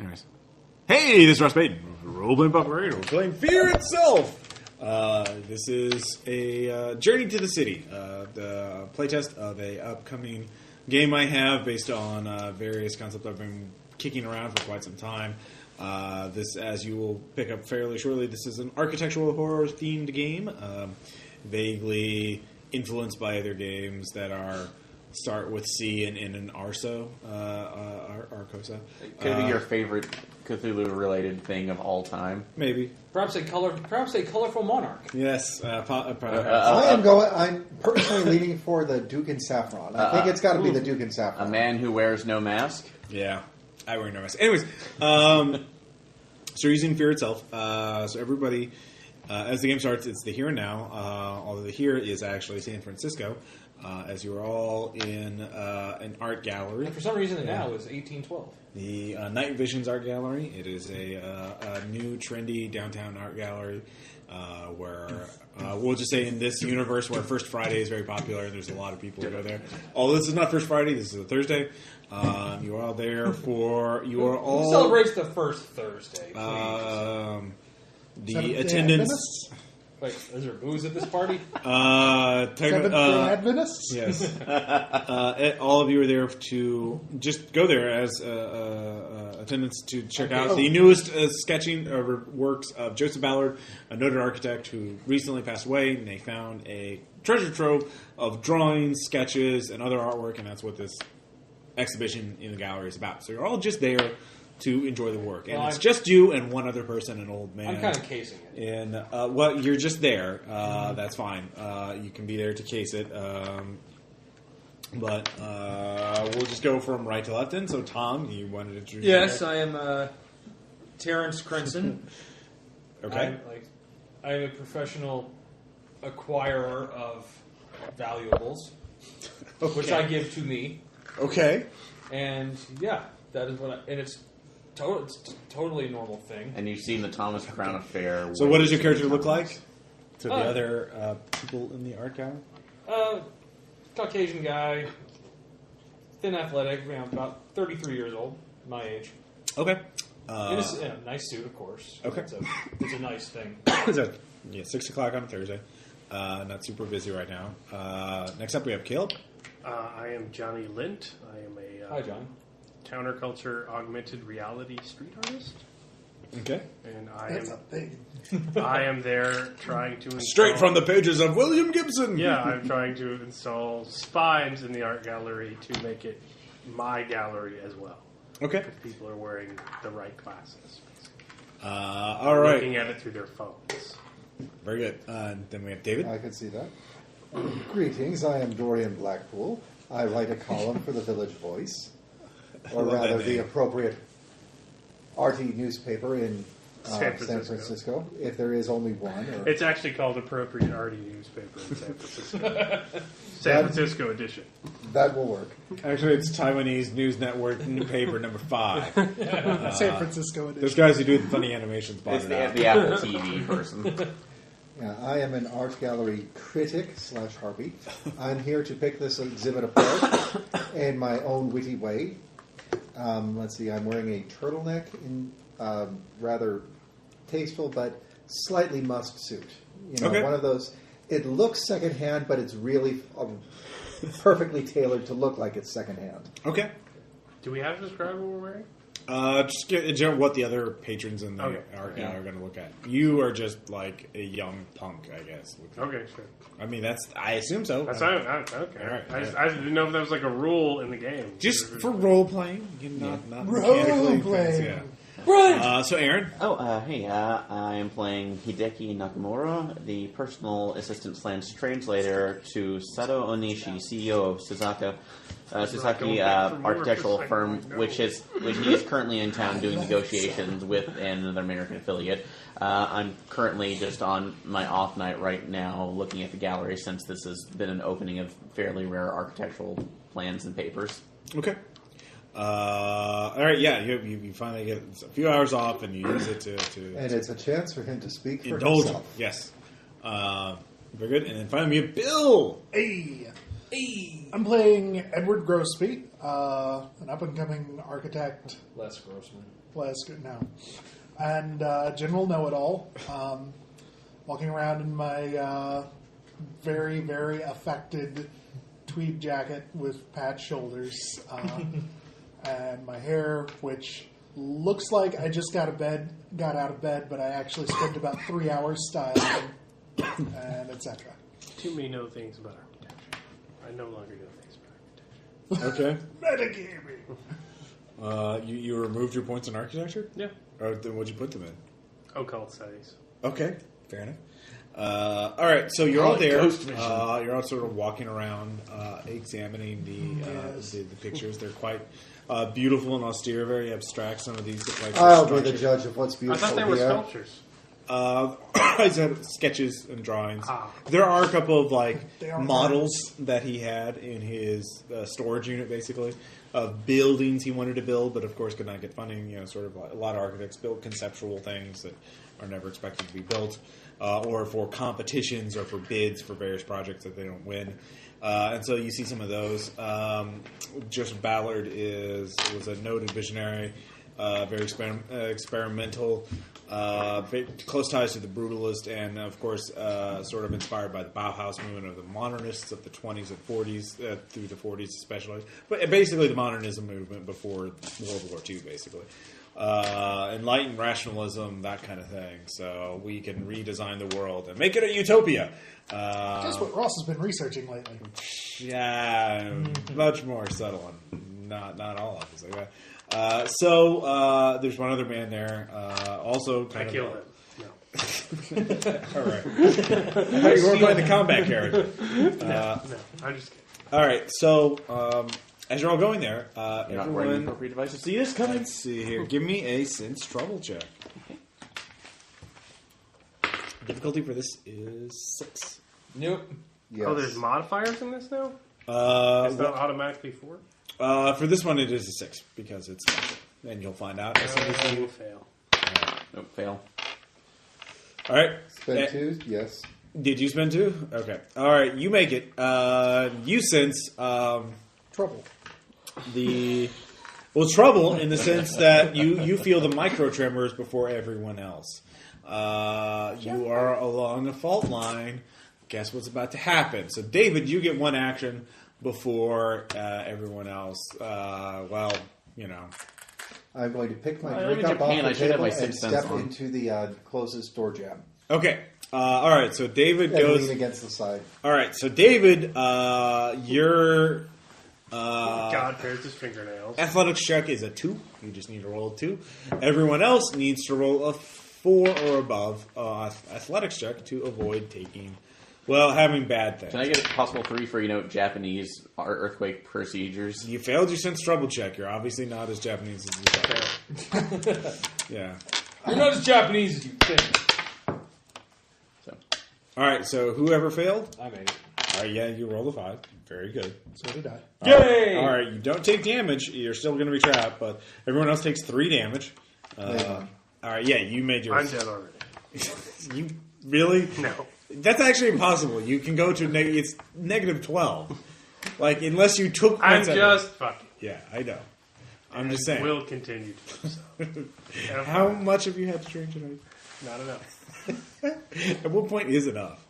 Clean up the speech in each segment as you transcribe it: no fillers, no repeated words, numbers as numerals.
Anyways. Hey, this is Ross Payton. Role-playing Buffalo. We're playing Fear itself. This is a Journey to the City, the playtest of a upcoming game I have based on various concepts I've been kicking around for quite some time. This, as you will pick up fairly shortly, this is an architectural horror-themed game, vaguely influenced by other games that start with C and in an Arso, Arcosa. Could it be your favorite Cthulhu-related thing of all time? Maybe. Perhaps a colorful monarch. Yes. I'm personally leaning for the Duke and Saffron. I think it's got to be the Duke and Saffron. A man who wears no mask? Yeah. I wear no mask. Anyways, so we're using Fear itself. So everybody, as the game starts, it's the here and now. Although the here is actually San Francisco, as you are all in an art gallery. And for some reason, the now is 1812. The Night Visions Art Gallery. It is a new, trendy downtown art gallery where, we'll just say in this universe where First Friday is very popular and there's a lot of people who go there. Although this is not First Friday, this is a Thursday. You are all there for... You are all... Who celebrates the first Thursday, please? The attendance... Wait, is there booze at this party? Seventh-day Adventists? Yes. All of you are there to just go there as attendants to check out the newest sketching works of Joseph Ballard, a noted architect who recently passed away, and they found a treasure trove of drawings, sketches, and other artwork, and that's what this exhibition in the gallery is about. So you're all just there to enjoy the work. And it's just you and one other person, an old man. I'm kind of casing it. And, you're just there. That's fine. You can be there to case it. But we'll just go from right to left then. So, Tom, you wanted to introduce Yes, I am Terrence Crenson. Okay. I am a professional acquirer of valuables, which I give to me. Okay. And, yeah, that is what it's totally a normal thing. And you've seen the Thomas Crown Affair. So what does your character look like to the other people in the art gallery? Caucasian guy, thin, athletic, about 33 years old, my age. Okay. In a nice suit, of course. Okay. It's a nice thing. So, 6 o'clock on a Thursday. Not super busy right now. Next up we have Caleb. I am Johnny Lint. I am a Hi, John. counterculture augmented reality street artist. Okay. And That's a thing. I am there trying to install... Straight from the pages of William Gibson. Yeah, I'm trying to install spines in the art gallery to make it my gallery as well. Okay. If people are wearing the right glasses. All right. Looking at it through their phones. Very good. Then we have David. I can see that. Greetings, I am Dorian Blackpool. I write a column for the Village Voice, or rather the appropriate arty newspaper in San Francisco, if there is only one. Or... It's actually called Appropriate Arty Newspaper in San Francisco. San Francisco edition. That will work. Actually, it's Taiwanese News Network paper number 5. San Francisco edition. Those guys who do the funny animations bought It's it out. the Apple TV person. Yeah, I am an art gallery critic / harpy. I'm here to pick this exhibit apart in my own witty way. Let's see, I'm wearing a turtleneck in rather tasteful but slightly mussed suit. One of those, it looks secondhand, but it's really perfectly tailored to look like it's secondhand. Okay. Do we have to describe what we're wearing? Just get in general what the other patrons in the art gallery are going to look at. You are just like a young punk, I guess. Okay, sure. I mean, I assume so. That's okay. All right. I didn't know if that was like a rule in the game. Just for role playing, not mechanically. Role-playing. Yeah. Right. So, Aaron. Hey, I am playing Hideki Nakamura, the personal assistant / translator to Sato Onishi, CEO of Sasaki architectural firm, which he is currently in town doing negotiations with another American affiliate. I'm currently just on my off night right now looking at the gallery since this has been an opening of fairly rare architectural plans and papers. Okay. All right, yeah, you finally get a few hours off and you use it to and it's a chance for him to speak for indulge. himself. Yes. Very good. And then finally we have Bill. Hey. I'm playing Edward Grosby, an up-and-coming architect. Les Grossman. No. And general know-it-all. Walking around in my very, very affected tweed jacket with patched shoulders. And my hair, which looks like I just got out of bed, but I actually spent about 3 hours styling, and etc. Too many know things about architecture. I no longer know things about architecture. Okay. Metagaming. You removed your points in architecture? Yeah. Or then what'd you put them in? Occult studies. Okay, fair enough. All right, so you're all there. Ghost vision. You're all sort of walking around, examining the pictures. They're quite beautiful and austere, very abstract. Some of these look like I'll be the structures. judge of what's I beautiful thought they were here. sculptures. I said sketches and drawings. Ah. There are a couple of They are models that he had in his storage unit, basically, of buildings he wanted to build, but of course could not get funding. You know, sort of like a lot of architects build conceptual things that are never expected to be built, or for competitions or for bids for various projects that they don't win. And so you see some of those. Joseph Ballard was a noted visionary, very experimental. Very close ties to the brutalist, and of course, sort of inspired by the Bauhaus movement of the modernists of the 20s and 40s through the 40s, especially. But basically, the modernism movement before World War II, basically. Enlightened rationalism, that kind of thing. So we can redesign the world and make it a utopia. Guess what Ross has been researching lately? Yeah, much more subtle and not all obviously. So there's one other man there, also kind I of. killed it. No. All right. I thought you weren't playing the combat character. No, I'm just kidding. All right. So as you're all going there, You're not wearing the everyone. appropriate device to see this coming. Let's see here. Give me a sense trouble check. Difficulty for this is 6. Nope. Yes. Oh, there's modifiers in this now? Is that automatically 4? For this one, it is a 6 because it's special, and you'll find out as soon as I you. will fail. Nope, fail. All right. Spend 2? Yes. Did you spend 2? Okay. All right. You make it. You sense Trouble. trouble in the sense that you feel the micro tremors before everyone else. You are along a fault line. Guess what's about to happen? So, David, you get one action before everyone else. Well, you know. I'm going to pick my I live drink in up off Japan, the I should have table my and Sixth Sense step on. into the closest door jam. Okay. All right. So David And goes. lean against the side. All right. So David, your God tears his fingernails. athletics check is a 2. You just need to roll a 2. Everyone else needs to roll a 4 or above athletics check to avoid having bad things. Can I get a possible 3 for, Japanese earthquake procedures? You failed your sense trouble check. You're obviously not as Japanese as you thought. Yeah. You're not as Japanese as you think. So, All right. So whoever failed. I made it. All right. Yeah, you rolled a 5. Very good. So did I. Yay! All right. You don't take damage. You're still going to be trapped, but everyone else takes 3 damage. Yeah. All right. Yeah, you made yours. I'm dead already. You really? No. That's actually impossible. You can go to it's negative 12. Like unless you took. I'm points out of just fucking. it. Yeah, I know. I'm just saying. Will continue to do so. And How much have you had to drink tonight? Not enough. At what point is enough?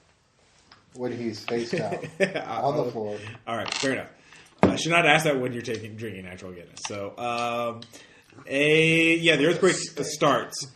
When he's face down on the floor. All right, fair enough. I should not ask that when you're drinking natural Guinness. So, the earthquake starts.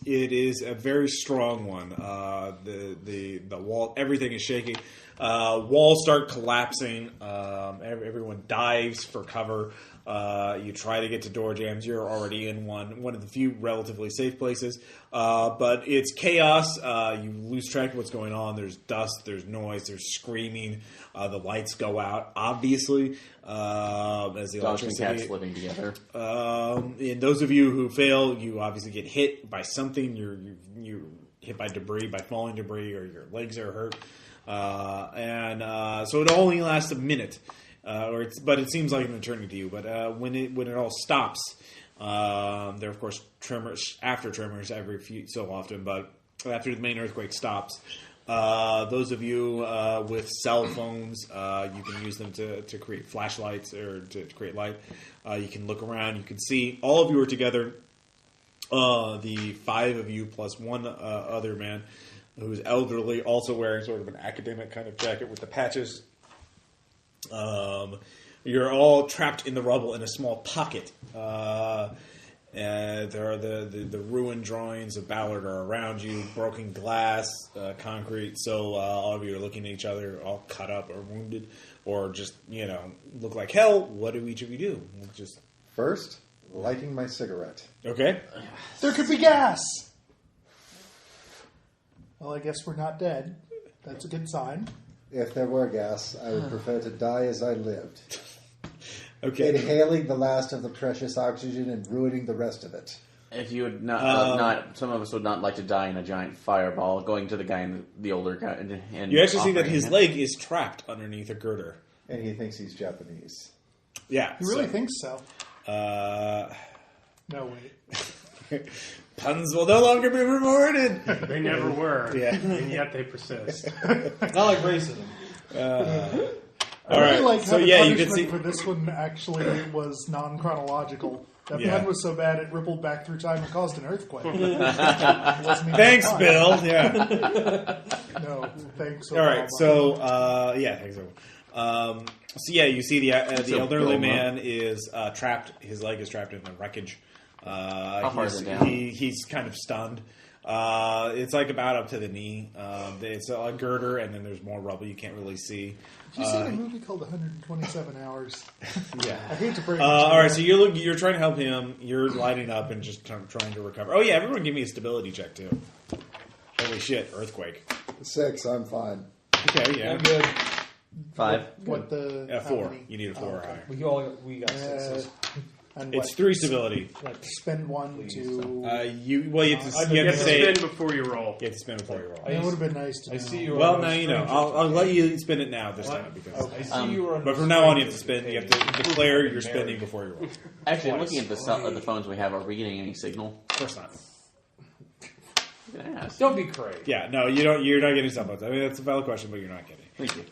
It is a very strong one. The wall, everything is shaking. Walls start collapsing. Everyone dives for cover. You try to get to door jams. You're already in one of the few relatively safe places. But it's chaos. You lose track of what's going on. There's dust. There's noise. There's screaming. The lights go out, obviously, as the dogs and electricity. cats living together. And those of you who fail, you obviously get hit by something. You're hit by debris, by falling debris, or your legs are hurt. So it only lasts a minute. But it seems like an eternity to you. But when it all stops, there are of course tremors, after tremors every few so often. But after the main earthquake stops, Those of you with cell phones, you can use them to create flashlights or to create light. You can look around. You can see all of you are together. The 5 of you plus one other man who's elderly, also wearing sort of an academic kind of jacket with the patches. You're all trapped in the rubble in a small pocket. There are the ruined drawings of Ballard are around you, broken glass, concrete. So all of you are looking at each other, all cut up or wounded, or just look like hell. What do each of you do? Just First, lighting my cigarette. okay. There could be gas. Well, I guess we're not dead. That's a good sign. If there were gas, I would prefer to die as I lived. Okay. Inhaling the last of the precious oxygen and ruining the rest of it. If you would not, some of us would not like to die in a giant fireball. Going to the guy, the older guy, and You actually see that offering his him. leg is trapped underneath a girder. And he thinks he's Japanese. Yeah. You really think so? No, wait. Puns will no longer be rewarded. They never were. Yeah. And yet they persist. Not like racism. I really like how So the yeah, you punishment can see. for this one actually was non-chronological. That Yeah. pen was so bad it rippled back through time and caused an earthquake. It wasn't even Thanks, fun. Bill. Yeah. No, thanks. All right. Obama. So yeah, thanks. So yeah, you see the elderly Bill, man is trapped. His leg is trapped in the wreckage. How far is it down? He's kind of stunned. It's like about up to the knee. It's a girder, and then there's more rubble you can't really see. Have you seen a movie called 127 Hours? Yeah. I hate to break it. All right, so you're trying to help him. You're lighting up and just trying to recover. Oh yeah, everyone give me a stability check too. Holy shit, earthquake. 6, I'm fine. Okay, yeah. I'm good. 5. What the? how 4. many? You need a 4 or higher. We got sixes. And It's what? 3 stability. Spend one to. You have to You have to say spin before you roll. you have to spin before you roll. That would have been nice to I know. see you. Well, are now a you know. stranger. I'll let you spin it now this time because. I see you are. But from now on, you have to spin. You have to declare you're spinning before you roll. Actually, I'm looking at the phones we have. Are we getting any signal? Of course not. Yes. Don't be Craig. Yeah, no, you don't. You're not getting cell phones. I mean, that's a valid question, but you're not getting. Thank you.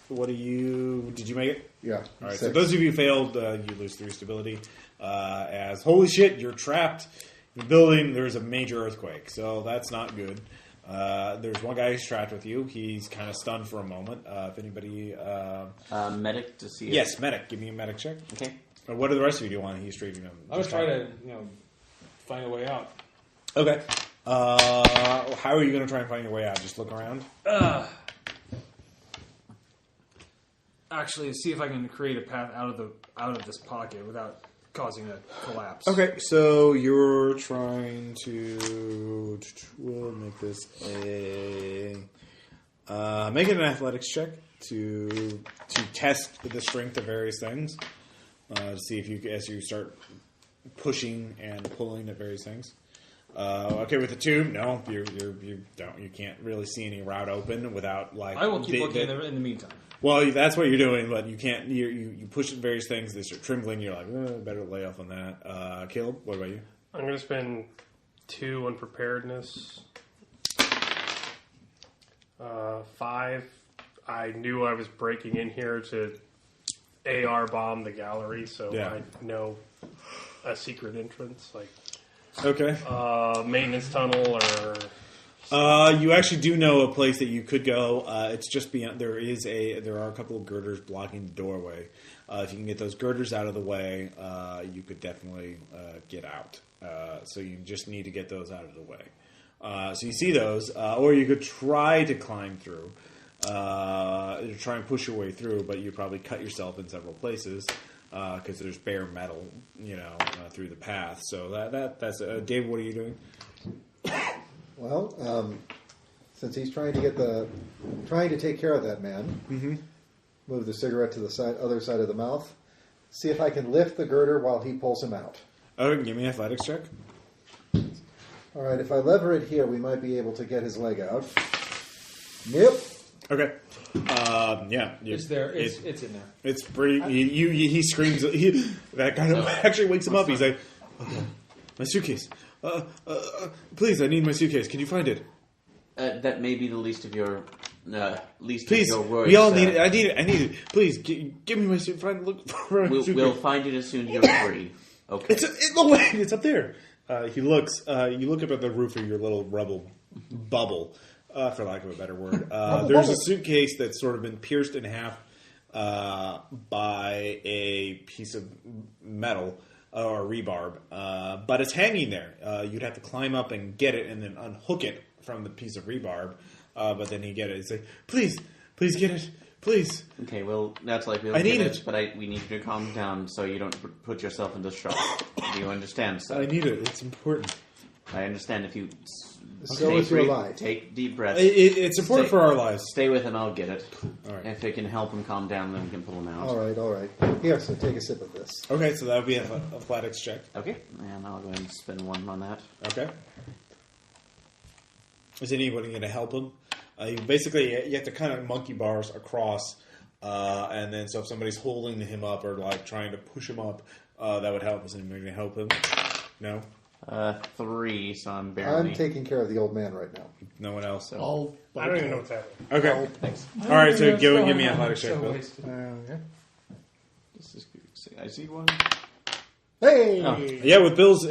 What do you? Did you make it? Yeah. All right. 6. So those of you who failed, you lose 3 stability. As holy shit, you're trapped in the building. There's a major earthquake, so that's not good. There's one guy who's trapped with you. He's kind of stunned for a moment. If anybody, Medic to see. yes, medic. Give me a medic check. Okay. What do the rest of you do on he's treating them? I was trying to, find a way out. Okay. How are you going to try and find your way out? Just look around. Actually, see if I can create a path out of this pocket without causing a collapse. Okay, so you're trying to we'll make this a make it an athletics check to test the strength of various things. To see if you as you start pushing and pulling at various things. Okay, with the 2, no, you can't really see any route open without like. I will keep looking in the meantime. Well, that's what you're doing, but you can't. You push at various things. They start trembling. You're like, better lay off on that. Caleb, what about you? I'm going to spend 2 on preparedness. 5. I knew I was breaking in here to AR bomb the gallery, so Yeah. I know a secret entrance, like Okay. maintenance tunnel or. You actually do know a place that you could go. It's just beyond. There are a couple of girders blocking the doorway. If you can get those girders out of the way, you could definitely get out. So you just need to get those out of the way. So you see those, or you could try to climb through, try and push your way through, but you probably cut yourself in several places because there's bare metal, through the path. So that's Dave. What are you doing? Well, since he's trying to take care of that man, move the cigarette to the other side of the mouth. See if I can lift the girder while he pulls him out. Oh, give me an athletics check. All right, if I lever it here, we might be able to get his leg out. Nope. Okay. Yeah. It's there. It's in there. It's pretty. He screams. That kind of actually wakes him up. He's like, "My suitcase. Please, I need my suitcase. Can you find it?" That may be the least of your least Please, of your worries. we all need it. I need it. I need it. Please, give me my suit. Look for my suit. We'll find it as soon as you're free. Okay. It's in the way. It's up there. He looks. You look up at the roof of your little rubble bubble, for lack of a better word. There's a suitcase that's sort of been pierced in half by a piece of metal or rebarb, but it's hanging there. You'd have to climb up and get it, and then unhook it from the piece of rebarb. But then you get it. It's like, please get it, please. Okay, well, that's like we'll I need get it. But we need you to calm down so you don't put yourself into shock. Do you understand, sir? I need it. It's important. I understand if you So is your life. take deep breaths. It's important for our lives. Stay with him. I'll get it. All right. If it can help him calm down, then we can pull him out. All right. Here, so take a sip of this. Okay, so that would be a athletics check. Okay, and I'll go ahead and spend 1 on that. Okay. Is anybody going to help him? You have to kind of monkey bars across, and then so if somebody's holding him up or like trying to push him up, that would help. Is anybody going to help him? No? 3, so I'm barely. I'm taking care of the old man right now. No one else? I'll I don't even know what's happening. Okay. Thanks. All right, so give me an athletics check, Bill. Okay. This is good. I see one. Hey! Oh. Yeah, with Bill's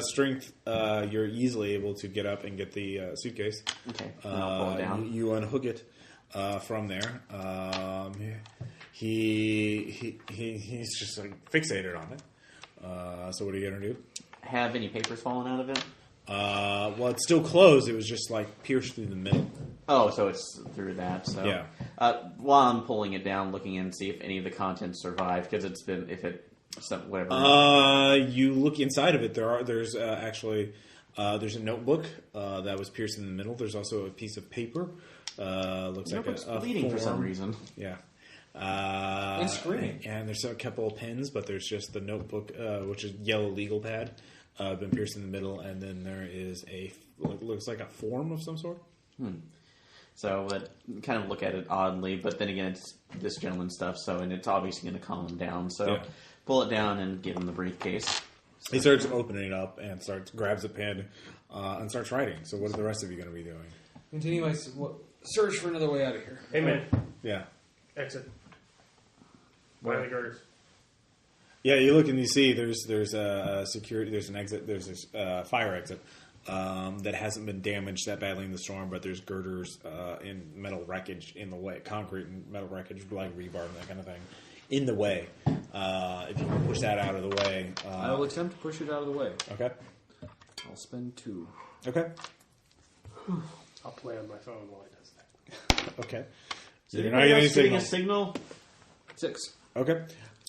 strength, you're easily able to get up and get the suitcase. Okay, and I'll pull it down. You unhook it from there. He's just like fixated on it. So what are you gonna do? Have any papers fallen out of it? Well, it's still closed. It was just like pierced through the middle. Oh, so it's through that. So Yeah. While I'm pulling it down, looking in, see if any of the contents survive, because it's been whatever. You look inside of it. There's actually there's a notebook that was pierced in the middle. There's also a piece of paper. Looks like Notebook's a bleeding for some form. reason. Yeah. And screaming. And there's a couple of pens, but there's just the notebook, which is yellow legal pad, been pierced in the middle, and then there is looks like a form of some sort. So, but kind of look at it oddly, but then again, it's this gentleman's stuff, and it's obviously going to calm him down. So, Yeah. pull it down and give him the briefcase. He starts opening it up and grabs a pen and starts writing. So, what are the rest of you going to be doing? Continue my search for another way out of here. Hey, man. Yeah. Exit. Behind the girders. Yeah, you look and you see there's a security, there's an exit, there's a fire exit that hasn't been damaged that badly in the storm, but there's girders in metal wreckage in the way, concrete and metal wreckage like rebar and that kind of thing in the way. If you can push that out of the way, I will attempt to push it out of the way. okay, I'll spend 2. okay, I'll play on my phone while he does that. okay. So Is you're not anybody getting else a signal. 6. Okay.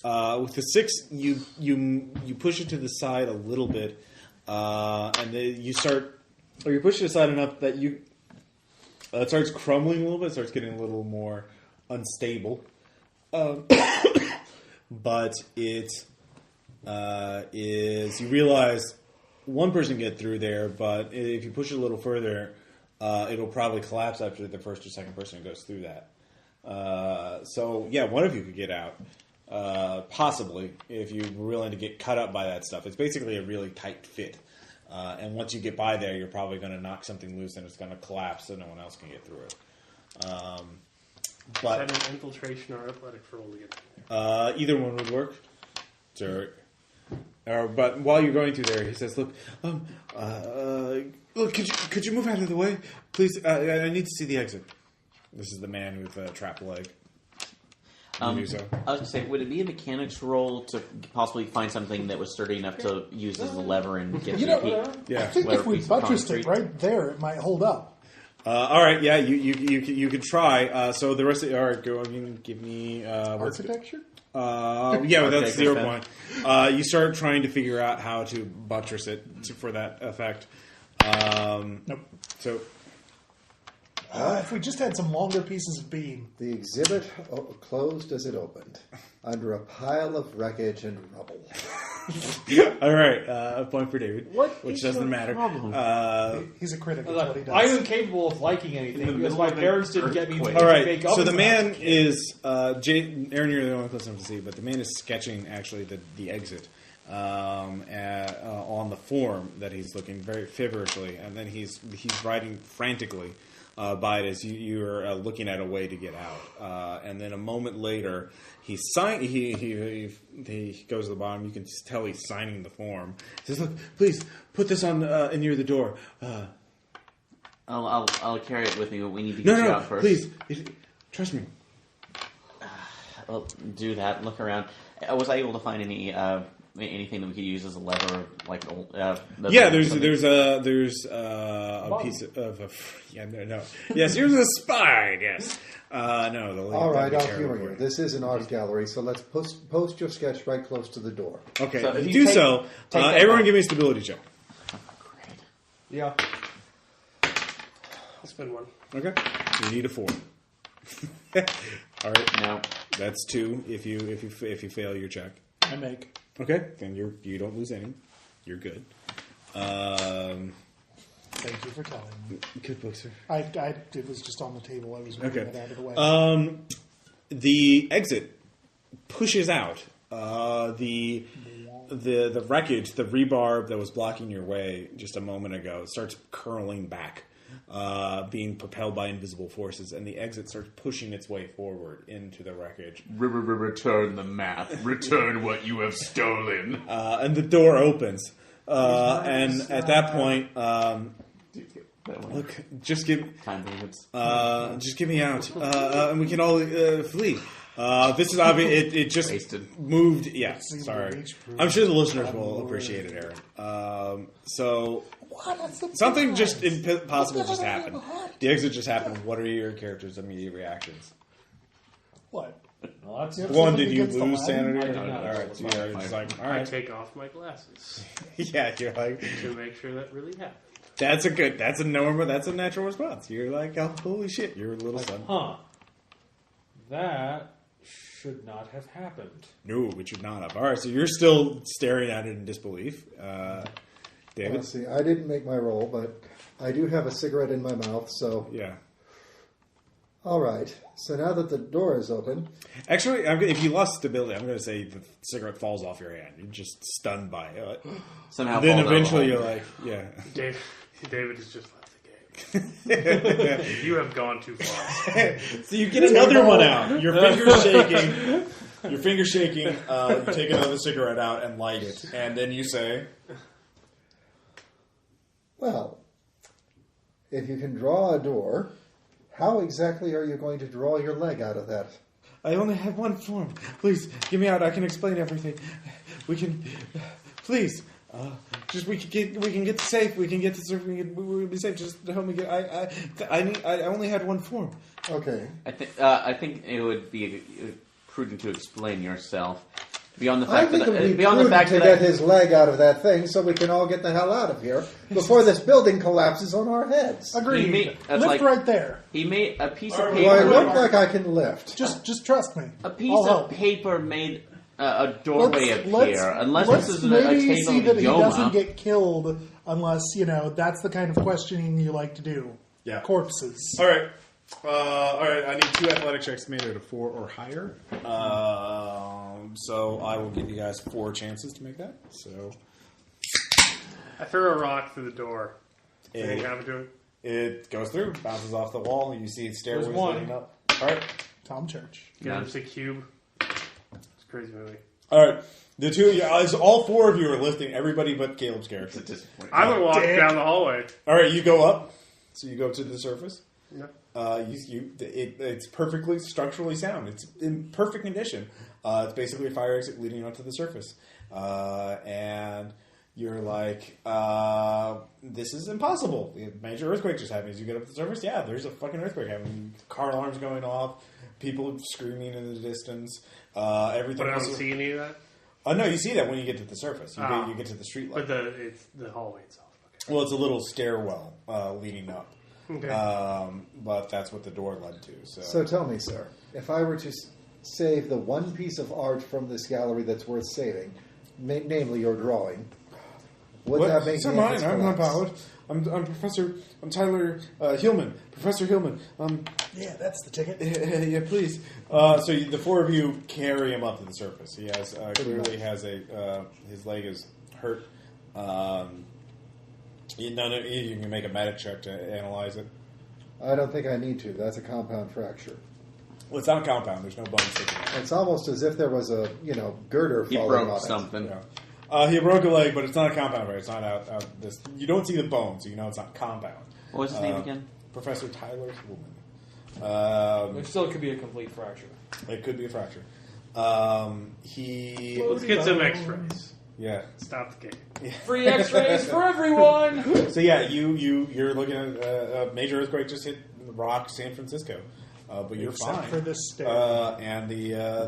With the 6, you push it to the side a little bit, and then you push it aside enough that it starts crumbling a little bit. It starts getting a little more unstable, but it is. You realize one person can get through there, but if you push it a little further, it'll probably collapse after the first or second person goes through that. So yeah, one of you could get out. Possibly, if you were willing to get cut up by that stuff. It's basically a really tight fit. And once you get by there, you're probably going to knock something loose and it's going to collapse so no one else can get through it. Is But that an infiltration or athletics roll to get in there? either one would work. Sure. But while you're going through there, he says, "Look, look, could you move out of the way, please? I need to see the exit." This is the man with a trapped leg. I was going to say, would it be a mechanics roll to possibly find something that was sturdy enough to use as a lever and get You through know, heat? Yeah. I think Whatever if we piece of buttressed it concrete. right there, it might hold up. All right, yeah, you could try. So the rest of all right, go and give me Architecture? Yeah, that's Okay, 0 good. point. You start trying to figure out how to buttress it for that effect. Nope. So If we just had some longer pieces of beam. The exhibit closed as it opened, under a pile of wreckage and rubble. all right, a point for David, What which is doesn't your matter. problem? He's a critic. That's what he does. I'm incapable of liking anything because my parents didn't get me to All make All right, fake so ovens the when I was man a kid. is Aaron. You're the only close enough to see, but the man is sketching actually the exit on the form that he's looking very feverishly, and then he's writing frantically by it as you're looking at a way to get out. And then a moment later, he goes to the bottom. You can just tell he's signing the form. He says, "Look, please put this on near the door." I'll carry it with me, but we need to get you out first. Please, trust me. I'll do that. Look around. Was I able to find anything that we could use as a lever, like there's a piece of no. Yes, you're the spy. Yes, no. All right, I'll humor you. This is an art gallery, so let's post your sketch right close to the door. Okay, so if you do take, so. Take everyone, give me a stability check. Great. Yeah. I'll spend one. Okay, you need a 4. All right, No. that's 2. If you fail your check. I make. Okay, then you don't lose any. You're good. Thank you for telling me. Good book, sir. It was just on the table. I was moving it out of the way. The exit pushes out. The wreckage, the rebar that was blocking your way just a moment ago, starts curling back, being propelled by invisible forces, and the exit starts pushing its way forward into the wreckage. Return the map. Return what you have stolen. And the door opens. And at that point, look, just give Time limits. just get me out, and we can all flee. This is obvious. It just Wasted. moved. Yeah, Seems sorry. to reach proof. I'm sure the listeners will appreciate it, Aaron. So something just impossible just happened. The exit just happened. What are your characters' immediate reactions? What? Well, that's Yeah. One, did you Against the lose line? sanity? I did not. All right, so you're just like, all I right. take off my glasses Yeah, you're like, to make sure that really happened. that's a normal, that's a natural response. You're like, oh, holy shit, you're a little son. Huh. That should not have happened. No, it should not have. All right, so you're still staring at it in disbelief. David? Let's see. I didn't make my roll, but I do have a cigarette in my mouth, so... Yeah. All right. So now that the door is open... Actually, if you lost stability, I'm going to say the cigarette falls off your hand. You're just stunned by it. Somehow. Then falls out eventually of you're the like, yeah. David has just left the game. You have gone too far. So you get another one out. Your finger's shaking. Your finger's shaking. You take another cigarette out and light it. And then you say... Well, if you can draw a door, how exactly are you going to draw your leg out of that? I only have one form. Please, get me out. I can explain everything. We can... Please. We can get safe. We can get to surf. We'll be safe. Just help me get... I only had one form. Okay. I think it would be prudent to explain yourself. Beyond the I fact think it would be beyond the prudent fact to that get his leg out of that thing so we can all get the hell out of here before this building collapses on our heads. Agreed. That's Lift like- right there. he made a piece All of right, Do I paper. look like I can lift? Just trust me. A piece I'll of help. paper made a doorway appear. Unless let's this is a maybe case see of that he doesn't Yoma. get killed unless, that's the kind of questioning you like to do. Yeah. Corpses. All right. I need 2 athletic checks made at a 4 or higher. So I will give you guys 4 chances to make that. So I threw a rock through the door. It- Anything happen to it? it goes through, bounces off the wall. You see stairways There's one. leading up. All right. Tom Church. Get him to cube. It's a crazy movie. All right. The two, all 4 of you are lifting. Everybody but Caleb's character. It's a disappointment. I would walk Dick. down the hallway. All right, you go up. So you go to the surface. Yeah. It's perfectly structurally sound. It's in perfect condition. It's basically a fire exit leading onto the surface. And you're like, this is impossible. A major earthquake just happened. As you get up to the surface, yeah, there's a fucking earthquake happening. Car alarms going off. People screaming in the distance. Everything. But I don't else- see any of that. No, you see that when you get to the surface. You get to the street But level. it's the hallway itself. Well, it's a little stairwell leading up. Okay. But that's what the door led to. So tell me, sir, if I were to save the one piece of art from this gallery that's worth saving, namely your drawing, would that make It's the mine. entrance I'm not collapse? Ballard. I'm Professor. I'm Tyler Hillman. Professor Hillman. Yeah, that's the ticket. Yeah, please. So the 4 of you carry him up to the surface. He has clearly has his leg is hurt. You can make a medic check to analyze it. I don't think I need to. That's a compound fracture. Well, it's not a compound. There's no bones sticking out. It's almost as if there was a girder He falling on broke it. something. Yeah. He broke a leg, but it's not a compound, right? It's not out this. You don't see the bone, so you know it's not compound. What was his name again? Professor Tyler Woolman. Which still could be a complete fracture. It could be a fracture. Let's get some X-rays. Yeah. Stop the game. Free X-rays for everyone. So yeah, you're looking at a major earthquake just hit Rock, San Francisco, but you're Except fine. for this stairwell. And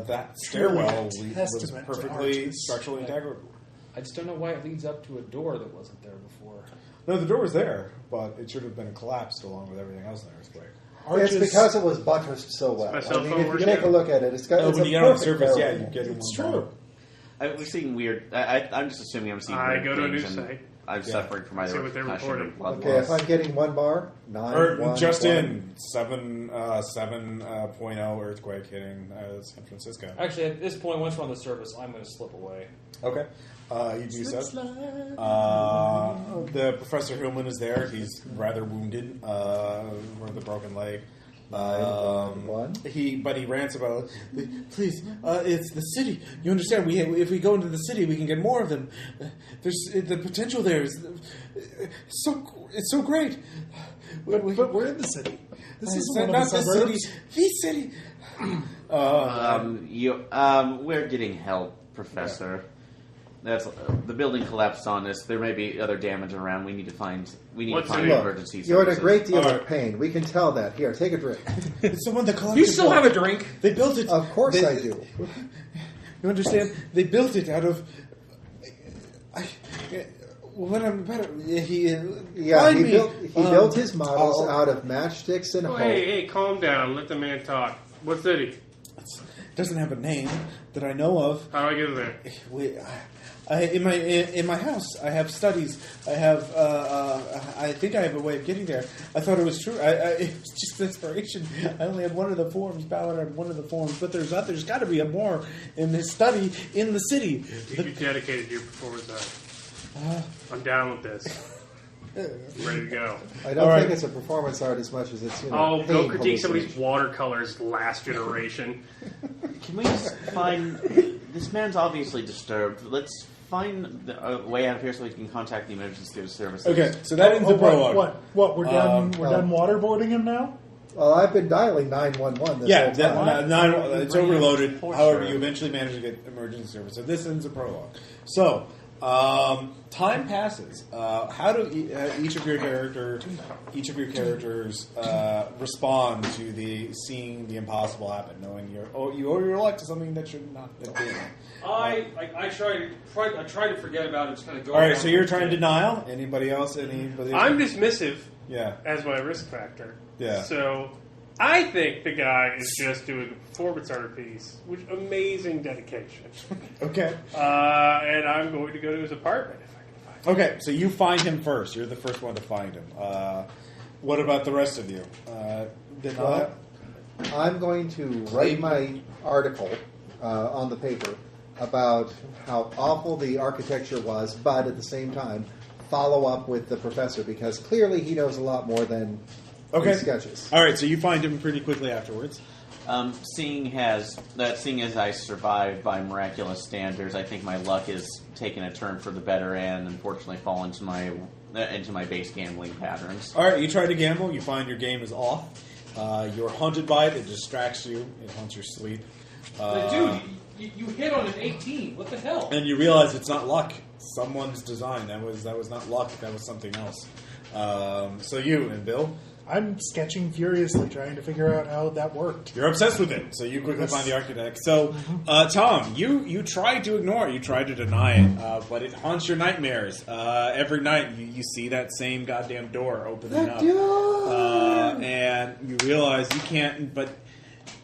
that stairwell was testament to perfectly arches. structurally integral. I just don't know why it leads up to a door that wasn't there before. No, the door was there, but it should have been collapsed along with everything else in the earthquake. Arches, It's because it was buttressed so well. My cell I mean, phone if you works take now? a look at it, it's got. It's when a you get on the perfect surface, barrel. you get It's one true. bar. We're seeing weird. I'm just assuming I'm seeing I weird go to a things, news and site. I'm Yeah. suffering from either See what they're concussion or reporting. blood Okay, if loss. I'm getting 1 bar, 9, Or 1, just 1. in 7.0 earthquake hitting San Francisco. Actually, at this point, once we're on the surface, I'm going to slip away. Okay. You do so. The Professor Hillman is there. He's rather wounded with a broken leg. One. But he rants about, please, it's the city. You understand? If we go into the city, we can get more of them. There's the potential there is it's so great. but we're in the city. This is one of not the the suburbs. city. The city. We're getting help, Professor. That's the building collapsed on us. There may be other damage around. We need to find What's emergency it? Look, you're in a services. great deal Alright. of pain. We can tell that. Here, take a drink. It's the one that collected. You still have a drink? They built it. Of course I do. You understand? They built it out of. When I'm better, he built his models out of matchsticks and hope. Hey, calm down. Let the man talk. What city? doesn't have a name that I know of. How do I get there? In my house, I have studies. I have. I think I have a way of getting there. I thought it was true. It was just inspiration. I only had one of the forms. Ballard had one of the forms, but there's not. There's got to be a more in this study in the city. You dedicated your performance art. I'm down with this. Ready to go. I don't All think right. it's a performance art as much as it's Oh, pain go critique somebody's hallucination. watercolors last generation. Can we just find... This man's obviously disturbed. Let's find a way out of here so we can contact the emergency services. Okay, so that ends the prologue. What? We're done. We're done waterboarding him now. Well, I've been dialing 911 this Yeah, whole time. it's overloaded. For However, sure. you eventually manage to get emergency service. So this ends the prologue. So time passes. How do each of your characters respond to seeing the impossible happen, knowing you owe your life to something that should not have been? I try to forget about it. Just kind of go. All right, around so you're with trying it. denial. Anybody else? Anybody? I'm dismissive Yeah. as my risk factor. Yeah. So I think the guy is just doing a performance art piece, which amazing dedication. Okay. And I'm going to go to his apartment if I can find him. Okay, so you find him first. You're the first one to find him. What about the rest of you? Denial? I'm going to write my article on the paper about how awful the architecture was, but at the same time, follow up with the professor because clearly he knows a lot more than these sketches. All right, so you find him pretty quickly afterwards. Seeing as I survived by miraculous standards, I think my luck is taking a turn for the better and unfortunately fall into my base gambling patterns. All right, you try to gamble. You find your game is off. You're haunted by it. It distracts you. It haunts your sleep. But dude, you hit on an 18. What the hell? And you realize it's not luck. Someone's design. That was not luck. That was something else. So you and Bill, I'm sketching furiously, trying to figure out how that worked. you're obsessed with it. So you quickly Yes. find the architect. So Tom, you tried to ignore it. You tried to deny it, but it haunts your nightmares. Every night you see that same goddamn door opening up, and you realize you can't. But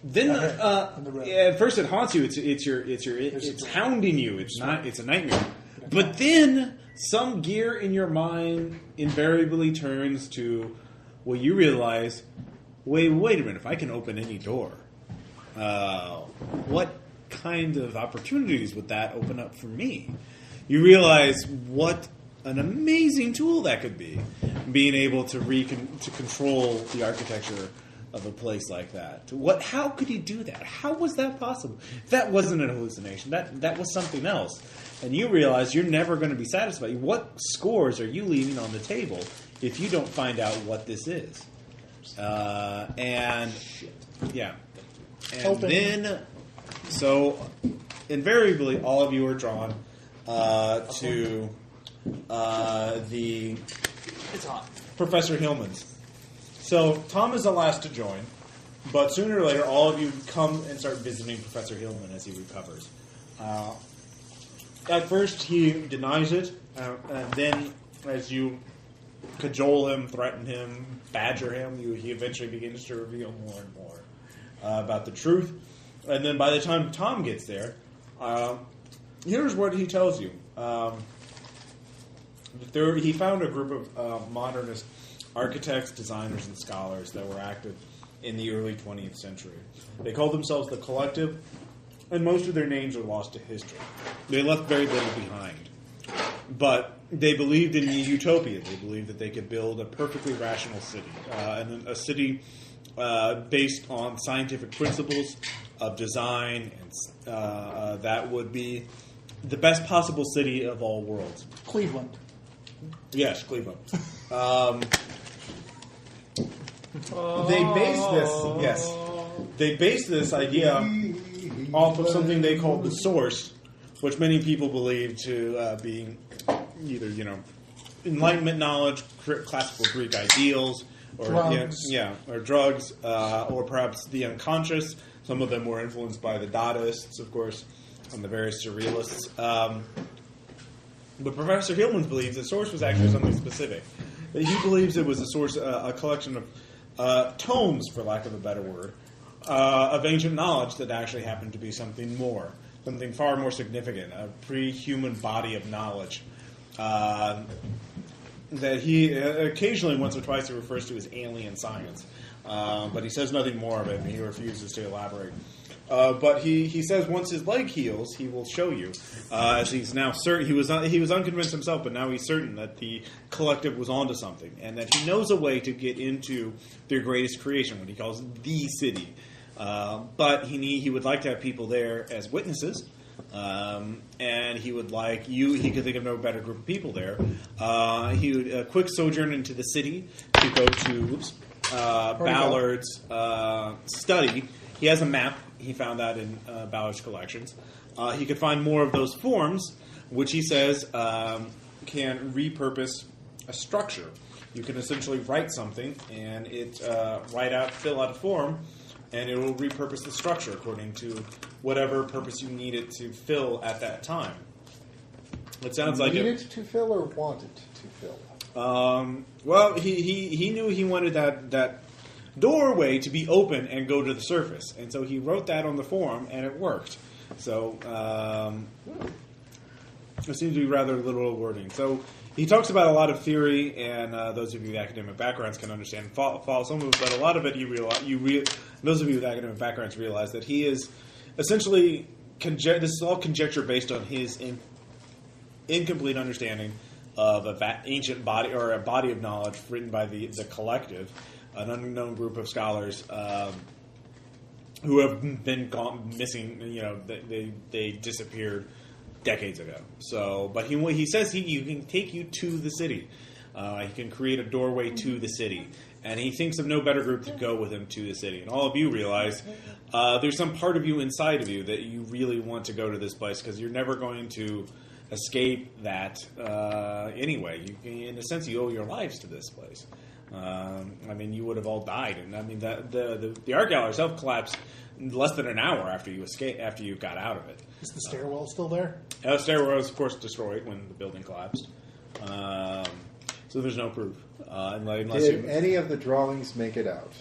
then, at first it haunts you. It's hounding you. It's a nightmare. But then some gear in your mind invariably turns to, well, you realize, wait a minute. If I can open any door, what kind of opportunities would that open up for me? You realize what an amazing tool that could be, being able to to control the architecture of a place like that. How could he do that? How was that possible? If that wasn't an hallucination, that was something else. And you realize you're never going to be satisfied. What scores are you leaving on the table if you don't find out what this is? And then, so invariably, all of you are drawn to the It's hot. Professor Hillman's. So Tom is the last to join, but sooner or later, all of you come and start visiting Professor Hillman as he recovers. At first, he denies it, and then as you cajole him, threaten him, badger him, he eventually begins to reveal more and more about the truth. And then by the time Tom gets there, here's what he tells you. He found a group of modernist architects, designers, and scholars that were active in the early 20th century. They called themselves the Collective, and most of their names are lost to history. They left very little behind. But they believed in utopia. They believed that they could build a perfectly rational city, and a city based on scientific principles of design, and that would be the best possible city of all worlds. Cleveland. Yes, Cleveland. They based this idea off of something they called the source, which many people believe to be either Enlightenment knowledge, classical Greek ideals, or drugs. or drugs, or perhaps the unconscious. Some of them were influenced by the Dadaists, of course, and the various surrealists. But Professor Hillman believes the source was actually something specific. He believes it was a source, a collection of tomes, for lack of a better word, of ancient knowledge that actually happened to be something more, something far more significant, a pre-human body of knowledge that he occasionally, once or twice, he refers to as alien science. But he says nothing more of it, and he refuses to elaborate. But he says once his leg heals, he will show you. As he's now certain, he was unconvinced himself, but now he's certain that the Collective was onto something, and that he knows a way to get into their greatest creation, what he calls the city. But he would like to have people there as witnesses, and he would like you. He could think of no better group of people there. He would a quick sojourn into the city to go to Ballard's study. He has a map. He found that in Ballard's collections. He could find more of those forms, which he says can repurpose a structure. You can essentially write something, and fill out a form, and it will repurpose the structure according to whatever purpose you need it to fill at that time. It sounds like needed to fill or wanted to fill. Well, he knew he wanted that doorway to be open and go to the surface, and so he wrote that on the form, and it worked. So it seems to be rather literal wording. So he talks about a lot of theory, and those of you with academic backgrounds can understand and follow some of it, but a lot of it those of you with academic backgrounds realize that he is essentially this is all conjecture based on his incomplete understanding of ancient body, or a body of knowledge written by the Collective, an unknown group of scholars who have been missing. They disappeared decades ago. So, but he says he can take you to the city. He can create a doorway to the city, and he thinks of no better group to go with him to the city. And all of you realize there's some part of you inside of you that you really want to go to this place, because you're never going to escape that anyway. In a sense, you owe your lives to this place. You would have all died, and the art gallery itself collapsed less than an hour after you got out of it. Is the stairwell still there? The stairwell was, of course, destroyed when the building collapsed. So there's no proof. Did any of the drawings make it out?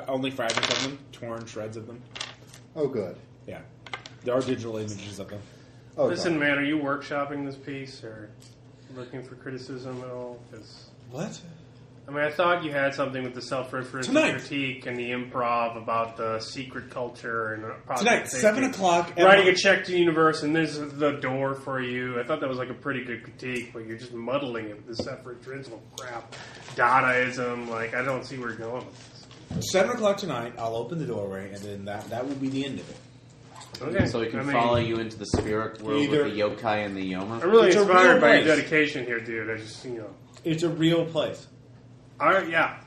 Only fragments of them, torn shreds of them. Oh, good. Yeah, there are digital images of them. Oh, Listen, man, are you workshopping this piece or looking for criticism at all? 'Cause What? I mean, I thought you had something with the self-referential Tonight. critique and the improv about the secret culture and Tonight, 7 o'clock. Writing a check to the universe, and there's the door for you. I thought that was like a pretty good critique, but you're just muddling it with this self-referential crap. Dadaism, like, I don't see where you're going with this. 7 o'clock tonight, I'll open the doorway, and then that will be the end of it. Okay. So we can I mean, follow you into the spirit world Either- with the yokai and the yoma. I'm really It's a inspired real by your place. dedication here, dude. I just, It's a real place. Yeah,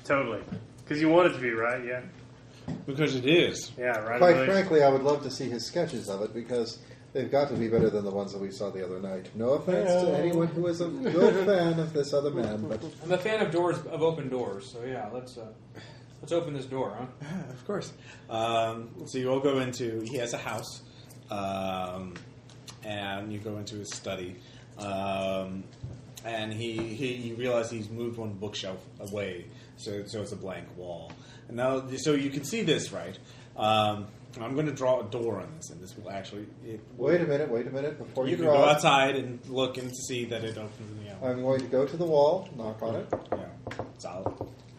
totally. Because you want it to be, right? Yeah. Because it is. Yeah, right. Quite Really. frankly, I would love to see his sketches of it because they've got to be better than the ones that we saw the other night. No offense to anyone who is a good fan of this other man, but I'm a fan of open doors. So yeah, let's open this door, huh? Of course. So you all go into. He has a house, and you go into his study, and you realize he's moved one bookshelf away, so it's a blank wall. And now, so you can see this, right? I'm going to draw a door on this, and this will actually. wait a minute. Before You you can draw, go outside and look and see that it opens in the alley. I'm going to go to the wall, knock on it. Yeah, solid.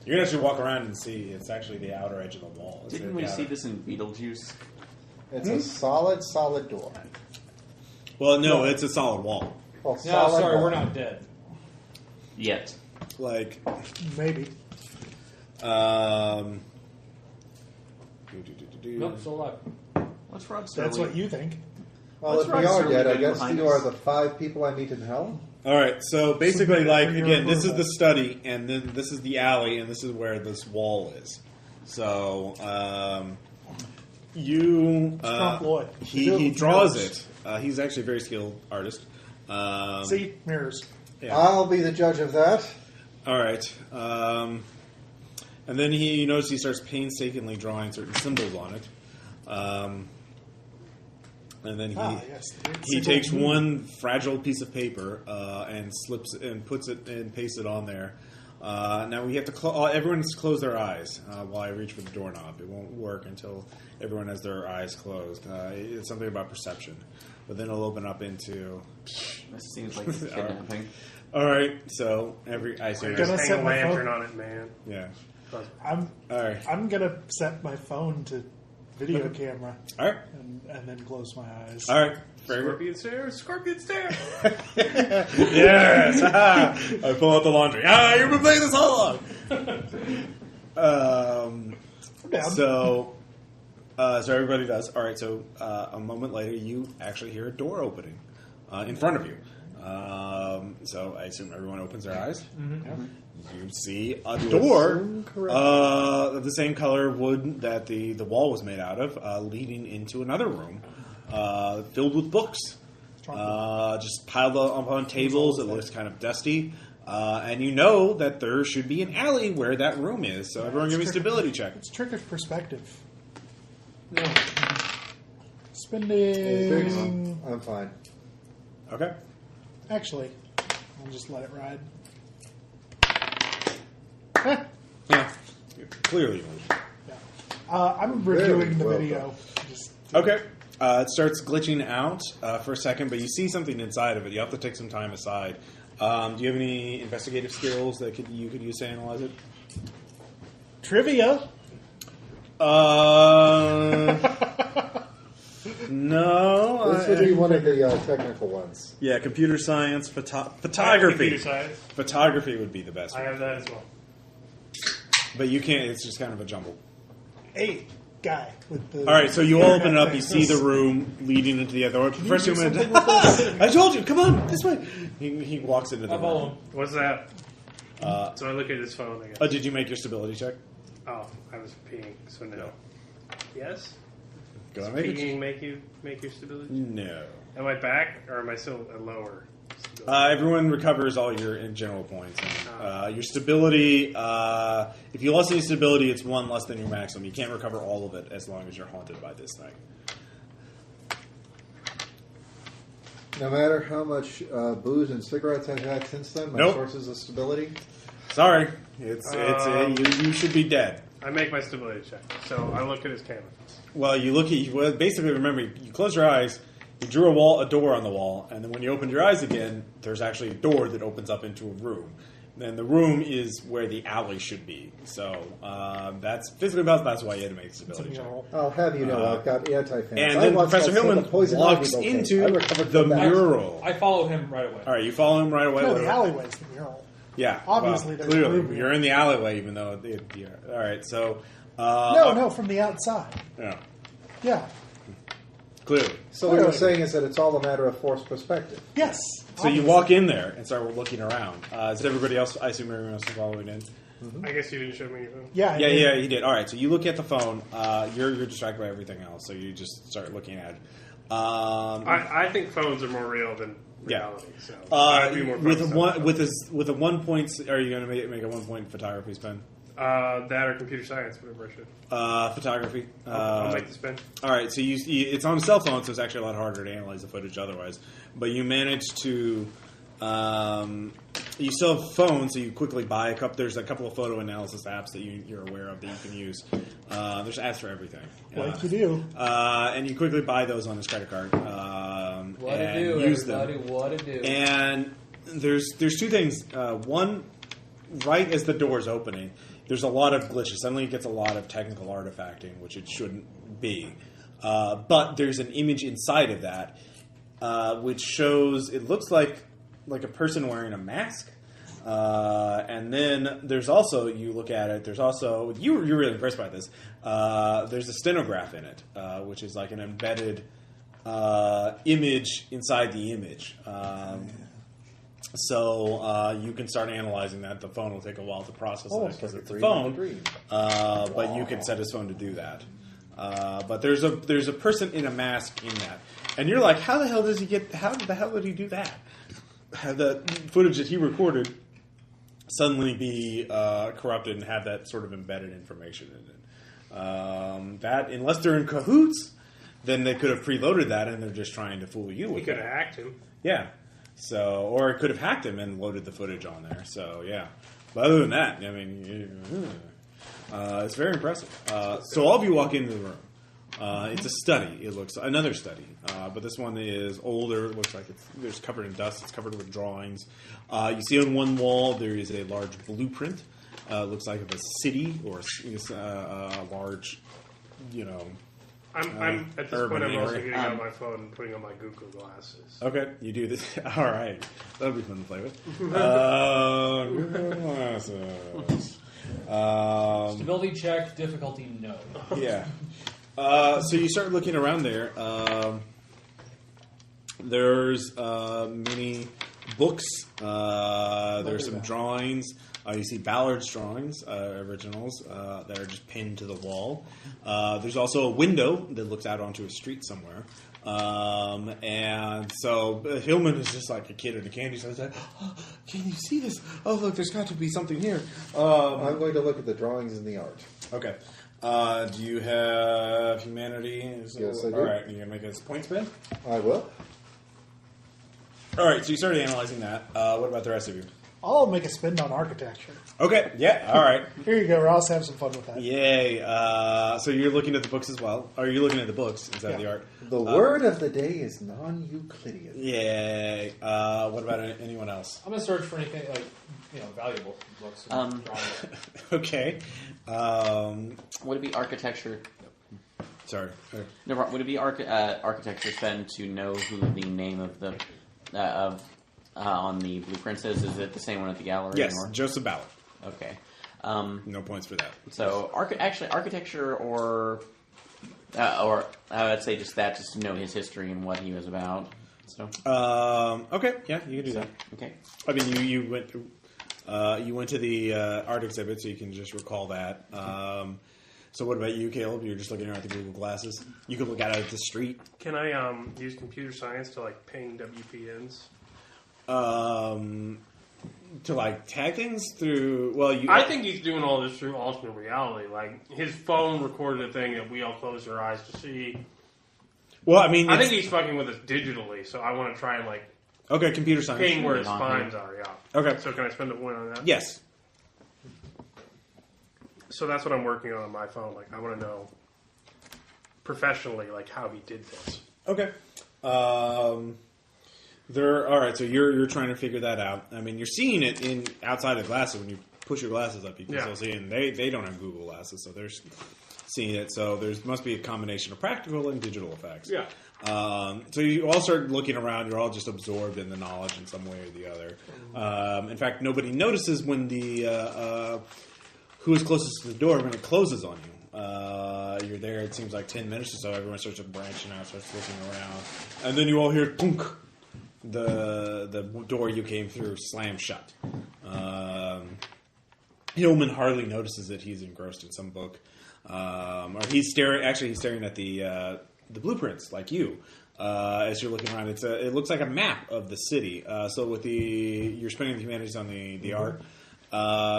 You can actually walk around and see it's actually the outer edge of the wall. It's Didn't the we outer- see this in Beetlejuice? It's a solid door. Well, no, it's a solid wall. Well, No, solid sorry, wall. we're not dead. Yet. Like, Maybe. Nope, still alive. What's Rod That's Sterling? what you think. Well, What's if we Rod are Sterling dead, I doing guess behind you us? are the 5 people I meet in hell. all right. So basically, Submit like for your again, this is approval. the study, and then this is the alley, and this is where this wall is. So you Strong Lloyd. he draws it. He's actually a very skilled artist. See? Mirrors. Yeah. I'll be the judge of that. All right. And then you notice he starts painstakingly drawing certain symbols on it. And then Yes. he takes one fragile piece of paper and slips and puts it and pastes it on there. Now we have to everyone has to close their eyes while I reach for the doorknob. It won't work until everyone has their eyes closed. It's something about perception, but then it'll open up into. This seems like it's kidnapping. All right, so I see. Gonna Just hang set a my lantern phone- on it, man. Yeah. I'm All right. I'm gonna set my phone to video camera All right. and then close my eyes. All right. Very good. Scorpion stare, scorpion stare. Yes! I pull out the laundry. You've been playing this all along! Down. So everybody does. All right, so a moment later, you actually hear a door opening in front of you. So I assume everyone opens their eyes. Mm-hmm. You see a door assume correctly. of the same color wood that the wall was made out of, leading into another room filled with books. Just piled up on tables. It looks kind of dusty. And you know that there should be an alley where that room is. So everyone give me a stability check. It's trick of perspective. No. Spending. I'm fine. Okay. Actually, I'll just let it ride. Yeah. Clearly. I'm reviewing the well video. Just Okay. It starts glitching out for a second, but you see something inside of it. You have to take some time aside. Do you have any investigative skills that you could use to analyze it? trivia. No. This would be one of the technical ones. Yeah, computer science, photography. Computer science. Photography would be the best I one. have that as well. But you can't, it's just kind of a jumble. Hey, guy with the. All right, so you all open it up. You see the room leading into the other door. First, do you went, something with those? I told you, come on, this way. He walks into the I follow room. him. What's that? So I look at his phone. I guess. Oh, did you make your stability check? Oh, I was peeing. So no. No. Yes. Go Does and make it. peeing make your stability? No. Am I back or am I still at lower? Everyone recovers all your general points. And, your stability, if you lost any stability, it's one less than your maximum. You can't recover all of it as long as you're haunted by this thing. No matter how much booze and cigarettes I've had since then, my Nope. sources of stability. Sorry, you should be dead. I make my stability check. So I look at his canvas. Well, you look at well, basically. Remember, you close your eyes. You drew a door on the wall, and then when you opened your eyes again, there's actually a door that opens up into a room. then the room is where the alley should be. So that's physically possible. That's why you had to make this It's a ability check. mural. I'll have you know, I've got anti-fans. And I then once Professor got Hillman the poison walks ivy into bouquet. I recovered the from that. mural. I follow him right away. All right, you follow him right away. No, What the about- alleyway's the mural. Yeah, Obviously, well, there's room clearly here. you're in the alleyway, even though. Yeah. All right, so No, from the outside. yeah, Yeah. clearly. So what you're saying is that it's all a matter of forced perspective. Yes. So you walk in there and start looking around. Is everybody else? I assume everyone else is following in. I guess you didn't show me your phone. Yeah. Yeah, he did. All right, so you look at the phone. You're distracted by everything else, so you just start looking at it. I think phones are more real than Yeah. reality. So I'd be more with focused one on with a 1 point, are you going to make a 1 point photography spin? that or computer science, whatever I should. Photography. I'll make the spin. All right, so you it's on a cell phone, so it's actually a lot harder to analyze the footage otherwise. But you managed to. You still have phone, so you quickly buy a couple. There's a couple of photo analysis apps that you're aware of that you can use. There's apps for everything. Like you do. And you quickly buy those on his credit card. What to and do, use everybody? them. What to do? And there's two things. One, right as the door's opening, there's a lot of glitches. Suddenly it gets a lot of technical artifacting, which it shouldn't be. But there's an image inside of that, which shows, it looks like a person wearing a mask. And then there's also, you look at it, there's also, you're really impressed by this, there's a stenograph in it, which is like an embedded image inside the image. So you can start analyzing that. The phone will take a while to process that because it's a phone, but you can set his phone to do that. But there's a person in a mask in that, and you're like, how the hell did he do that? Have the footage that he recorded suddenly be corrupted and have that sort of embedded information in it? That, unless they're in cahoots, then they could have preloaded that and they're just trying to fool you We with could it. have hacked him. Yeah. So, or it could have hacked him and loaded the footage on there. So, yeah. But other than that, I mean, it's very impressive. So all of you walk into the room. It's a study. It looks another study, but this one is older. It looks like there's covered in dust. It's covered with drawings. You see on one wall there is a large blueprint. It looks like of a city or a large, I'm at this urban point. I'm also area. getting out my phone and putting on my Google glasses. Okay, you do this. All right, that'll be fun to play with. Google Glasses. Stability check, difficulty no. Yeah. So you start looking around there. There's many books. There's some drawings. You see Ballard's drawings, originals, that are just pinned to the wall. There's also a window that looks out onto a street somewhere. And so Hillman is just like a kid in a candy store. He's like, oh, can you see this? Oh, look, there's got to be something here. I'm going to look at the drawings and the art. Okay. Do you have humanity? Yes, I do. All right, you're going to make a point spin? I will. All right, so you started analyzing that. What about the rest of you? I'll make a spin on architecture. Okay, yeah, all right. Here you go, Ross. Have some fun with that. Yay. So you're looking at the books as well? Or are you looking at the books instead of the art? The word of the day is non-Euclidean. Yay. What about anyone else? I'm gonna search for anything like valuable books. And drawings. Okay. Would it be architecture? Sorry. No, would it be architecture spend to know who the name of the on the blueprints is? Is it the same one at the gallery? Yes, or? Joseph Ballard. Okay. No points for that. So architecture or I would say just to know his history and what he was about. So Okay, yeah, you can do that. okay. I mean, you went to the art exhibit, so you can just recall that. So what about you, Caleb? You're just looking around at the Google glasses. You can look out at the street. Can I use computer science to ping WPNs? To tag things through. Well, I think he's doing all this through alternate reality. Like his phone recorded a thing that we all closed our eyes to see. Well, I mean, I think he's fucking with us digitally. So I want to try and okay, computer science. ping where his On spines are. Yeah. Okay. So can I spend a point on that? Yes. So that's what I'm working on my phone. I want to know professionally how he did this. Okay. All right, so you're trying to figure that out. I mean, you're seeing it in outside of glasses. When you push your glasses up, you can still see it. And they don't have Google glasses, so they're seeing it. So there must be a combination of practical and digital effects. Yeah. So you all start looking around. You're all just absorbed in the knowledge in some way or the other. In fact, nobody notices when the who is closest to the door when it closes on you. You're there. It seems like 10 minutes or so. Everyone starts branching out, starts looking around, and then you all hear "punk." The door you came through slam shut. Hillman hardly notices it. He's engrossed in some book, or he's staring. Actually, he's staring at the blueprints, like you. As you're looking around, it looks like a map of the city. So with you're spending the humanities on the art.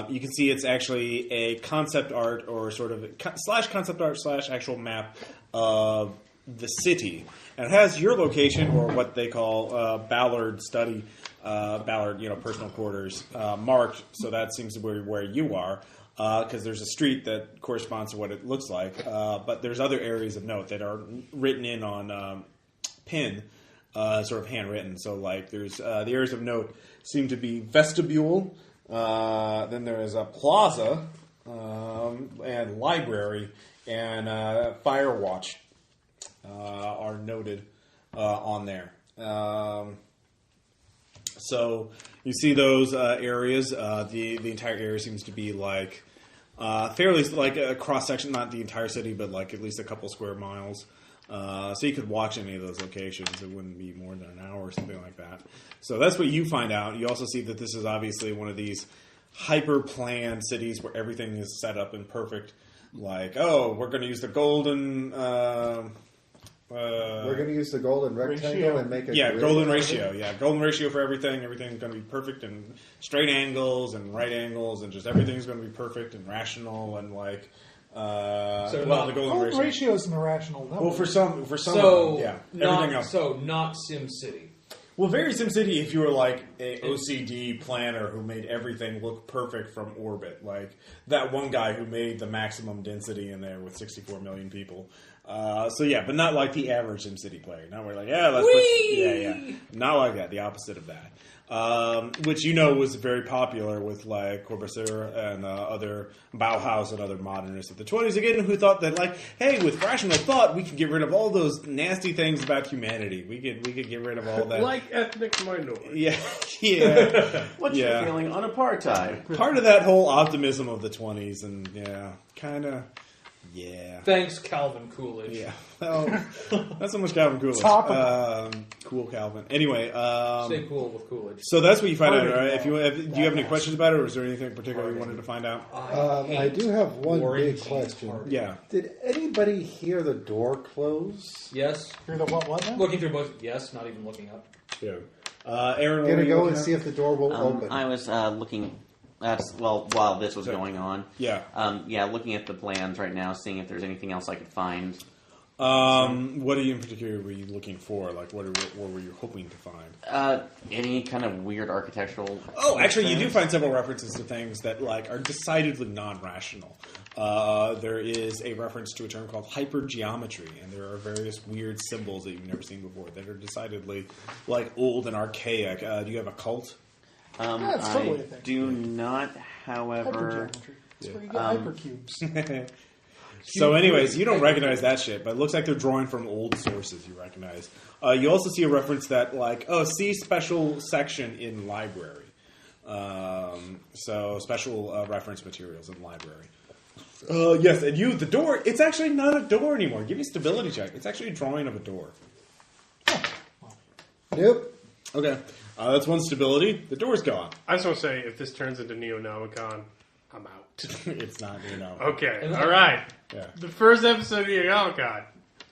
You can see it's actually a concept art, or sort of slash concept art slash actual map of the city, and it has your location, or what they call Ballard study, Ballard, personal quarters, marked. So that seems to be where you are, because there's a street that corresponds to what it looks like. But there's other areas of note that are written in on pin, sort of handwritten. So like there's the areas of note seem to be vestibule. Then there is a plaza and library and fire watch. Are noted on there. So you see those areas. The entire area seems to be like fairly like a cross section, not the entire city, but like at least a couple square miles. So you could watch any of those locations. It wouldn't be more than an hour or something like that. So that's what you find out. You also see that this is obviously one of these hyper-planned cities where everything is set up and perfect. Like, we're going to use the golden... we're going to use the golden rectangle and make a golden ratio. Yeah, golden ratio for everything. Everything's going to be perfect and straight angles and right angles, and just everything's going to be perfect and rational and like. The golden ratio is an irrational number. Well, for some, So yeah. Not, Everything else. So not SimCity. Well, very SimCity if you were like a OCD planner who made everything look perfect from orbit. Like that one guy who made the maximum density in there with 64 million people. But not like the average SimCity player. Not where like, not like that. The opposite of that. Which was very popular with like Corbusier and other Bauhaus and other modernists of the 20s again, who thought that like, hey, with rational thought, we can get rid of all those nasty things about humanity. We could get rid of all that, like ethnic minorities. Yeah. What's your feeling on apartheid? Part of that whole optimism of the 20s, and kind of. Yeah. Thanks, Calvin Coolidge. Yeah. Well, not so much Calvin Coolidge. Cool Calvin. Anyway. Stay cool with Coolidge. So that's what you find out, right? Do you have any questions about it, or is there anything in particular you wanted to find out? I do have one big question. Yeah. Did anybody hear the door close? Yes. Hear the what now? Looking through both. Yes, not even looking up. Yeah. Aaron, Gonna go and see if the door will open. I was looking. While this was going on. Yeah. Looking at the plans right now, seeing if there's anything else I could find. What are you in particular were you looking for? Like, what were you hoping to find? Any kind of weird architectural... Oh, actually, you do find several references to things that, like, are decidedly non-rational. There is a reference to a term called hypergeometry, and there are various weird symbols that you've never seen before that are decidedly, like, old and archaic. Do you have a cult? It's totally a thing. Do not, however... Hypergeometry. It's where you get hypercubes. So anyways, you don't recognize that shit, but it looks like they're drawing from old sources you recognize. You also see a reference that, like, see special section in library. So special reference materials in library. Yes, and the door, it's actually not a door anymore. Give me a stability check. It's actually a drawing of a door. Nope. Okay. That's one stability. The door's gone. I just want to say, if this turns into Neonomicon, I'm out. It's not, Okay, all right. Yeah. The first episode of Neonomicon,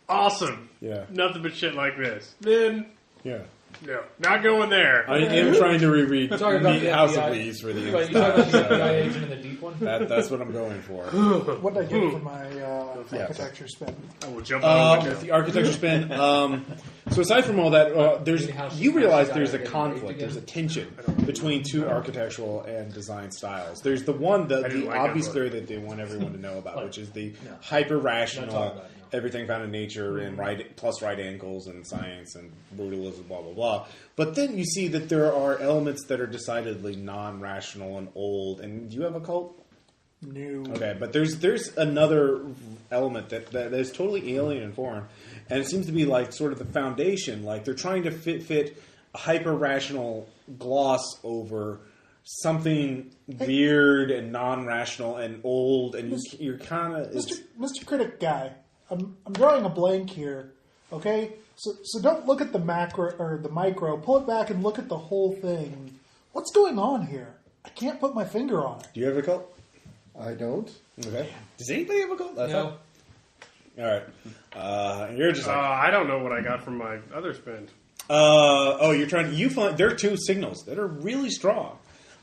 awesome. Yeah. Nothing but shit like this. Then, Yeah. no, not going there. I am trying to reread Talking about the House of FBI. Leaves for the You talking about the FBI agent in the deep one? That's what I'm going for. What did I get for my architecture spin? I will jump on With the architecture spin. So So aside from all that, you realize she's there's a getting conflict, raped there's a again? tension between two architectural and design styles. There's the one, the didn't like obvious that theory that they want everyone to know about, which is the Not hyper-rational, talking about it, no. everything found in nature and plus right angles and science and brutalism, blah, blah, blah. But then you see that there are elements that are decidedly non-rational and old. And do you have a cult? No. Okay, but there's another element that is totally alien and foreign, and it seems to be like sort of the foundation. Like they're trying to fit a hyper-rational gloss over something weird and non-rational and old, and you're kind of... Mr. Critic guy, I'm drawing a blank here, okay? So don't look at the macro or the micro. Pull it back and look at the whole thing. What's going on here? I can't put my finger on it. Do you have a cult? I don't. Okay. Does anybody have a cult? No. All right. You're just like... I don't know what I got from my other spend. you're trying to... You find... There are two signals that are really strong.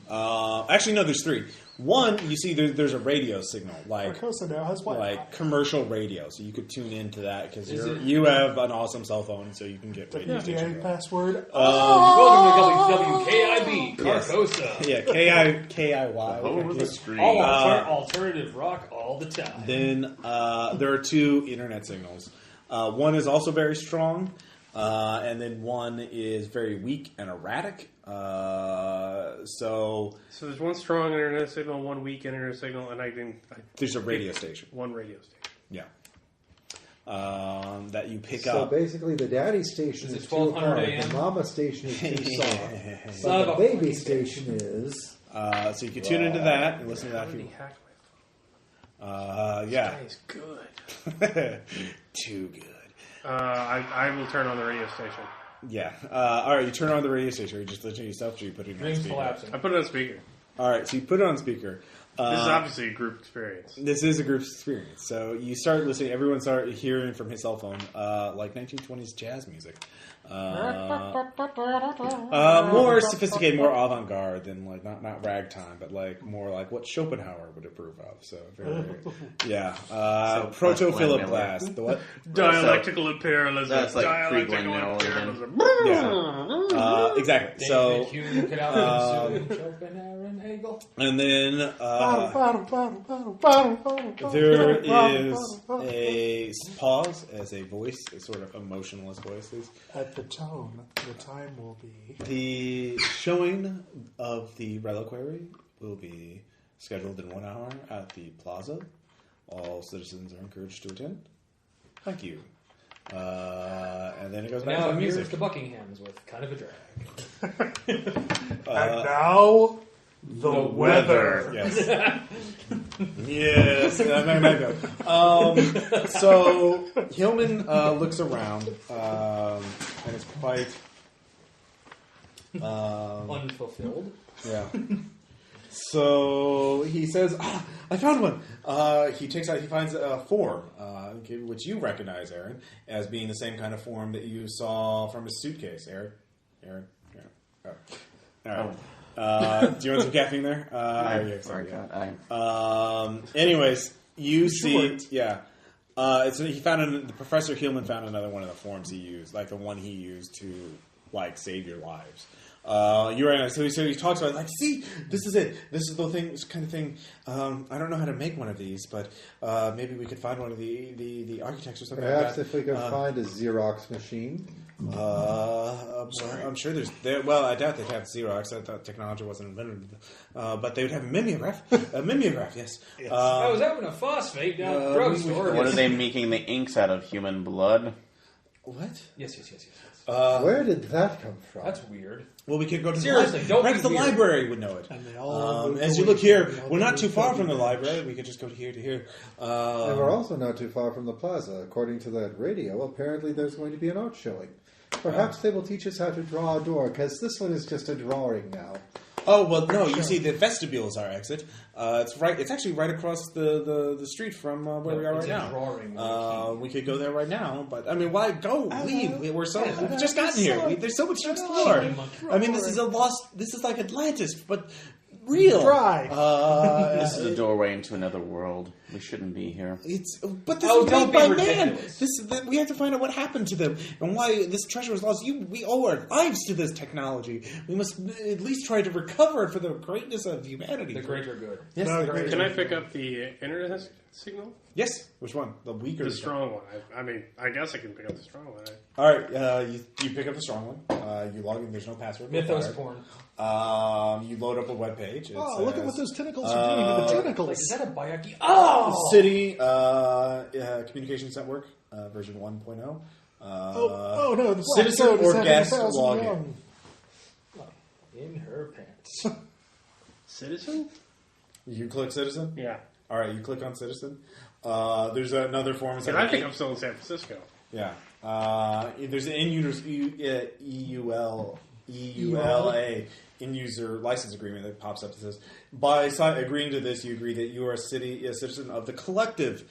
Actually, no, there's three. One, you see there's a radio signal, like Carcosa now has what? like commercial radio, so you could tune into that because Is it- you have an awesome cell phone, so you can get radio station. PTA password. Welcome to WWKIB, Yes. Carcosa. Yeah, KIY. Over the street. All alternative rock all the time. Then there are two internet signals. One is also very strong, and then one is very weak and erratic. So there's one strong internet signal, one weak internet signal, and there's a radio station. one radio station. Yeah. That you pick So up. basically, the daddy station Is is it too 1200 hard, AM? the mama station is too soft. Son But of the a baby fucking station is... So you can tune into that and listen to that. If you, Hack yeah. is good. Too good. I will turn on the radio station. Yeah. All right. You turn on the radio station. Or you just listen to yourself. Or you put it on Dreams speaker. collapsing. I put it on speaker. All right. So you put it on speaker. This is obviously a group experience. This is a group experience. So you start listening. Everyone start hearing from his cell phone, like 1920s jazz music. More sophisticated, more avant-garde than like not ragtime, but like more like what Schopenhauer would approve of. So very, yeah. Proto Philip Glenn Glass. Miller. The what? Dialectical imperialism. That's like dialectical pre-Glenn Miller, imperialism. Yeah. Exactly. So Hume, Calamity, Schopenhauer, and Hegel. and then There there is a pause as a voice, a sort of emotionless voice. At the tone, the time will be. The showing of the reliquary will be scheduled in 1 hour at the plaza. All citizens are encouraged to attend. Thank you. And then it goes back Now to the here's music. the Buckinghams with kind of a drag. And now, the weather. Yes. Yes. So Hillman looks around, and it's quite. Unfulfilled. Yeah. So he says, I found one. He finds a form, which you recognize, Aaron, as being the same kind of form that you saw from his suitcase. Aaron. Oh. All right. Do you want some caffeine there? Sorry, yeah. God. Anyways, you see, Short. yeah. The Professor Hillman found another one of the forms he used, like the one he used to like save your lives. You're right. So he talks about it, like, see, this is it. This is the thing, this kind of thing. I don't know how to make one of these, but maybe we could find one of the architects or something. Perhaps like if we could find a Xerox machine. I'm sure well, I doubt they'd have Xerox. I thought technology wasn't invented. But they would have a mimeograph. A mimeograph, yes. I was having a phosphate down at the drugstore. What are they making the inks out of? Human blood? What? Yes. Where did that come from? That's weird. Well, we could go to Seriously, don't perhaps be the weird. library would know it. And they all moved As you away look here, from the we're not other too far from the dimension. library. We could just go to here to here. And we're also not too far from the plaza. According to that radio, apparently there's going to be an art showing. Perhaps they will teach us how to draw a door, because this one is just a drawing now. Oh well, no. You see, the vestibule is our exit. It's right. It's actually right across the street from where we are it's right a now. drawing. We could go there right now, but I mean, why go? Leave. We've just gotten here. There's so much to explore. I mean, this is like Atlantis, but real. Dry. This is a doorway into another world. We shouldn't be here. But this Oh, is don't made by be man. ridiculous. We have to find out what happened to them and why this treasure was lost. We owe our lives to this technology. We must at least try to recover it for the greatness of humanity. The greater good. Yes, No, the greater Can I good. pick up the internet signal? Yes. Which one? The weaker, The strong one. I mean, I guess I can pick up the strong one. All right. You pick up the strong one. You log in. There's no password. Mythos required. porn. You load up a web page. Oh, look at what those tentacles are doing to the tentacles. Like, is that a Bayaki? Oh! City Communications Network version 1.0. Oh no, the Citizen Black Stone or is having guest 1,000 login. young. In her pants. Citizen? You click Citizen. Yeah. All right. You click on Citizen. There's another form. And I think I'm still in San Francisco. Yeah. There's an EULA in-user license agreement that pops up that says, by agreeing to this, you agree that you are a citizen of the collective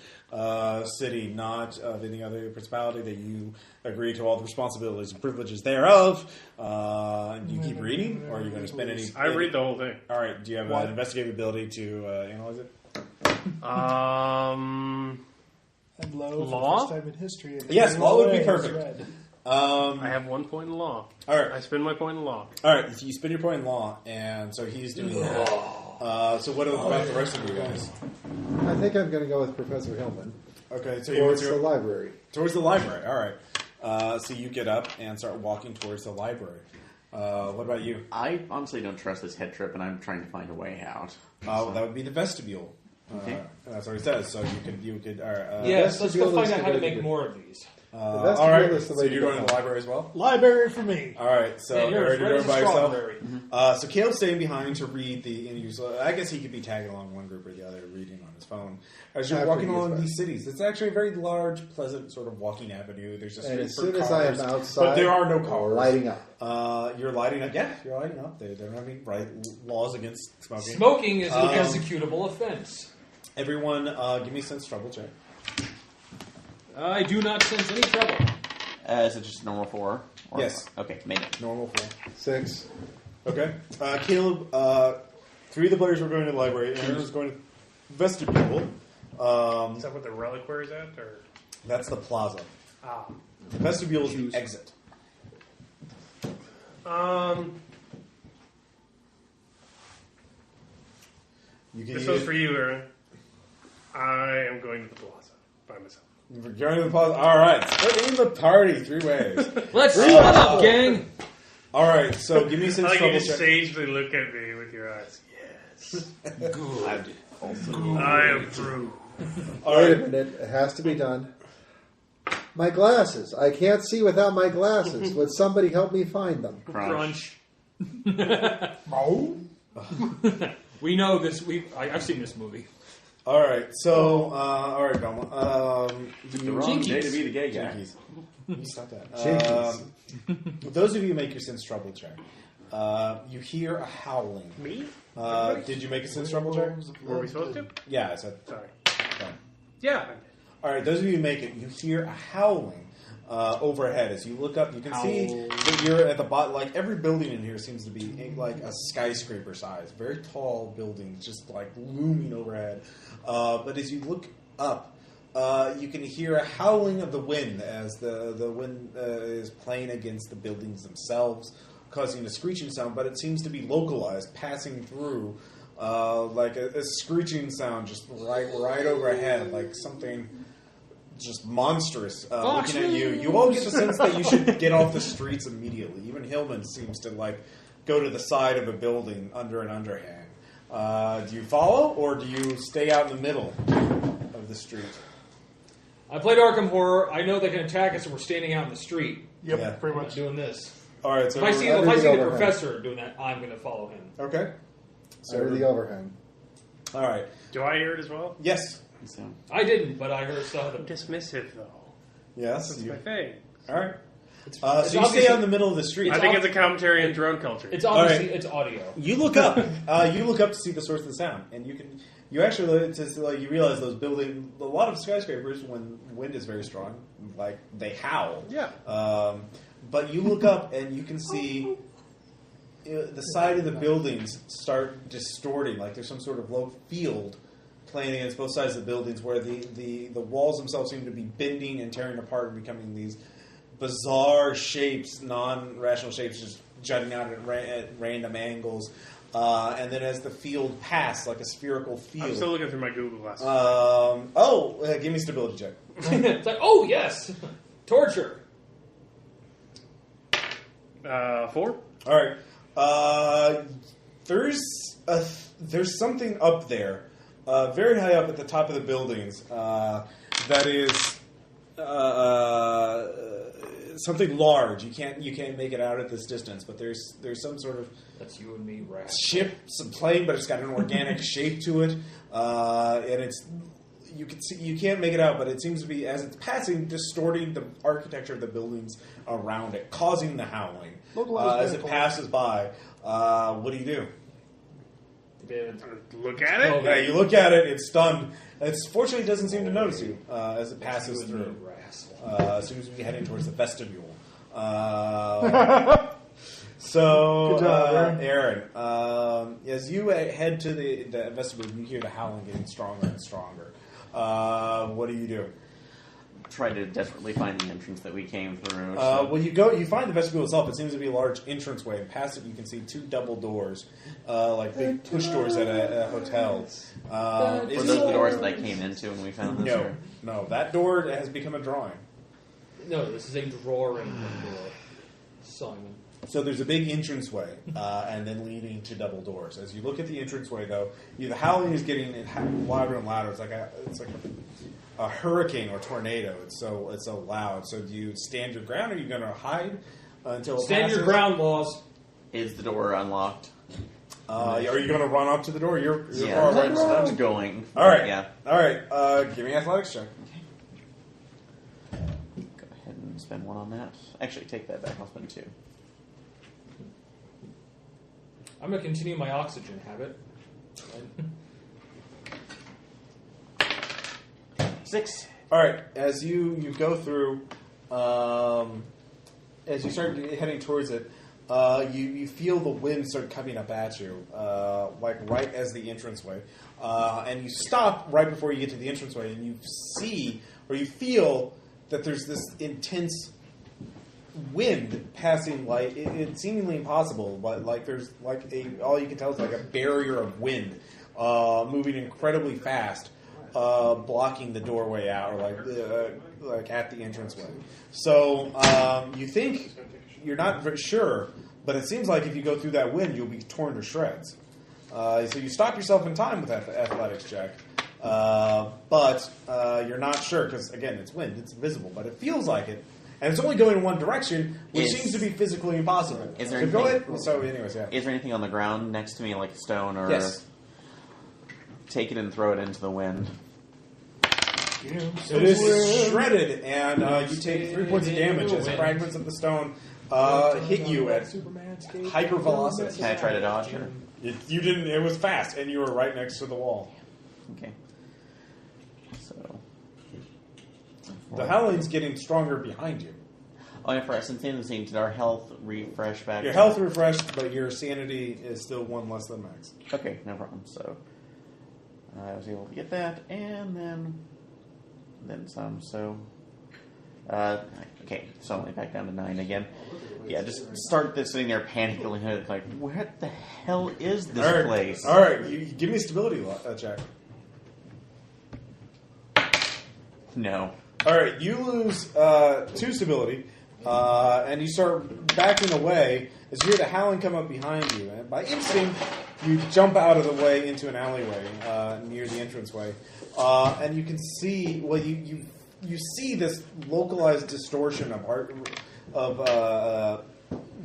city, not of any other principality, that you agree to all the responsibilities and privileges thereof. Do you keep reading, or are you going to spend any... I read the whole thing. All right. Do you have an investigative ability to analyze it? And low Law? for the first time in history. Yes, law would be is perfect. red. I have 1 point in law. All right. I spend my point in law. All right, you spend your point in law, and so he's doing that. So what about the rest of you guys? I think I'm going to go with Professor Hillman. Okay, so Towards you're the library. towards the library. All right. So you get up and start walking towards the library. What about you? I honestly don't trust this head trip, and I'm trying to find a way out. That would be the vestibule. Okay. That's what he says. So you could. Yes, let's go vestibule find is out the how to way to make go. more of these. all vestibule right. is the So way to you're go. going to the library as well. Library for me. All right. So And yours, you're red going as by a yourself. strawberry. So Caleb's staying behind to read the interviews. I guess he could be tagging along one group or the other, reading on his phone. As you're After walking he gets along back. these cities, it's actually a very large, pleasant sort of walking avenue. There's a street And as for soon cars, as I am outside, but there are no cars. lighting up. You're lighting up. Yeah, you're lighting up. They don't have any laws against smoking. Smoking is an executable offense. Everyone, give me a sense trouble check. I do not sense any trouble. Is it just normal 4? Or Yes. Okay, made it. Normal 4. 6. Okay. Caleb, 3 of the players were going to the library. Aaron was going to vestibule. Is that what the reliquary is at? Or That's the plaza. ah, The vestibule is the exit. You can This one's for you, Aaron. I am going to the plaza by myself. We're going to the plaza. All right. Splitting the party 3 ways. Let's split up, gang. All right. So give me a sense I like you trouble just check. sagely look at me with your eyes. Yes. I am through. All Wait a right. minute. It has to be done. My glasses. I can't see without my glasses. Would somebody help me find them? Crunch. We know this. I've seen this movie. All right. So, all right, Belma. The wrong day to be the gay guy. Jinkies. You stop that. Jinkies. Those of you who make your sense trouble check, you hear a howling. Me? Did you make a sense trouble check? Were we supposed to? Yeah, I said. Sorry. Fine. Yeah. All right, those of you who make it, you hear a howling overhead. As you look up, you can see that you're at the bottom. Like every building in here seems to be like a skyscraper size, very tall buildings, just like looming overhead. But as you look up, you can hear a howling of the wind as the wind is playing against the buildings themselves, causing a screeching sound. But it seems to be localized, passing through. Like a screeching sound just right overhead, like something just monstrous looking at you. You all get the sense that you should get off the streets immediately. Even Hillman seems to like go to the side of a building under an underhang. Do you follow, or do you stay out in the middle of the street? I played Arkham Horror. I know they can attack us if we're standing out in the street. Yep, Yeah. pretty I'm much. doing this. All right, so If I see Under the the overhang. professor doing that, I'm going to follow him. okay. Under the overhang. All right. Do I hear it as well? Yes. So, I didn't, but I heard some of I'm them. dismissive, though. Yes. That's You, my thing. all right. It's So you stay obviously- out in the middle of the street. I think it's a commentary on drone culture. It's obviously right. it's audio. You look up. You look up to see the source of the sound, and you actually you realize those building a lot of skyscrapers when wind is very strong, like they howl. Yeah. But you look up and you can see the side of the buildings start distorting, like there's some sort of low field playing against both sides of the buildings, where the walls themselves seem to be bending and tearing apart and becoming these bizarre shapes, non-rational shapes, just jutting out at random angles. And then as the field passed, like a spherical field. I'm still looking through my Google Glasses. Give me a stability check. It's like, oh yes, torture. 4. All right. There's something up there, very high up at the top of the buildings, that is something large. You can't make it out at this distance, but there's some sort of That's you and me, rat. ship, some plane, but it's got an organic shape to it, and it's. You can't make it out, but it seems to be, as it's passing, distorting the architecture of the buildings around it, causing the howling. As it passes by, what do you do? Look at it. Yeah, you look at it, it's stunned. Fortunately, it doesn't seem to notice you as it passes through. As soon as we heading towards the vestibule. So, Good job, Aaron, as you head to the vestibule, you hear the howling getting stronger and stronger. What do you do? Try to desperately find the entrance that we came through. When you find the vestibule itself. It seems to be a large entranceway, and past it you can see 2 double doors, like big push doors at a hotel. Were those the doors that I came into when we found this? No, that door has become a drawing. No, this is a drawing door, Simon. So there's a big entranceway, and then leading to double doors. As you look at the entranceway, though, the howling is getting louder and louder. It's like a hurricane or tornado. It's so loud. So do you stand your ground, or are you going to hide until it Stand your passes? ground, laws. Is the door unlocked? Are you going to run up to the door? You're Yeah, far away. I'm going. All right. Yeah. All right. Give me an athletics check. Go ahead and spend 1 on that. Actually, take that back. I'll spend 2. I'm going to continue my oxygen habit. 6. All right, as you go through, as you start heading towards it, you feel the wind start coming up at you, like right as the entranceway, and you stop right before you get to the entranceway, and you see or you feel that there's this intense wind passing, like it's seemingly impossible, but like there's like all you can tell is like a barrier of wind moving incredibly fast. Blocking the doorway out, or like at the entranceway. So you think you're not very sure, but it seems like if you go through that wind, you'll be torn to shreds. So you stop yourself in time with that athletics check, but you're not sure because again, it's wind, it's invisible, but it feels like it, and it's only going in one direction, which seems to be physically impossible. Is there so go ahead. So, anyways, yeah. Is there anything on the ground next to me, like a stone or? Yes. Take it and throw it into the wind. It is shredded, and you take 3 points of damage as fragments of the stone hit you at hyper velocity. Can I try to dodge or? You didn't. It was fast, and you were right next to the wall. Okay. So. The howling's getting stronger behind you. Oh, yeah, for us, did our health refresh back? Your health refreshed, but your sanity is still 1 less than max. Okay, no problem. So I was able to get that, and then some. So okay, so I'm only back down to 9 again. Yeah, just start this sitting there panicking, like, what the hell is this place? All right, you give me a stability check. No. All right, you lose 2 stability, and you start backing away as you hear the howling come up behind you. And by instinct, you jump out of the way into an alleyway near the entranceway, and you can see. Well, you see this localized distortion of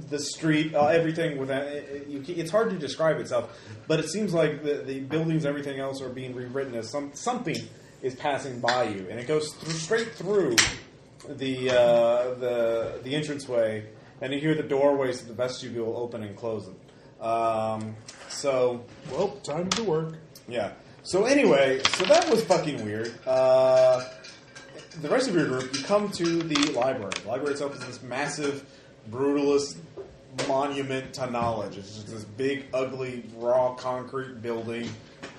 the street, everything with that. It's hard to describe itself, but it seems like the buildings, everything else, are being rewritten as something is passing by you, and it goes straight through the entranceway, and you hear the doorways to the vestibule open and closing. So, Well, time to work. yeah. So anyway, so that was fucking weird. The rest of your group, you come to the library. The library itself is this massive, brutalist monument to knowledge. It's just this big, ugly, raw concrete building,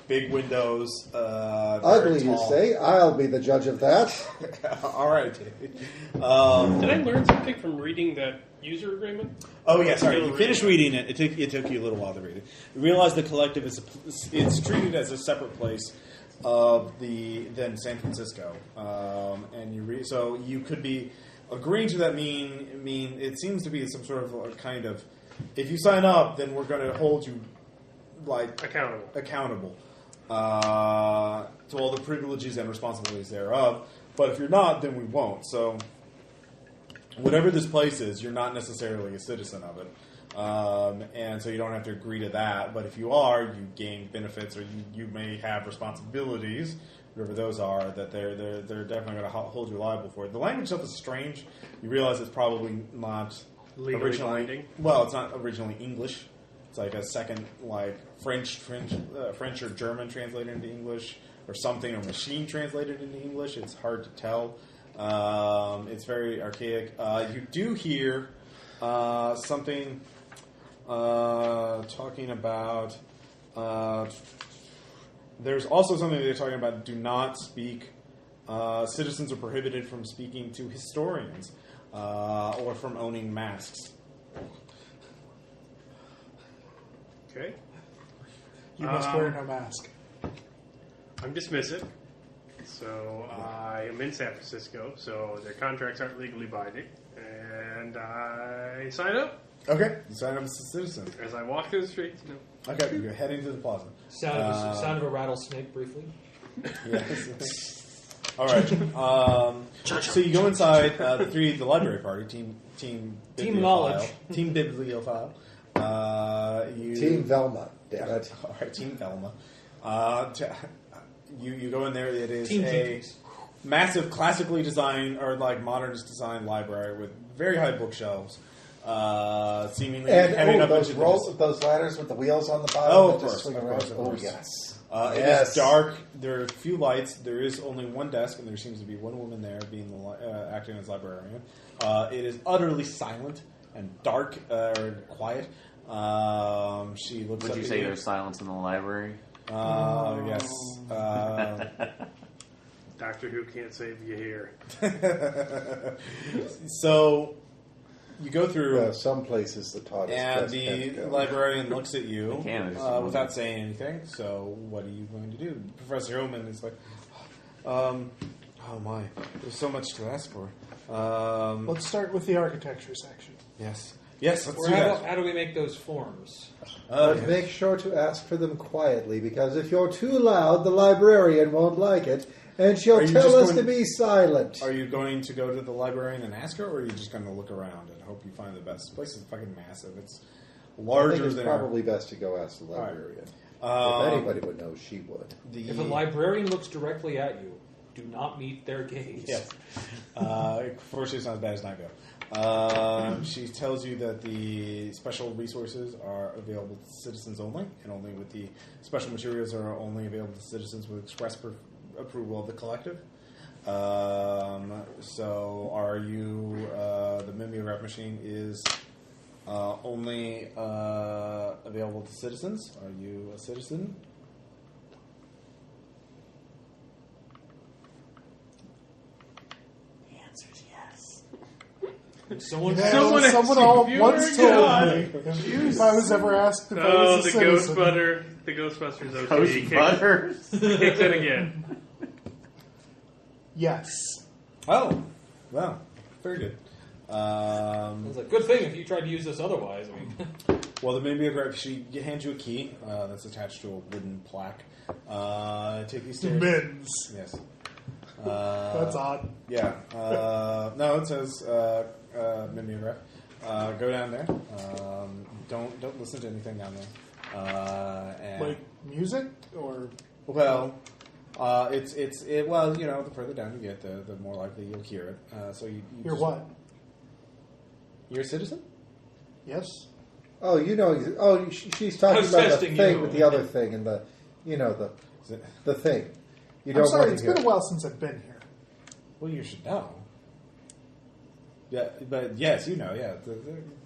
big windows. Ugly, you say? I'll be the judge of that. All right, David. Did I learn something from reading that user agreement? Oh yeah, sorry. You finished reading it. It took you a little while to read it. You realize the collective it's treated as a separate place of than San Francisco, and so you could be agreeing to that. Mean it seems to be some sort of a kind of, if you sign up, then we're going to hold you like accountable to all the privileges and responsibilities thereof. But if you're not, then we won't. So whatever this place is, you're not necessarily a citizen of it. And so you don't have to agree to that. But if you are, you gain benefits, or you may have responsibilities, whatever those are, that they're definitely going to hold you liable for. The language itself is strange. You realize it's probably not Legally originally binding? Well, it's not originally English. It's like a second, like French or German translated into English, or something, or machine translated into English. It's hard to tell. It's very archaic. You do hear something talking about. There's also something they're talking about. Do not speak. Citizens are prohibited from speaking to historians or from owning masks. Okay. You must wear no mask. I'm dismissive. So I am in San Francisco, so their contracts aren't legally binding. And I sign up Okay, you sign up as a citizen. as I walk through the streets. Okay, you're heading to the plaza. Sound of a rattlesnake, briefly. Yes. All right. So you go inside. The library party team knowledge. team bibliophile. Team Velma, damn it. All right, Team Velma. You go in there. It is Team a Jinkies. massive, classically designed or like modernist designed library with very high bookshelves. Seemingly having And a bunch those ladders with the wheels on the bottom. Oh, that of just course, swing of around. course, of Oh, course. yes. It Yes. is dark. There are a few lights. There is only one desk, and there seems to be one woman there, being acting as librarian. It is utterly silent and dark and quiet. She looks. Would up you at say there's silence in the library? Yes. Doctor Who can't save you here. So you go through. Some places the TARDIS And just the can't go. librarian looks at you They can, it's without saying anything. So, what are you going to do? Professor Hillman is like, oh my, there's so much to ask for. Let's start with the architecture section. Yes, let's Or do how that. do we make those forms? But make sure to ask for them quietly, because if you're too loud, the librarian won't like it, and she'll Are you tell just us going- to be silent. Are you going to go to the librarian and ask her, or are you just going to look around and hope you find the best? This place is fucking massive. It's I think larger it's than probably best to go ask the right. librarian. Um, If anybody would know, she would. If a librarian looks directly at you, do not meet their gaze. Yes. Fortunately, it's not as bad as Night Vale. She tells you that the special resources are available to citizens only, and only with the special materials are only available to citizens with express approval of the collective. So, are you? The mimeograph machine is only available to citizens. Are you a citizen? Someone Someone asked all you if you once were told God. me if I was ever asked if I Oh, was a the citizen. Ghostbusters OCD Toast kicks butter? kicks in again. Yes. Oh, wow, very good. It's a good thing if you tried to use this otherwise. I mean, Well, the mimeograph, she hands you a key that's attached to a wooden plaque. Take these stairs. Men's. Yes. That's odd. Yeah. No, it says mimeograph. Go down there. Don't listen to anything down there. And Like music or well, well, you know, the further down you get, the more likely you'll hear it. So you hear just- what? You're a citizen? Yes. Oh, you know. Oh, she's talking was about the testing thing you. with the other thing and the, you know, Is it- the thing. You I'm don't sorry, want it's to hear. been a while since I've been here. Well, you should know. Yeah, but yes, you know, yeah,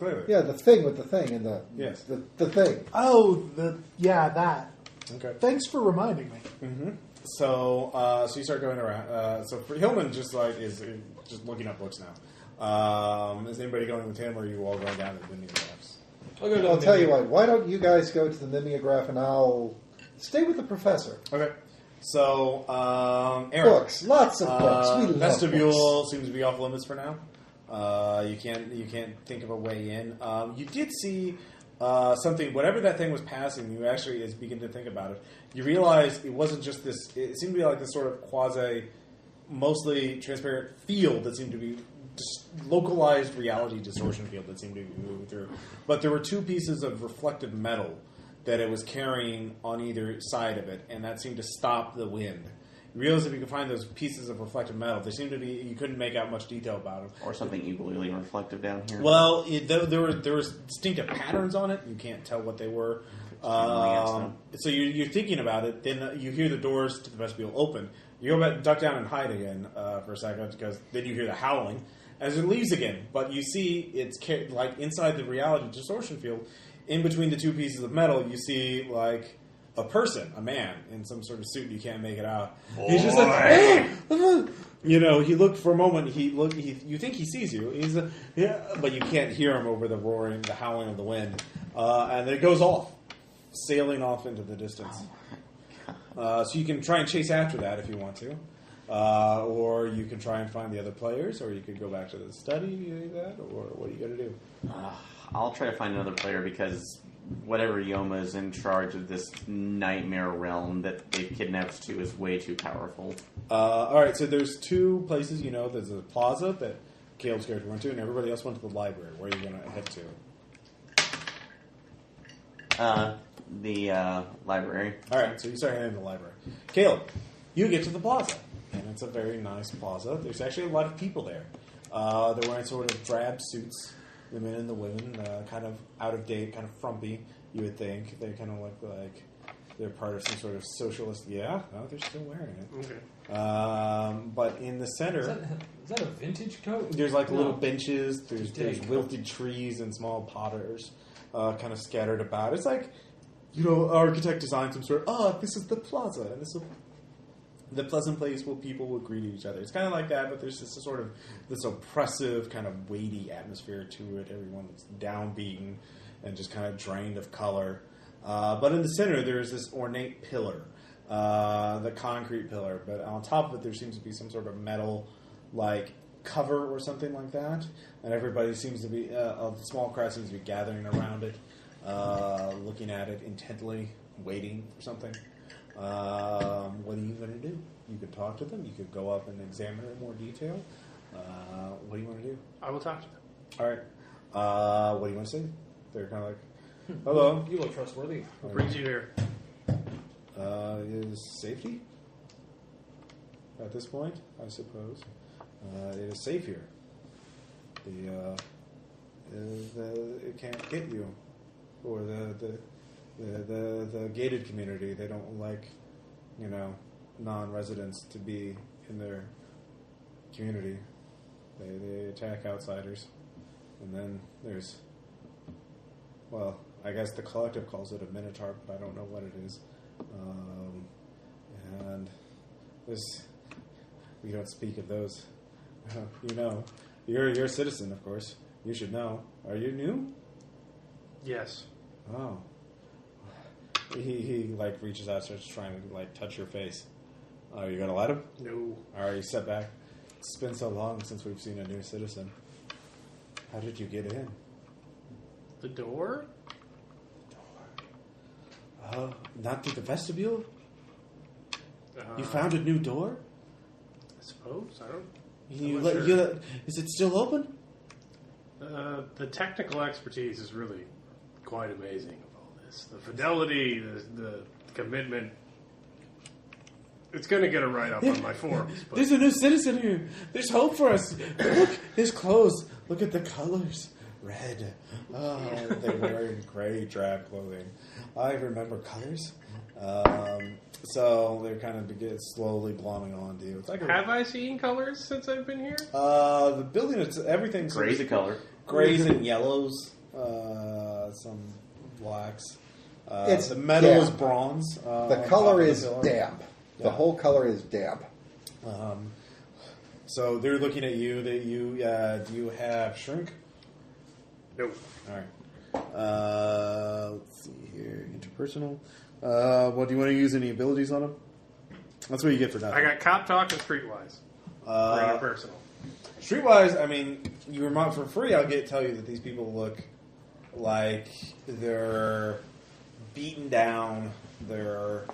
clearly. Yeah, the thing with the thing and the Yes. the thing. Oh, that. Okay. Thanks for reminding me. Mm-hmm. So you start going around. So for Hillman, just is just looking up books now. Is anybody going with him, or are you all going down to the mimeographs? I'll tell you what. Why don't you guys go to the mimeograph and I'll stay with the professor. Okay. So Eric, Books, lots of books. We love vestibule books. seems to be off limits for now. You can't think of a way in. You did see something. Whatever that thing was passing, you actually is begin to think about it. You realize it wasn't just this. It seemed to be like this sort of quasi, mostly transparent field that seemed to be localized reality distortion field that seemed to be moving through. But there were two pieces of reflective metal that it was carrying on either side of it, and that seemed to stop the wind. You realize if you could find those pieces of reflective metal, they seemed to be, you couldn't make out much detail about them. Or something equally reflective down here. Well, there were distinctive patterns on it. You can't tell what they were. So you're thinking about it. Then you hear the doors to the vestibule open. You go back, duck down, and hide again for a second, because then you hear the howling as it leaves again. But you see it's like inside the reality distortion field. In between the two pieces of metal, you see like a person, a man in some sort of suit. You can't make it out. He's just like, you know. He looked for a moment. You think he sees you. He's but you can't hear him over the roaring, the howling of the wind. And then it goes off, sailing off into the distance. So you can try and chase after that if you want to, or you can try and find the other players, or you could go back to the study. That, or what are you going to do? I'll try to find another player because whatever Yoma is in charge of this nightmare realm that they've kidnapped to is way too powerful. All right, so there's two places. You know, there's a plaza that Caleb's character went to, and everybody else went to the library. Where are you going to head to? The library. All right, so you start heading to the library. Caleb, you get to the plaza, and it's a very nice plaza. There's actually a lot of people there. They're wearing sort of drab suits. The men and the women, kind of out of date, kind of frumpy, you would think. They kind of look like they're part of some sort of socialist. Yeah, no, they're still wearing it. Okay. But in the center, Is that a vintage coat? there's like No. little benches. There's Vintage wilted trees and small potters, kind of scattered about. It's like, you know, architect designed some sort of, this is the plaza, and this is the pleasant place where people will greet each other. It's kind of like that, but there's this sort of this oppressive, kind of weighty atmosphere to it. Everyone looks downbeaten and just kind of drained of color. But in the center, there's this ornate pillar, the concrete pillar. But on top of it, there seems to be some sort of metal, like cover or something like that. And everybody seems to be, a small crowd seems to be gathering around it, looking at it intently, waiting for something. What are you going to do? You could talk to them. You could go up and examine it in more detail. What do you want to do? I will talk to them. All right. What do you want to say? They're kind of like, hello. You look trustworthy. What brings you here? Is safety? At this point, I suppose. It is safe here. It can't get you. Or the gated community, they don't like, you know, non-residents to be in their community. They attack outsiders. And then there's, well, I guess the collective calls it a minotaur, but I don't know what it is. And there's, we don't speak of those. You know, you're a citizen, of course. You should know. Are you new? Yes. Oh. He like reaches out, starts trying to like touch your face. Are you gonna let him? No. All right, you step back. It's been so long since we've seen a new citizen. How did you get in? The door? Not through the vestibule. You Uh, found a new door. I suppose. I don't. You I'm let, not you sure. let, is it still open? The technical expertise is really quite amazing of all this. The fidelity, the commitment. It's going to get a write-up on my forums. But There's a new citizen here. There's hope for us. Look, his clothes. Look at the colors. Red. They're wearing gray drab clothing. I remember colors. So they're kind of slowly glomming on to you. It's like Have I seen colors since I've been here? the building, everything's Gray's a color. grays and yellows, some blacks. It's the metal damp. is bronze. The on color top of is the pillar. damp. Yeah. The whole color is damp. So they're looking at you. That you do you have shrink? No. All right. Let's see here. Interpersonal. What do you want to use? Any abilities on them? That's what you get for nothing. I got cop talk and streetwise. For interpersonal. Streetwise, I mean, you remind for free. I'll tell you that these people look like they're beaten down. They're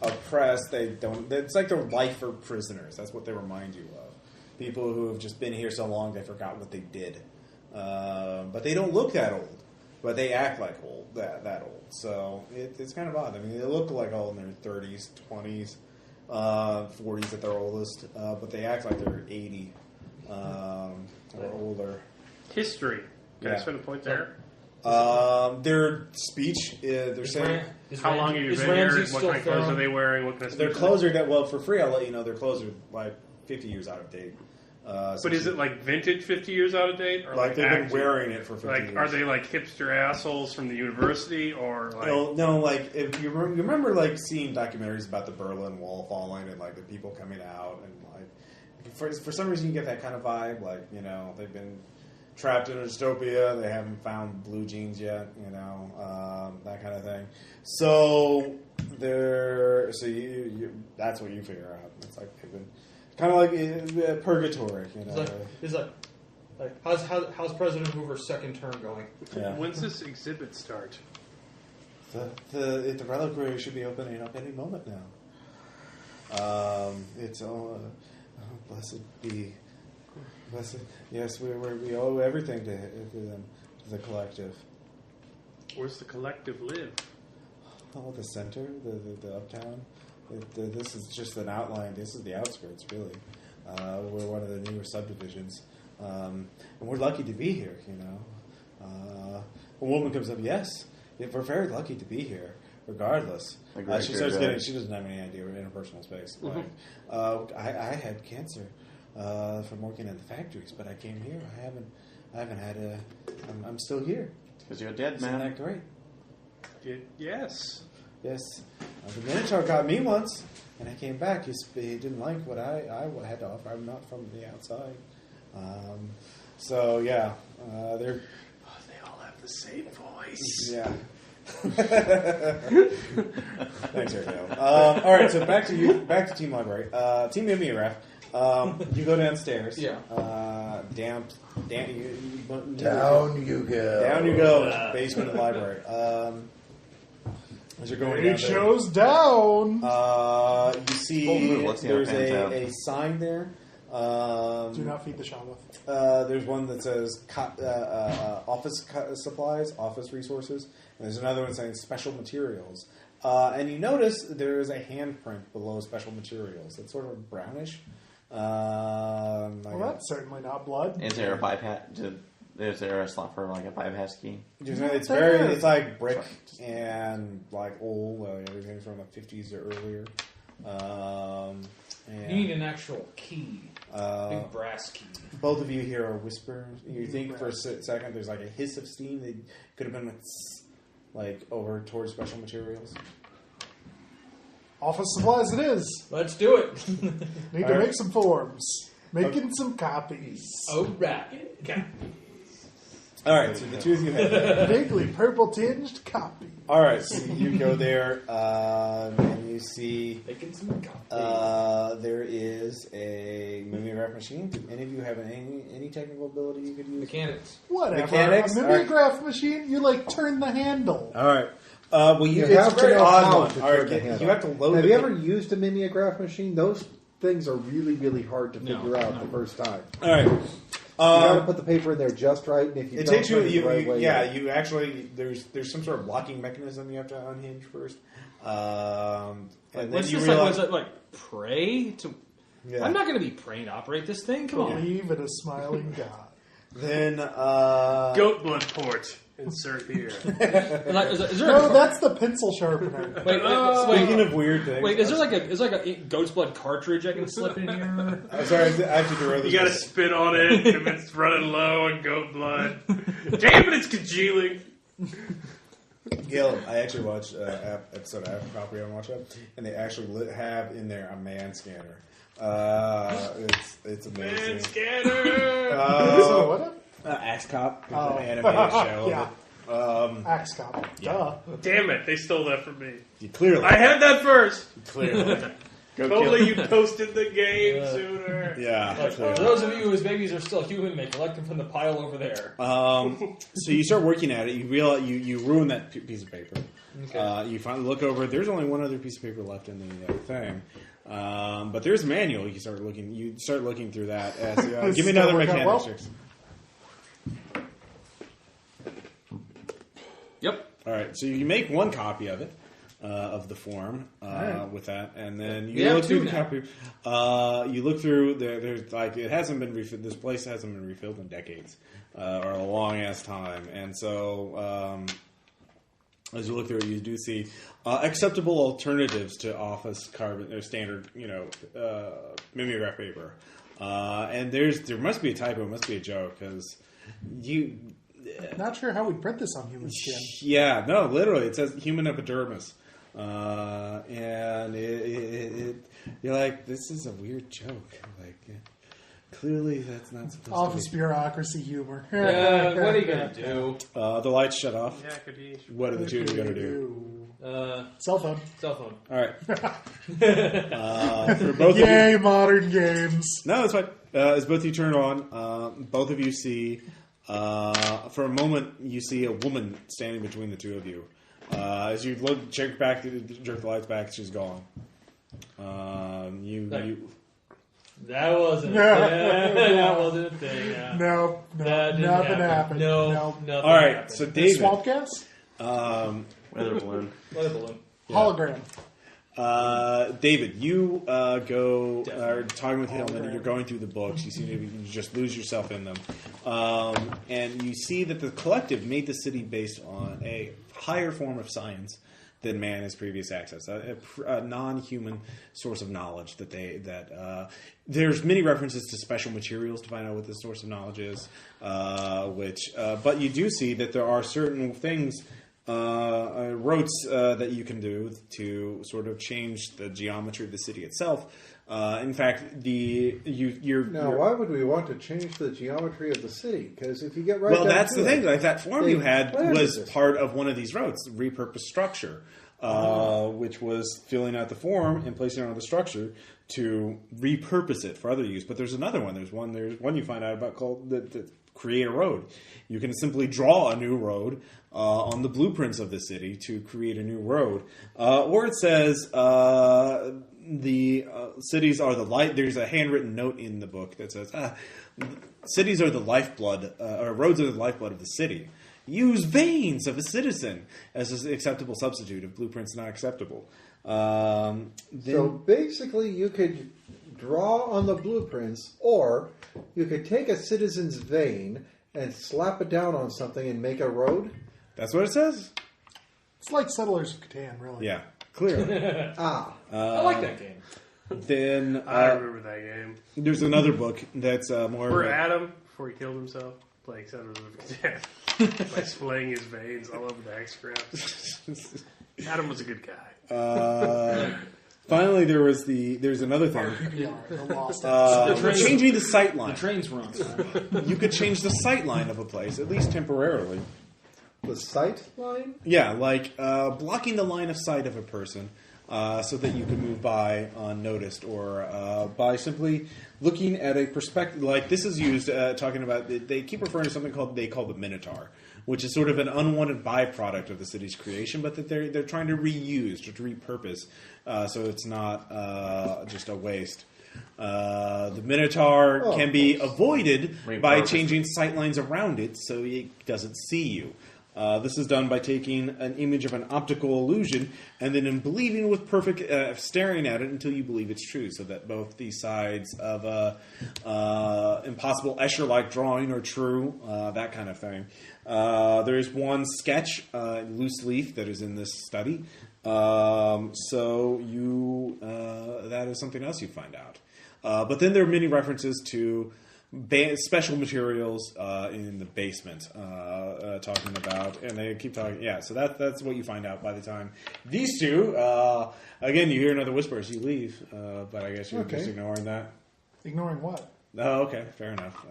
oppressed. They don't. It's like they're life for prisoners. That's what they remind you of. People who have just been here so long they forgot what they did. But they don't look that old. But they act like that old. So it's kind of odd. I mean, they look like all in their 30s, 20s, 40s at their oldest. But they act like they're 80 or older. History. Can I Yeah. spend a point there? Their speech, they're saying How long have you been here? What kind of clothes are they wearing? What kind of their speech? clothes are that. Well, for free, I'll let you know their clothes are like 50 years out of date. But is it like vintage 50 years out of date? Or like they've been actual- wearing it for 50 Like, years? are they like hipster assholes from the university, or like? No, like if you remember, like seeing documentaries about the Berlin Wall falling and like the people coming out and like for some reason you get that kind of vibe. Like they've been trapped in a dystopia. They haven't found blue jeans yet. That kind of thing. So you that's what you figure out. It's like they've been kind of like purgatory. It's like how's President Hoover's second term going? Yeah. When's this exhibit start? The reliquary should be opening up any moment now. It's blessed be, blessed. Yes, we owe everything to them, to the collective. Where's the collective live? Oh, the center, the uptown. This is just an outline. This is the outskirts, really. We're one of the newer subdivisions, and we're lucky to be here. A woman comes up. Yes, we're very lucky to be here. Regardless, she starts getting. She doesn't have any idea of interpersonal space. Like, I had cancer from working in the factories, but I came here. I haven't had a. I'm still here. Because you're dead, Isn't man. that great? Yes. Yes. The Minotaur got me once, and I came back. He didn't like what I had to offer. I'm not from the outside. So, yeah. They're... Oh, they all have the same voice. Yeah. Thanks, Ariel. All right, so back to Team Library. Team Mimeograph. You go downstairs. Yeah. Down you go. Down you go. Basement of the library. As you're going down It shows down. you see Let's see how there's it pans out. a sign there. Do not feed the Shabbath. There's one that says office supplies, office resources, and there's another one saying special materials. And you notice there is a handprint below special materials. It's sort of brownish. Well, that's certainly not blood. Is there a bypass? Is there a slot for like a bypass key? It's it's like brick and like old. Everything's from the 50s or earlier. And You need an actual key, big brass key. both of you hear a whisper. You think for a second there's like a hiss of steam that could have been like over towards special materials. Office supplies it is. Let's do it. Need to make some forms. Making some copies. All right. Okay. All right, so the two of you head. Vaguely purple tinged copy. All right, so you go there and you see Making some coffee. there is a mimeograph machine. Do any of you have any technical ability you could use? Mechanics. Whatever. Mechanics? A mimeograph machine, you turn the handle. All right. Well, You it's have a to very know odd how one. to All turn right, the handle. you have to load. Have the you ever used a mimeograph machine? Those things are really, really hard to No, figure out no. the first time. All right. You got to put the paper in there just right, and if you It don't takes you. put it the right way, You actually there's some sort of locking mechanism you have to unhinge first, and then What's you this realize. like pray to? Yeah. I'm not going to be praying to operate this thing. Come on. Believe in a smiling God. Then Goat blood port. Insert here. Is there No, that's the pencil sharpener. speaking of weird things, Wait, is there like a goat's blood cartridge I can slip in here? I'm sorry, I have to derail this. You gotta spit on it if it's running low on goat blood. Damn it, it's congealing. Gil, I actually watched episode of Property on Watch Up, and they actually have in there a man scanner. It's amazing. Man scanner! So what? Axe Cop, Oh. an animated show. Yeah. Axe Cop. Duh. Damn it, they stole that from me. You clearly, I had that first. clearly, Totally, you posted the game sooner. yeah. For Clearly. those of you whose babies are still human, may collect them from the pile over there. So you start working at it. You realize you ruin that piece of paper. Okay. You finally look over. There's only one other piece of paper left in the thing, but there's a manual. You start looking through that. Give me Still another work out well? mechanics. Yep. All right. So you make one copy of it. Of the form with that, and then you We have look through two the copy. You look through. There's like it hasn't been refilled. This place hasn't been refilled in decades or a long ass time, and so as you look through it, you do see acceptable alternatives to office carbon or standard, mimeograph paper. And there must be a typo, must be a joke because you. Not sure how we'd print this on human skin. Yeah, no, literally, it says human epidermis. And you're like, this is a weird joke. Like, clearly that's not supposed Office to be. bureaucracy humor. What are you gonna do? The lights shut off. Yakety. What are the two going to do? Cell phone. Cell phone. All right. For both of you. Yay, modern games. No, that's fine. As both of you turn on, both of you see, for a moment, you see a woman standing between the two of you. As you look, jerk the lights back, she's gone. That wasn't a thing. Yeah. No, That didn't nothing happen. happened. No, No. nothing All right, happened. so David, Swamp gas? Weather balloon. Weather balloon. Hologram. David, you are Definitely. talking with him, and you're going through the books. You seem to you just lose yourself in them, and you see that the collective made the city based on a higher form of science than man has previous access, a non-human source of knowledge. There's many references to special materials to find out what the source of knowledge is, but you do see that there are certain things. Roads that you can do to sort of change the geometry of the city itself. In fact, why would we want to change the geometry of the city? Because if you get right well, down that's to the it, thing. Like that form you had planted was this. part of one of these roads, repurposed structure, which was filling out the form and placing it on the structure to repurpose it for other use. But there's another one. There's one you find out about called the create a road. You can simply draw a new road on the blueprints of the city to create a new road. Or it says the cities are the light. There's a handwritten note in the book that says cities are the lifeblood, or roads are the lifeblood of the city. Use veins of a citizen as an acceptable substitute if blueprints not acceptable. So basically, you could draw on the blueprints, or you could take a citizen's vein and slap it down on something and make a road. That's what it says? It's like Settlers of Catan, really. Yeah, clearly. I like that game. Then I remember that game. there's another book that's more Where of a- Adam, before he killed himself, playing Settlers of Catan by splaying his veins all over the X scraps. Adam was a good guy. Finally, there's another thing. RPPR, the lost Changing the sight line. The trains run. You could change the sight line of a place, at least temporarily. The sight line? Yeah, like blocking the line of sight of a person so that you can move by unnoticed, or by simply looking at a perspective. Like this is used talking about. They keep referring to something they call the Minotaur, which is sort of an unwanted byproduct of the city's creation, but that they're trying to reuse or to repurpose, so it's not just a waste. The Minotaur can be avoided by Repurpose. changing sight lines around it so it doesn't see you. This is done by taking an image of an optical illusion and then believing with perfect, staring at it until you believe it's true, so that both the sides of a impossible Escher-like drawing are true, that kind of thing. There is one sketch, loose leaf, that is in this study. So you that is something else you find out. But then there are many references to special materials in the basement, talking about, and they keep talking. Yeah, so that's what you find out by the time these two. Again, you hear another whisper as you leave, but I guess you're just ignoring that. Ignoring what? Oh, okay, fair enough.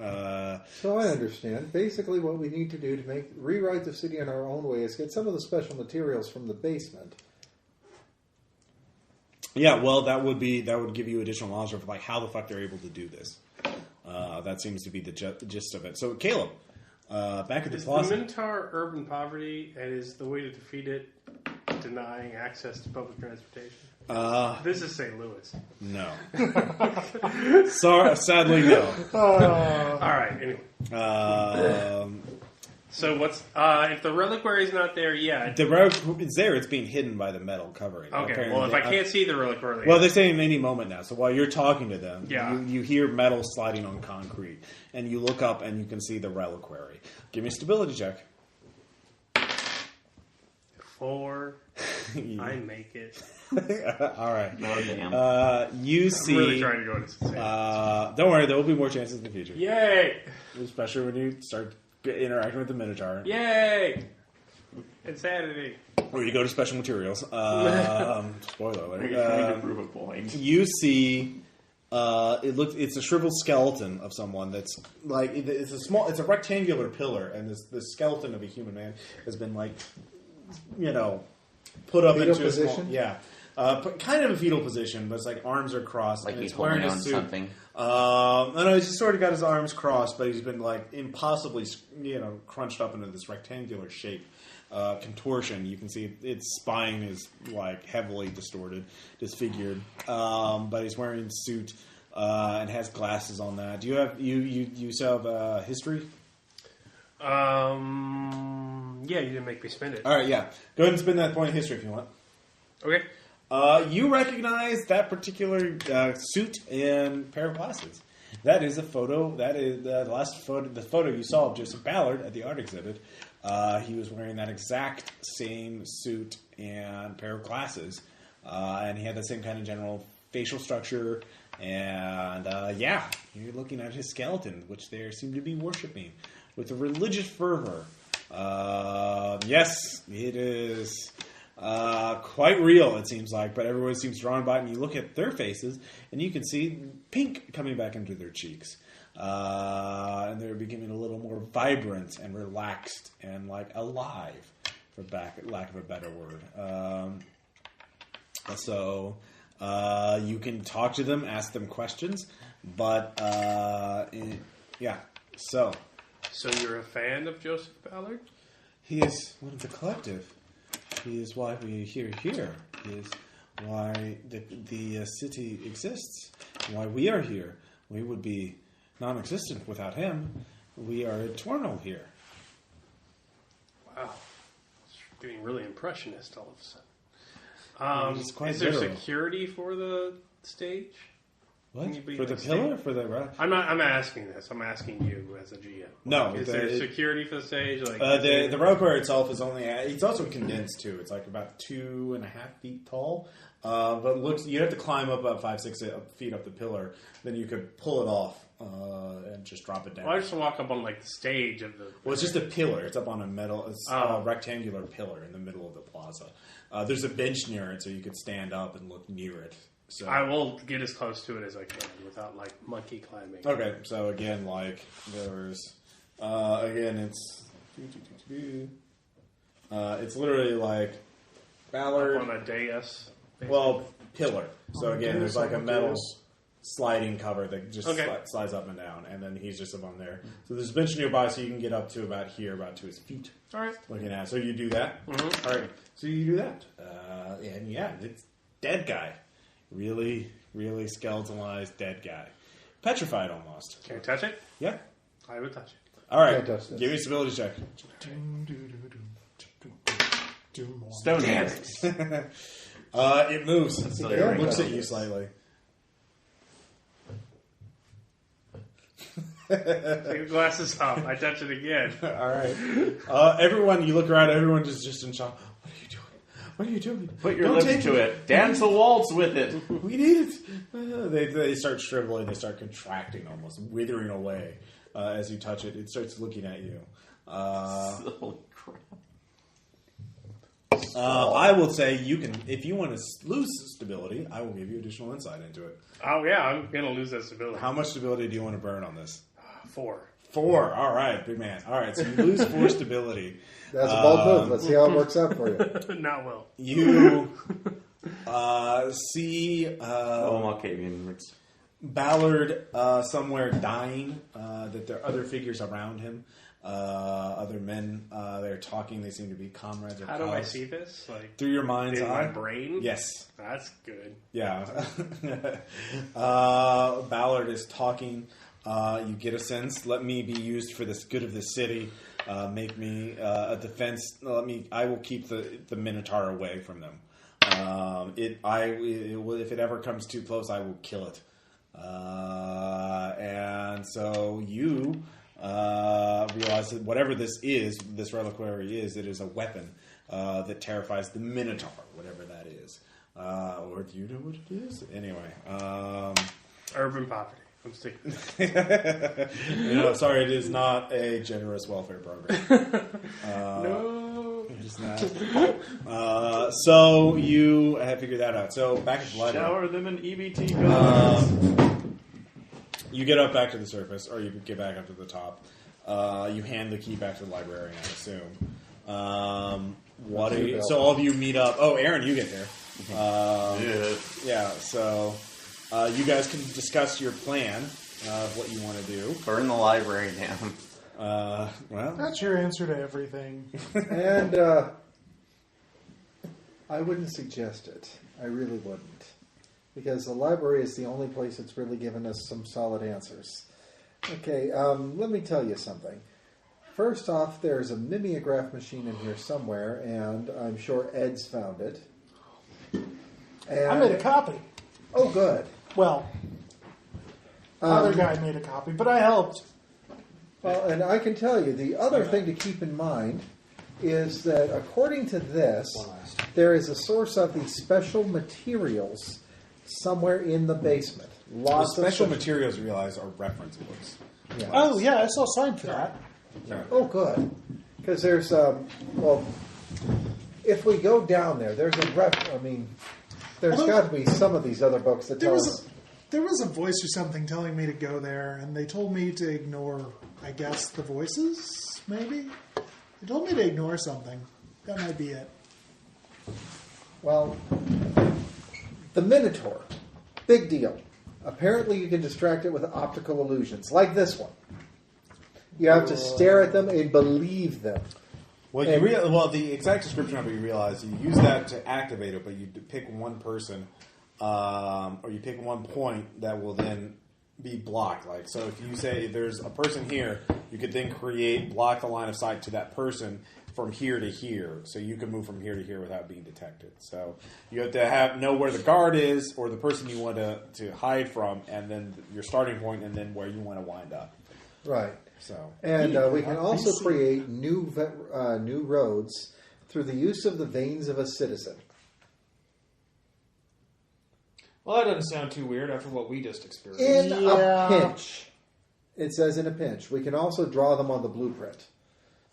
So I understand. Basically, what we need to do to rewrite the city in our own way is get some of the special materials from the basement. Yeah, well, that would give you additional knowledge of like how the fuck they're able to do this. That seems to be the gist of it. So, Caleb, back at the Is closet. the Minotaur urban poverty, and is the way to defeat it denying access to public transportation? This is St. Louis. No. Sorry, sadly, no. All right. Anyway. So what's if the reliquary is not there yet? The relic is there. It's being hidden by the metal covering. Okay. Apparently, Well, if I can't see the reliquary, well, they're saying any moment now. So while you're talking to them, Yeah. you hear metal sliding on concrete, and you look up and you can see the reliquary. Give me a stability check. 4. I make it. All right. No, damn. You I'm see. really trying to go into St. Don't worry, there will be more chances in the future. Yay! Especially when you start interacting with the Minotaur. Yay! Insanity. Or you go to special materials. Spoiler alert. to prove a point. You see, it's a shriveled skeleton of someone that's like it's a rectangular pillar, and this skeleton of a human man has been like, put up Fetal into position? kind of a fetal position, but it's like arms are crossed, Like and he's it's wearing holding a on suit. something. No, he's just sort of got his arms crossed, but he's been like impossibly, crunched up into this rectangular shape. Contortion. You can see its spine is like heavily distorted, disfigured. But he's wearing a suit and has glasses on that. Do you have you still have history? Yeah, you didn't make me spend it. All right, yeah. Go ahead and spin that point of history if you want. Okay. You recognize that particular suit and pair of glasses. That is a photo. That is the last photo. The photo you saw of Joseph Ballard at the art exhibit. He was wearing that exact same suit and pair of glasses, and he had the same kind of general facial structure. And you're looking at his skeleton, which they seem to be worshiping with a religious fervor. Yes, it is quite real, it seems like, but everyone seems drawn by it, and you look at their faces, and you can see pink coming back into their cheeks. And they're becoming a little more vibrant and relaxed and like alive, for lack of a better word. So you can talk to them, ask them questions, but So you're a fan of Joseph Ballard? He is one of the collective. He is why we are here. He is why the city exists. Why we are here. We would be non-existent without him. We are eternal here. Wow. It's getting really impressionist all of a sudden. It's quite Is there literal. security for the stage? What? Can you be For the like pillar? state- For the rock? I'm not asking this. I'm asking you as a GM. No, Is there security for the stage? Like The reliquary itself is only. It's also condensed too. It's like about 2.5 feet tall. But you have to climb up about 5-6 feet up the pillar. Then you could pull it off and just drop it down. Well, I just walk up on like the stage of the. Well, it's just a pillar. It's up on a rectangular pillar in the middle of the plaza. There's a bench near it, so you could stand up and look near it. So I will get as close to it as I can without like monkey climbing. okay. So again, like there's it's it's literally like Ballard. Up on a dais. basically. Well, pillar. So On a again, there's dais, like a on a metal dais. sliding cover that just Okay. slides up and down, and then he's just up on there. So there's a bench nearby, so you can get up to about here, about to his feet. All right. Looking at, so you do that. Mhm. All right, so you do that, and it's dead guy, really, really skeletalized dead guy, petrified almost. Can you touch it? Yeah. I would touch it. All right, Can't touch this. give me a stability check. Doom, doo, doo, doo. Do more. Stone Damn discs. It moves. still It your looks ring. at you slightly. Take the glasses off. I touch it again. All right. Everyone, you look around. Everyone is just in shock. What are you doing? What are you doing? Put your Don't lips take to it. Dance a waltz with it. We need it. They start shriveling. They start contracting, almost withering away as you touch it. It starts looking at you. Holy crap. I will say you can, if you want to lose stability, I will give you additional insight into it. Oh, yeah, I'm going to lose that stability. How much stability do you want to burn on this? 4. 4. All right, big man. All right, so you lose 4 stability. That's a bold move. Let's see how it works out for you. Not well. You see Malkavian words. Ballard somewhere dying. That there are other figures around him. Other men, they're talking. They seem to be comrades. Or How do I pals. see this? Like Through your mind's in eye? my brain? Yes. That's good. Yeah. Ballard is talking. You get a sense. Let me be used for the good of the city. Make me a defense. I will keep the Minotaur away from them. If it ever comes too close, I will kill it. And so you realize that whatever this reliquary is, it is a weapon that terrifies the Minotaur, whatever that is. Or do you know what it is? Anyway. Urban poverty. I'm sticking. Sorry, it is not a generous welfare program. No. It is not. So you have figured that out. So back at the library. Shower them in EBT guns. You get up back to the surface, or you get back up to the top. You hand the key back to the librarian, I assume. So all of you meet up. Oh, Aaron, you get there. Yeah, so you guys can discuss your plan of what you want to do. Burn the library down. Well, That's your answer to everything. And I wouldn't suggest it. I really wouldn't. Because the library is the only place that's really given us some solid answers. Okay, let me tell you something. First off, there's a mimeograph machine in here somewhere, and I'm sure Ed's found it. And, I made a copy. Oh, good. Well, other guy made a copy, but I helped. Well, and I can tell you, the other thing to keep in mind is that according to this, there is a source of these special materials somewhere in the basement. Lots the special of materials you realize are reference books. Yeah. Oh, yeah, I saw a sign for that. Oh, good. Because there's, if we go down there, there's there's Although- got to be some of these other books that tell us. There was a voice or something telling me to go there, and they told me to ignore, I guess, the voices, maybe? They told me to ignore something. That might be it. Well, the Minotaur. Big deal. Apparently you can distract it with optical illusions, like this one. You have to stare at them and believe them. Well, the exact description of it, you realize you use that to activate it, but you pick one person, or you pick one point that will then be blocked. Like, so if you say there's a person here, you could then block the line of sight to that person from here to here, so you can move from here to here without being detected. So you have to know where the guard is, or the person you want to hide from, and then your starting point, and then where you want to wind up. Right. So, and we can also create new roads through the use of the veins of a citizen. Well, that doesn't sound too weird after what we just experienced. In a pinch. It says in a pinch. We can also draw them on the blueprint.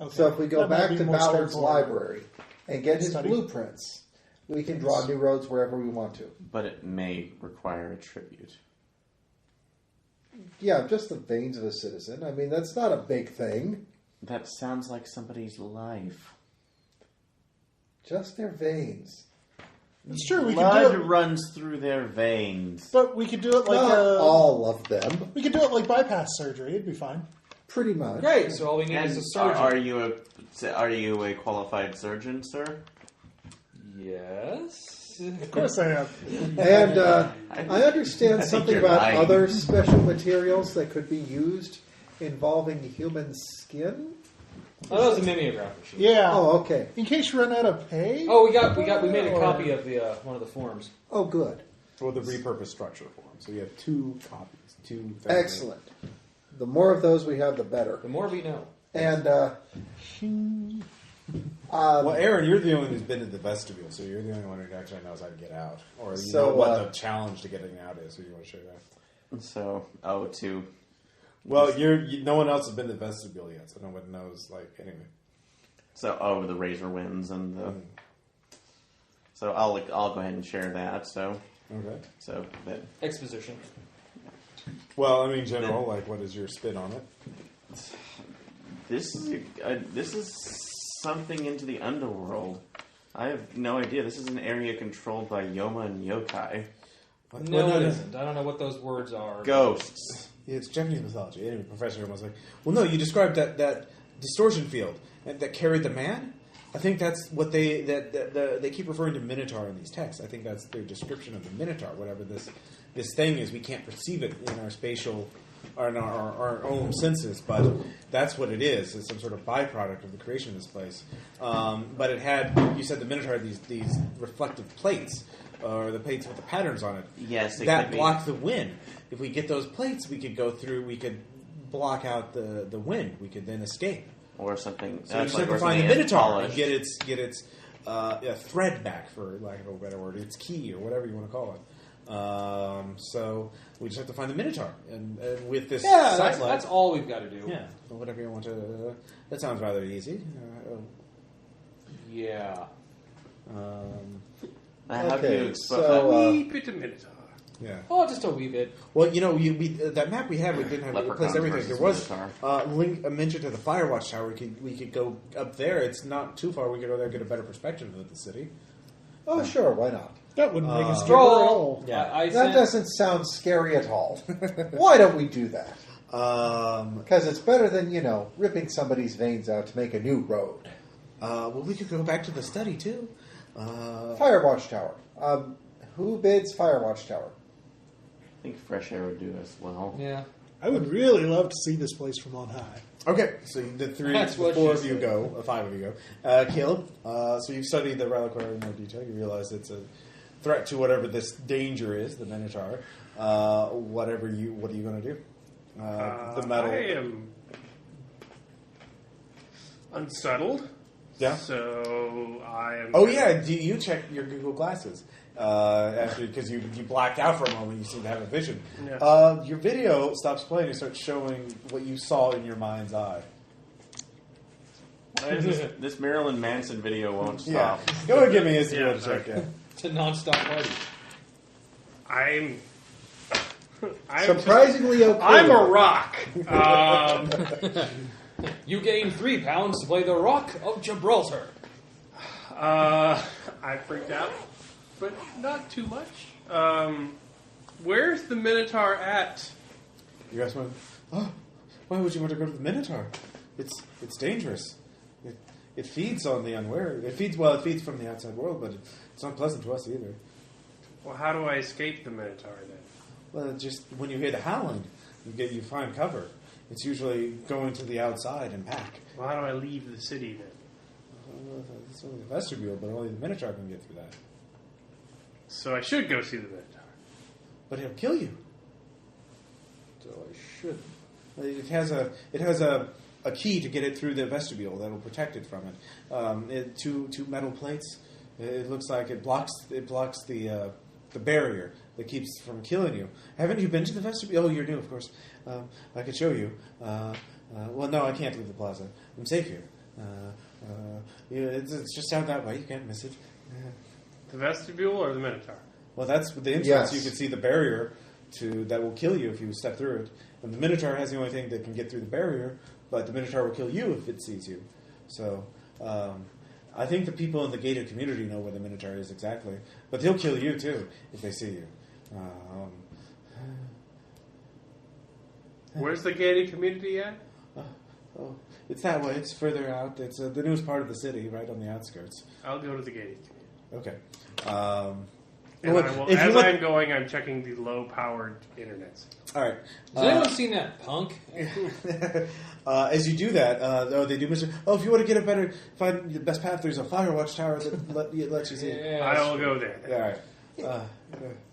Okay. So if we go That might back be to more Ballard's straightforward. library and get his Study. blueprints, we can draw new roads wherever we want to. But it may require a tribute. Yeah, just the veins of a citizen. I mean, that's not a big thing. That sounds like somebody's life. Just their veins. It's true, we could Blood do it, runs through their veins. but we could do it like Not all of them. we could do it like bypass surgery. It'd be fine. Pretty much. Great, so all we need And is a surgeon. are you a qualified surgeon, sir? Yes. Of course I have. And I understand I think something you're about lying. other special materials that could be used involving human skin. Oh, that was a mimeograph machine. Yeah. Oh, okay. In case you run out of pay. Oh, we made a copy of the one of the forms. Oh, good. Or the repurposed structure form. So you have 2 copies. 2. Excellent. The more of those we have, the better. The more we know. And Well, Aaron, you're the only one who's been to the vestibule, so you're the only one who actually knows how to get out, or you know what the challenge to getting out is. So you want to show that? So, to... Well, no one else has been to the vestibule yet, so no one knows. Like anyway. So, the razor winds and the... So I'll go ahead and share that. So Okay. So that Exposition. Well, I mean, general. Like, what is your spin on it? this is something into the underworld. I have no idea. This is an area controlled by Yoma and yokai. No, it isn't. I don't know what those words are. Ghosts. Yeah, it's Japanese mythology. Anyway, Professor was like, well, no, you described that distortion field that carried the man. I think that's what they keep referring to Minotaur in these texts. I think that's their description of the Minotaur, whatever this thing is. We can't perceive it in our spatial or in our own senses, but that's what it is. It's some sort of byproduct of the creation of this place. But it had, you said the Minotaur had these reflective plates, or the plates with the patterns on it. Yes, that block the wind. If we get those plates, we could go through. We could block out the wind. We could then escape. Or something. So you just have to find the Minotaur and get its thread back, for lack of a better word, its key or whatever you want to call it. So we just have to find the Minotaur, and with this satellite, that's all we've got to do. Yeah, whatever you want to. That sounds rather easy. Yeah. Have Okay, you so Wee bit of Minotaur. Yeah. Oh, just a wee bit. Well, you know, that map we had, we didn't have Leprechauns replaced everything. There was versus a mention to the Firewatch Tower. We could go up there. It's not too far. We could go there and get a better perspective of the city. Oh, sure, why not? That wouldn't make us Stroll. at all. Yeah. I That sent, doesn't sound scary at all. Why don't we do that? Because it's better than, ripping somebody's veins out to make a new road. Well, we could go back to the study too. Firewatch Tower. Who bids Firewatch Tower? I think fresh air would do as well. Yeah. I would really love to see this place from on high. Okay, so the That's what four she of you said. go, 5 of you go. Caleb, so you've studied the reliquary in more detail. You realize it's a threat to whatever this danger is, the Minotaur. What are you going to do? The metal. I am unsettled. Yeah. So I am. Oh yeah, do you check your Google Glasses after because you blacked out for a moment? You seem to have a vision. Yeah. Your video stops playing and starts showing what you saw in your mind's eye. This Marilyn Manson video won't Yeah, stop. go ahead and give me a Yeah, check. Yeah. It's a non-stop party. I'm Surprisingly okay. I'm a rock. You gain 3 pounds to play the Rock of Gibraltar. I freaked out, but not too much. Where's the Minotaur at? You guys went, oh, why would you want to go to the Minotaur? It's dangerous. It feeds on the unwary. It feeds from the outside world, but it's not pleasant to us either. Well, how do I escape the Minotaur then? Well, just when you hear the howling, you find cover. It's usually going to the outside and back. Well, how do I leave the city then? It's only the vestibule, but only the Minotaur can get through that. So I should go see the Minotaur. But he'll kill you. So I should. It has a key to get it through the vestibule that will protect it from it. Two metal plates. It looks like it blocks the barrier that keeps from killing you. Haven't you been to the vestibule? Oh, you're new, of course. I could show you. Well, no, I can't leave the plaza. I'm safe here. It's just out that way. You can't miss it. The vestibule or the Minotaur? Well, that's the entrance. Yes. You can see the barrier that will kill you if you step through it. And the Minotaur has the only thing that can get through the barrier, but the Minotaur will kill you if it sees you. So, I think the people in the gated community know where the Minotaur is exactly, but they'll kill you too if they see you. Where's the gated community at? Oh, it's that way. It's further out. It's the newest part of the city, right on the outskirts. I'll go to the gated community. Okay. And Well, I will, if you as look- I'm going, I'm checking the low-powered internets. All right. Has anyone seen that punk? As you do that, they do Mr. Oh, if you want to find the best path, there's a Firewatch tower that lets you see it. I will go there. All right.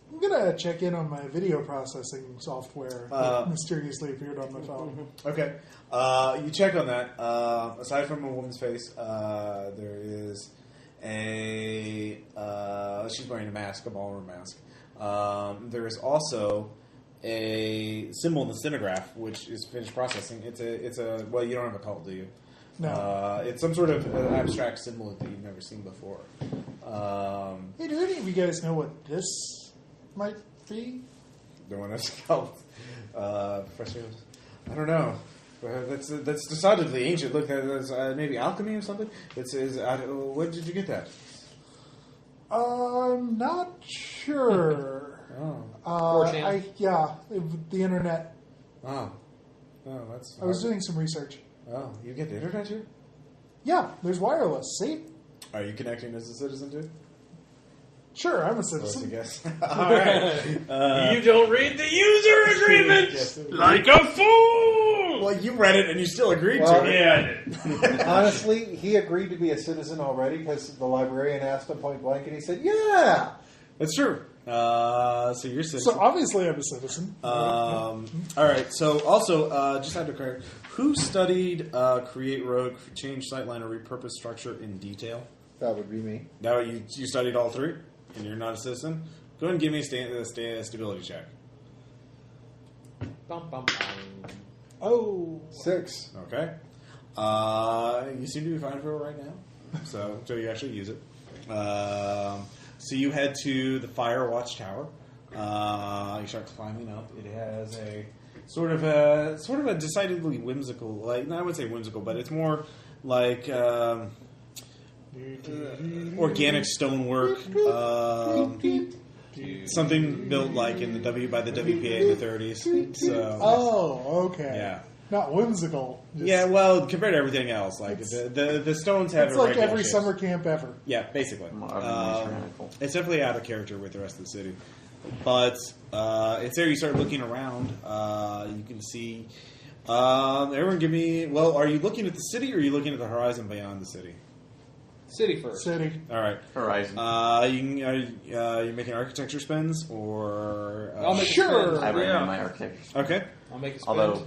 I'm gonna check in on my video processing software that mysteriously appeared on my phone. Okay. You check on that. Aside from a woman's face, there is a... she's wearing a mask, a ballroom mask. There is also a symbol in the stenograph, which is finished processing. It's a well, you don't have a cult, do you? No. It's some sort of abstract symbol that you've never seen before. Hey, do any of you guys know what this might be? The one that's called Professor. I don't know. That's decidedly ancient. Look, that's maybe alchemy or something. Where did you get that? I'm not sure. Oh, 4chan? The internet. oh, that's. I was doing some research. Oh, you get the internet here? Yeah, there's wireless. See? Are you connecting as a citizen too? Sure, I'm a Of course, I citizen. guess. All right. You don't read the user agreement Yes. like a fool. Well, you read it and you still agreed Well, to it. Yeah, I did. Honestly, he agreed to be a citizen already because the librarian asked him point blank, and he said, "Yeah." That's true. So you're citizen. So obviously I'm a citizen. All right. So also, just out of clarity, who studied create rogue, change sightline, or repurpose structure in detail? That would be me. Now you studied all three, and you're not a citizen. Go ahead and give me a stability check. Bum, bum, bum. 6. Okay. You seem to be fine for it right now. So until you actually use it. So you head to the Firewatch Tower. You start climbing up. It has a sort of a decidedly whimsical, like I wouldn't say whimsical, but it's more like organic stonework. Something built like in the by the WPA in the 30s. So Oh, okay. yeah. Not whimsical. Just- Yeah, well, compared to everything else, like the stones have It's a like regular every shapes. summer camp ever. Yeah, basically. Tyrannical. It's definitely out of character with the rest of the city. But it's there. You start looking around. You can see. Everyone, give me. Well, are you looking at the city, or are you looking at the horizon beyond the city? City first. City. All right. Horizon. You making architecture spends, or I'll make Sure. a spin. I recommend my architecture. okay. I'll make a spin. Although,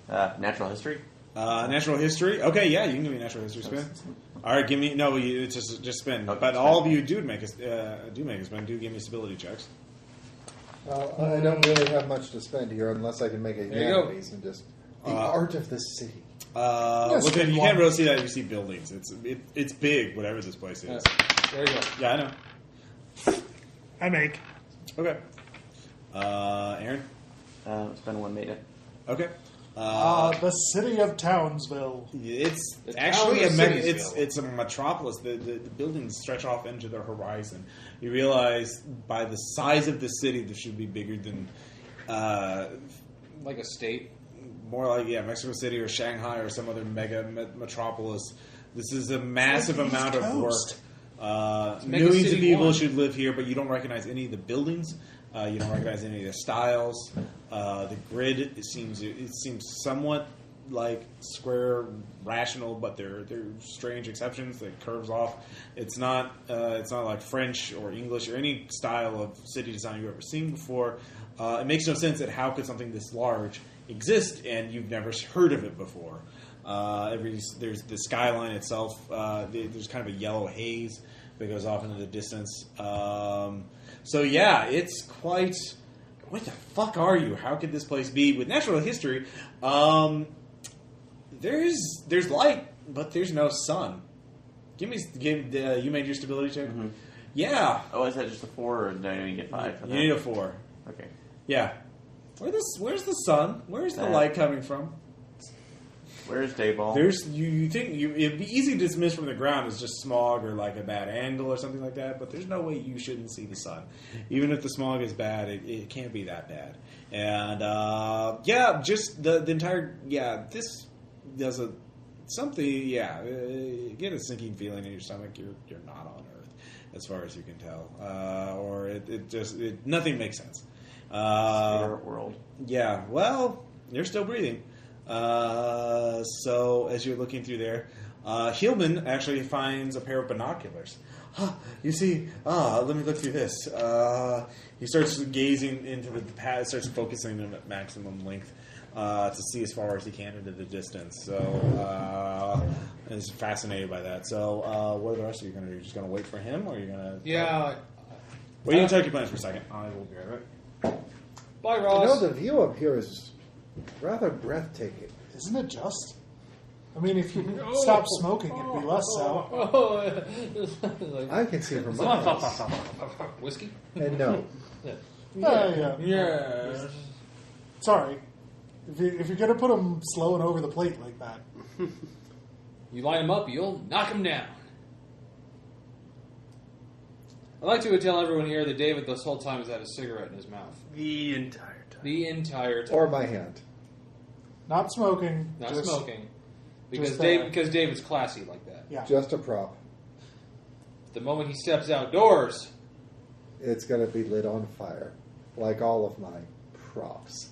natural history. Natural history. Okay, yeah, you can give me a natural history spin. All right, give me it's just spin. Okay, But spin. all of you do make a spin. Do give me stability checks. I don't really have much to spend here unless I can make a There you go. humanities and just the art of this city. Look, spin you one. can't really see that. You see buildings. It's big, whatever this place is. There you go. Yeah, I know. I make. Okay. Aaron. Spend one made it. Okay. The city of Townsville. It's The actually town of Citiesville. it's a metropolis. The buildings stretch off into the horizon. You realize by the size of the city, this should be bigger than, Like a state. more like Mexico City or Shanghai or some other mega metropolis. This is a massive Like the amount East of work. Coast. Make a Millions of city people one. should live here, but you don't recognize any of the buildings. You don't recognize any of the styles. The grid it seems somewhat like square, rational, but they're strange exceptions that curves off. It's not like French or English or any style of city design you've ever seen before. It makes no sense that how could something this large exist and you've never heard of it before. There's the skyline itself. There's kind of a yellow haze that goes off into the distance. So yeah, it's quite. What the fuck are you? How could this place be with natural history? There's light, but there's no sun. You made your stability check. Mm-hmm. Yeah, Oh, is that just a 4, or do I need to get 5 for you that? need a 4. Okay. Yeah. Where's the sun? Where's the That. light coming from? Where's Dayball? There's you think it'd be easy to dismiss from the ground as just smog or like a bad angle or something like that, but there's no way you shouldn't see the sun. Even if the smog is bad, it can't be that bad. And just the entire this doesn't something, yeah. You get a sinking feeling in your stomach. You're not on Earth, as far as you can tell, or nothing makes sense. Spirit world. Yeah. Well, you're still breathing. So as you're looking through there, Hillman actually finds a pair of binoculars. You see, let me look through this. He starts gazing into the past, starts focusing on at maximum length to see as far as he can into the distance. So is fascinated by that. So what are the rest of you going to do? You're just going to wait for him, or are you going to? Yeah. Well, you can take your plans for a second. I will be right back. Bye, You Ross. know, the view up here is rather breathtaking. Isn't it just? I mean, if you stop smoking, it'd be less so. I can see from miles. Whiskey? And no. Yeah. Yes. Sorry. If you're going to put them slow and over the plate like that. You line him up, you'll knock him down. I'd like to tell everyone here that David this whole time has had a cigarette in his mouth. The entire time. The entire time. Or my hand. Not smoking. Not just, smoking. Because just, because David's classy like that. Yeah. Just a prop. The moment he steps outdoors, It's going to be lit on fire. Like all of my props.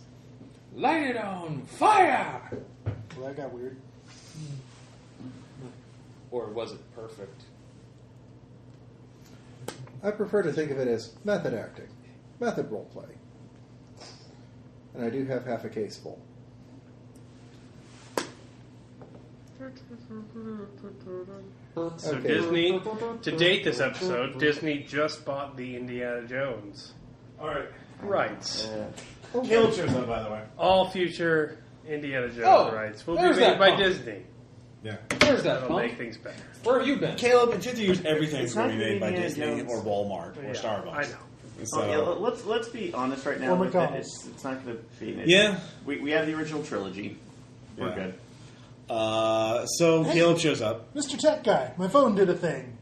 light it on fire! Well, that got weird. Or was it perfect? I prefer to think of it as method acting. Method role play. And I do have half a case full. So Okay. Disney, to date this episode, Disney just bought the Indiana Jones All right. rights. Caleb shows up, by the way. All future Indiana Jones Oh, rights will be there's made that by pump. Disney. Yeah. Where's that That'll pump? make things better. Where have you been? Caleb, in 50 years, everything's It's going not to be made by Indiana Disney Jones. or Walmart or Yeah, Starbucks. I know. So, Yeah, let's be honest right now. Or with it. McDonald's. It's not going to be. Yeah. We have the original trilogy. We're Yeah. good. So Hey. Caleb shows up. Mr. Tech Guy, my phone did a thing.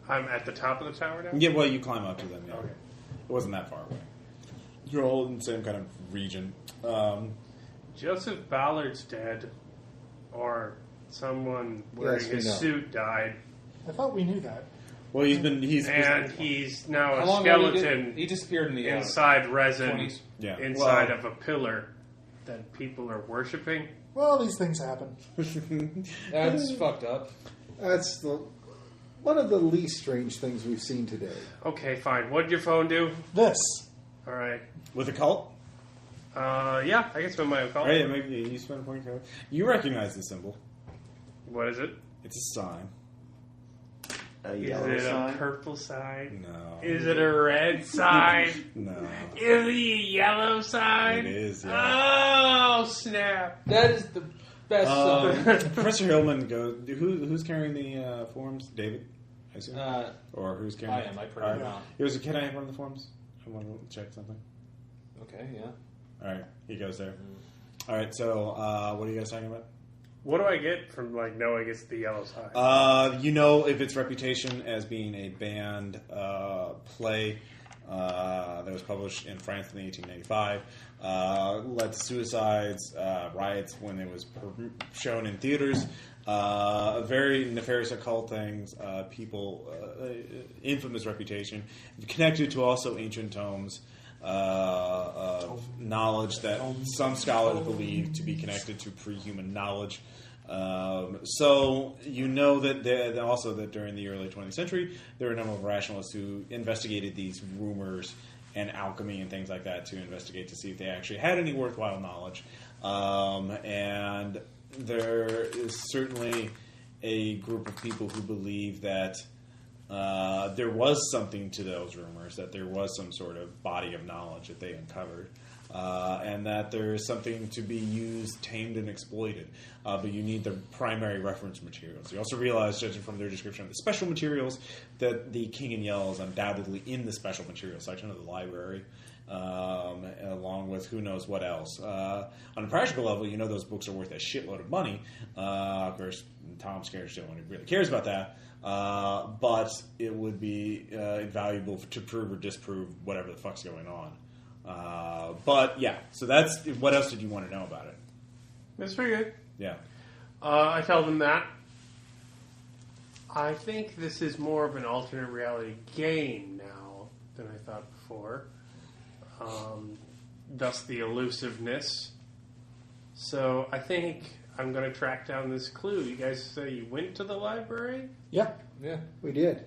I'm at the top of the tower now? Yeah, well, you climb up to them. Yeah. Okay. It wasn't that far away. You're all in the same kind of region. Joseph Ballard's dead, or someone wearing Yes, we his know. suit died, I thought we knew that. Well, and he's now How a long ago skeleton he disappeared in the inside resin, 20s. Yeah. inside Well- of a pillar that people are worshiping. Well, these things happen. That's fucked up. That's one of the least strange things we've seen today. Okay, fine. What'd your phone do? This. All right. With a cult? Yeah, I can spend my own call. Right, maybe you spend a point code. You recognize the symbol. What is it? It's a sign. A Is yellow it a sign. purple sign? No. Is it a red sign? No. Is it a yellow sign? It is, yeah. Oh, snap. That is the best song. Professor Hillman goes, who's carrying the forms? David, I assume? Or who's carrying I am. I printed them out. He goes, can I have one of the forms? I want to check something. Okay, yeah. All right, he goes there. All right, so what are you guys talking about? What do I get from, knowing it's the yellow sign? You know of its reputation as being a banned play that was published in France in 1895. Led to suicides, riots when it was shown in theaters. Very nefarious occult things. People, infamous reputation. Connected to also ancient tomes. Of knowledge that some scholars believe to be connected to pre-human knowledge. So you know that also that during the early 20th century, there were a number of rationalists who investigated these rumors and alchemy and things like that to investigate to see if they actually had any worthwhile knowledge. And there is certainly a group of people who believe that there was something to those rumors, that there was some sort of body of knowledge that they uncovered, and that there is something to be used, tamed, and exploited. But you need the primary reference materials. You also realize, judging from their description of the special materials, that the King in Yellow is undoubtedly in the special materials section of the library, along with who knows what else. On a practical level, you know those books are worth a shitload of money. Of course, Tom Scares no one really cares about that. But it would be invaluable to prove or disprove whatever the fuck's going on. But yeah, so that's what else did you want to know about it? That's pretty good. Yeah. I tell them that. I think this is more of an alternate reality game now than I thought before. Thus the elusiveness. So I think I'm going to track down this clue. You guys say you went to the library? Yeah. Yeah. We did.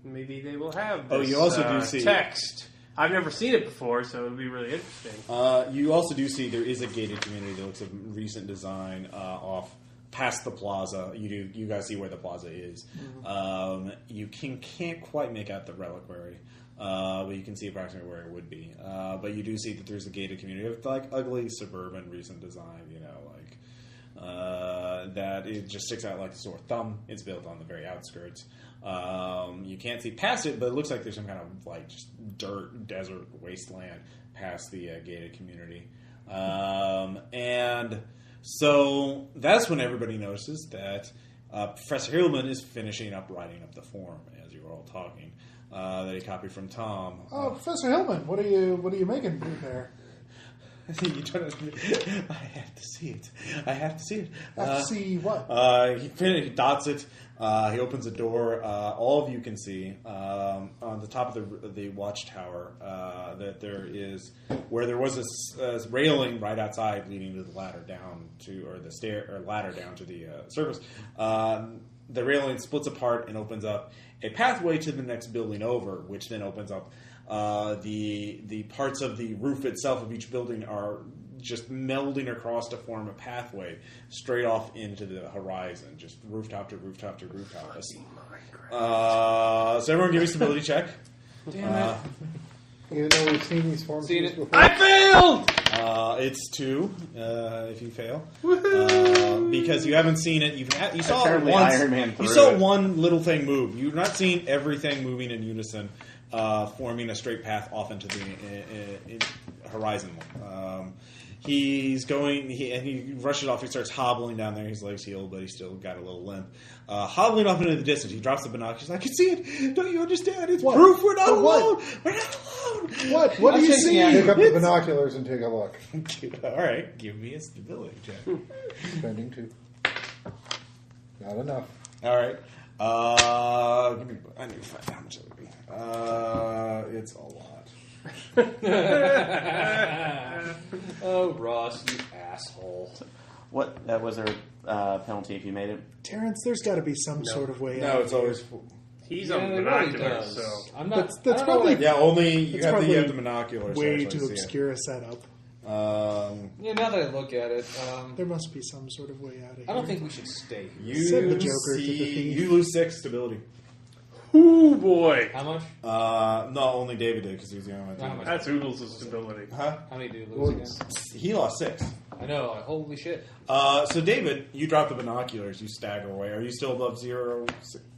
Maybe they will have this, Oh, you also do see text. I've never seen it before, so it would be really interesting. You also do see there is a gated community that looks of recent design off past the plaza. You guys see where the plaza is. Mm-hmm. You can't quite make out the reliquary, but you can see approximately where it would be. But you do see that there's a gated community of like ugly suburban recent design. That it just sticks out like a sore thumb. It's built on the very outskirts. You can't see past it, but it looks like there's some kind of like just dirt, desert, wasteland past the gated community. And so that's when everybody notices that Professor Hillman is finishing up writing up the form as you were all talking that he copied from Tom. Oh, Professor Hillman, what are you making there? You don't. I have to see it. Have to see what? He dots it. He opens a door. All of you can see on the top of the watchtower that there is where there was a railing right outside leading to the ladder down to ladder down to the surface. The railing splits apart and opens up a pathway to the next building over, which then opens up. The parts of the roof itself of each building are just melding across to form a pathway straight off into the horizon, just rooftop to rooftop to rooftop. So everyone give me a stability check. Damn it. Even though we've seen these forms used before. I failed! It's 2 if you fail. Because you haven't seen it. You saw it once. Iron Man You saw one little thing move. You've not seen everything moving in unison. Forming a straight path off into the horizon. He's going, he rushes off. He starts hobbling down there. His legs healed, but he's still got a little limp. Hobbling off into the distance, he drops the binoculars. I can see it. Don't you understand? It's proof we're not alone. We're not alone. What do you see? Pick up the binoculars and take a look. All right, give me a stability check. Spending 2. Not enough. All right. I need to find out how much it would be. It's a lot. Oh, Ross, you asshole. What was there penalty if you made it? Terrence, there's got to be some sort of way out. No, it's always. He's Yeah, on there really binoculars, does. so... I'm not. That's I don't know what probably- I- Yeah, only you It's have probably the binoculars. way to actually too see obscure a setup. it. Yeah, now that I look at it, There must be some sort of way out of here. I don't think we should stay here. You Said the Joker to the see, thief. you lose 6 stability. Ooh, boy. How much? No, only David did because he was the only one. How that much? That's oodles of stability. Huh? How many do you lose again? He lost 6. I know. Holy shit. So David, you drop the binoculars. You stagger away. Are you still above 0?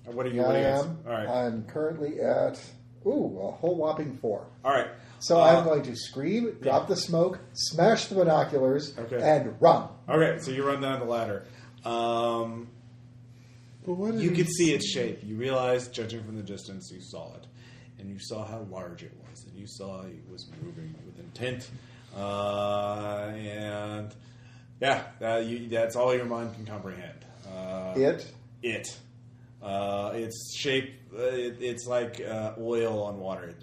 What are you? Yeah, what are I you guys? am. All right. I'm currently at, a whole whopping 4. All right. So I'm going to scream, drop the smoke, smash the binoculars, Okay. and run. Okay, so you run down the ladder. But what You could see its shape. You realized, judging from the distance, you saw it. And you saw how large it was. And you saw it was moving with intent. And yeah, that's all your mind can comprehend. Its shape, it's like oil on water.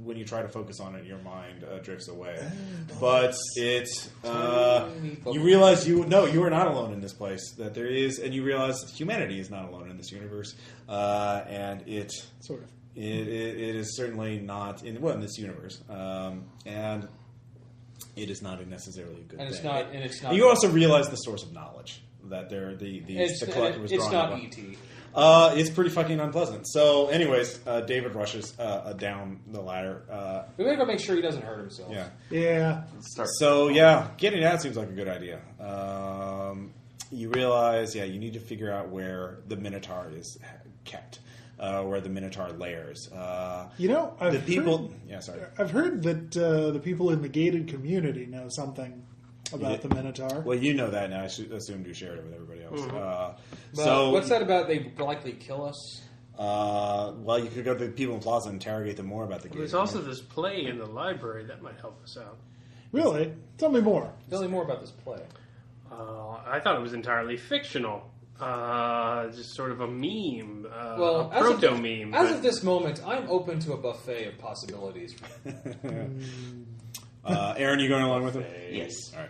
When you try to focus on it, your mind drifts away. But you realize you are not alone in this place. That there is, and you realize that humanity is not alone in this universe. And it sort of. It is certainly not in this universe. And it is not necessarily a good And thing. it's not. You also realize the source of knowledge that the collector was It's drawing not upon. E.T. It's pretty fucking unpleasant. So, anyways, David rushes down the ladder. We better go make sure he doesn't hurt himself. Yeah. Yeah. So, yeah, getting out seems like a good idea. You realize, you need to figure out where the Minotaur is kept, where the Minotaur lairs. I've heard that the people in the gated community know something about the Minotaur. Well, you know that now. I assumed you shared it with everybody else. But what's that about? They likely kill us. Well, you could go to the people in Plaza and interrogate them more about the game. There's also this play in the library that might help us out. Really? Tell me more. Tell me more about this play. I thought it was entirely fictional. Just sort of a meme, Well, a proto-meme. As of this moment, I'm open to a buffet of possibilities. Aaron, you going along with him? Yes. All right.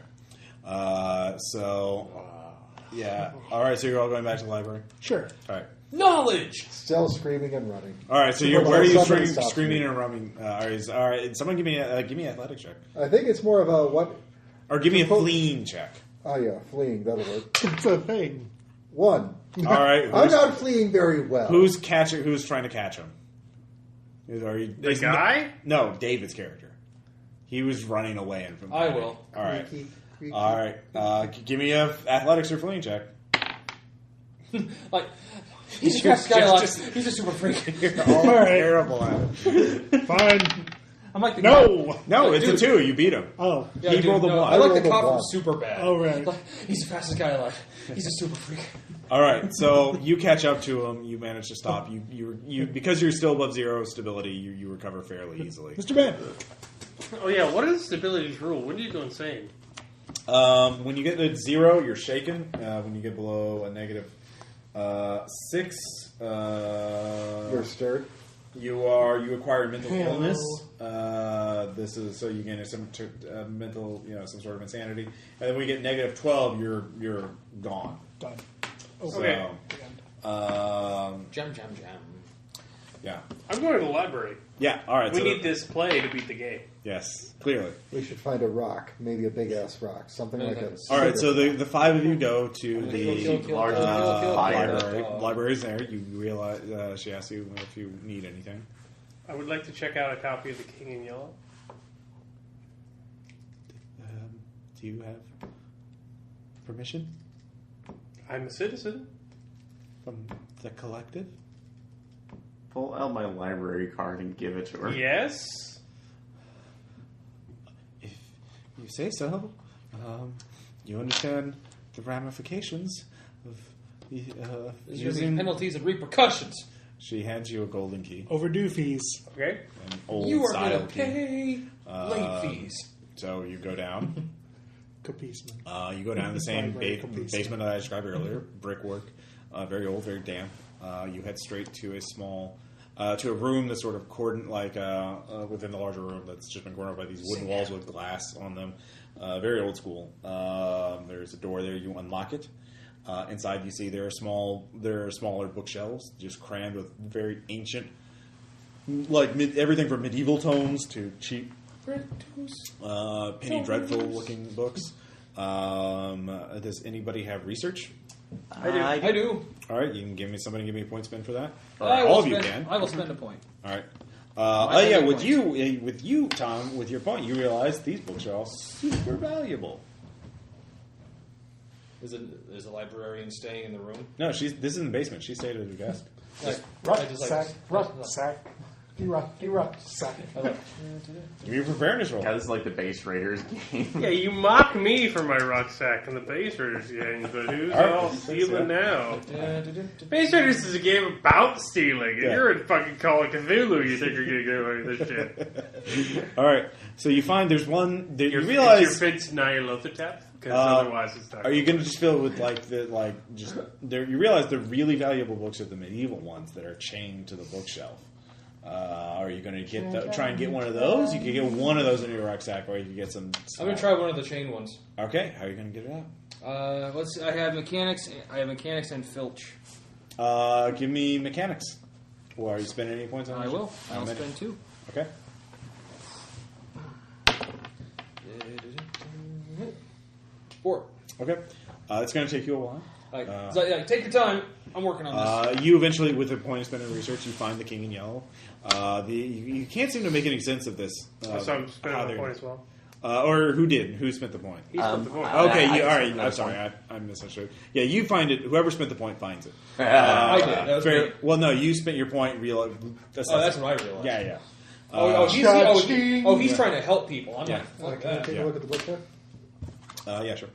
Yeah. All right. So you're all going back to the library. Sure. All right. Knowledge! Still screaming and running. All right. So where are you Somebody stop screaming me. and running? All right. Someone give me an athletics check, I think it's more of a what? or give me a fleeing check. Oh yeah, fleeing. That'll work. It's a thing. 1. All right. I'm not fleeing very well. Who's trying to catch him? The guy? No, David's character. He was running away and from. I will. All right. Creaky, creaky. All right. Give me a athletics or fleeing check. Like, he's a fast guy. He's a super freak. You're all All right. terrible at it. Fine. I'm like the No. No, Like, it's a dude. 2. You beat him. Oh. Yeah, He dude, rolled a no, one. I like I the rolled a cop from one. Super Bad. Oh, right. Like, he's the fastest guy alive. He's a super freak. All right, so you catch up to him. You manage to stop. You because you're still above 0 stability. You recover fairly easily. Mr. Ben. Oh yeah, what is stability's rule? When do you go insane? When you get to 0, you're shaken. When you get below a negative 6, You're stirred. you acquire mental Hello. illness. This is so you gain some mental, some sort of insanity. And then when you get negative 12, you're gone. Done. Okay. So, Jam. yeah, I'm going to the library. yeah. All right. We so need this play to beat the game. Yes, clearly. We should find a rock, maybe a big ass rock, something like that. All right, so the 5 of you go to the Large amounts of fire. library. Library's there. You realize she asks you if you need anything. I would like to check out a copy of The King in Yellow. Do you have permission I'm a citizen. from the collective? Pull out my library card and give it to her. Yes. If you say so. You understand the ramifications of There's going to be using. penalties and repercussions. She hands you a golden key, Overdue fees. Okay. an old You are style going to key. pay late fees. So you go down. Capisman. You go down the same Library complete. basement that I described earlier, brickwork, very old, very damp. You head straight to a small, to a room that's sort of cordoned, within the larger room that's just been cordoned by these wooden walls with glass on them. Very old school. There's a door there. You unlock it. Inside, you see there are smaller bookshelves, just crammed with very ancient, everything from medieval tomes to cheap. Penny Dreadful looking books. Does anybody have research? I do. All right, you can give me a point spin for that. Or I all will of you spend- can. I will spend a point. All right. I have with points. you, Tom, with your point, you realize these books are all super valuable. Is the librarian staying in the room? No, this is in the basement. She stayed at her desk. Rucksack. Rucksack. Give me a preparedness roll. Yeah, this is like the base raiders game. Yeah, you mock me for my rucksack in the Base Raiders game, but who's All right. all stealing now? Base Base Raiders is a game about stealing. If Yeah. you're in fucking Call of Cthulhu, you think you're going to get away with this shit. All right. So you find there's one. You Your realize. Fitz Nyarlathotep? Because otherwise it's not. Are you going to just fill it with you realize the really valuable books are the medieval ones that are chained to the bookshelf. Are you going to try and get one of those? You could get one of those in your rucksack, or you could get some. I'm going to try one of the chain ones. Okay, how are you going to get it out? Let's see, I have mechanics and filch. Give me mechanics. Well, are you spending any points on I it? will. How I'll many? spend 2. Okay. 4. Okay. It's going to take you a while. Take your time. I'm working on this. You eventually, with a point of spending research, you find the King in Yellow. You can't seem to make any sense of this. So I'm spending my point as well. Or who did? Who spent the point? He spent the point. Okay, I all right. spent I'm sorry, I misunderstood. Yeah, you find it. Whoever spent the point finds it. I did. That was Fair, me. well, no, you spent your point. That's what I realized. Yeah. He's trying to help people. I'm Yeah. like, fuck Can I that. take a look at the bookshelf? Yeah, sure.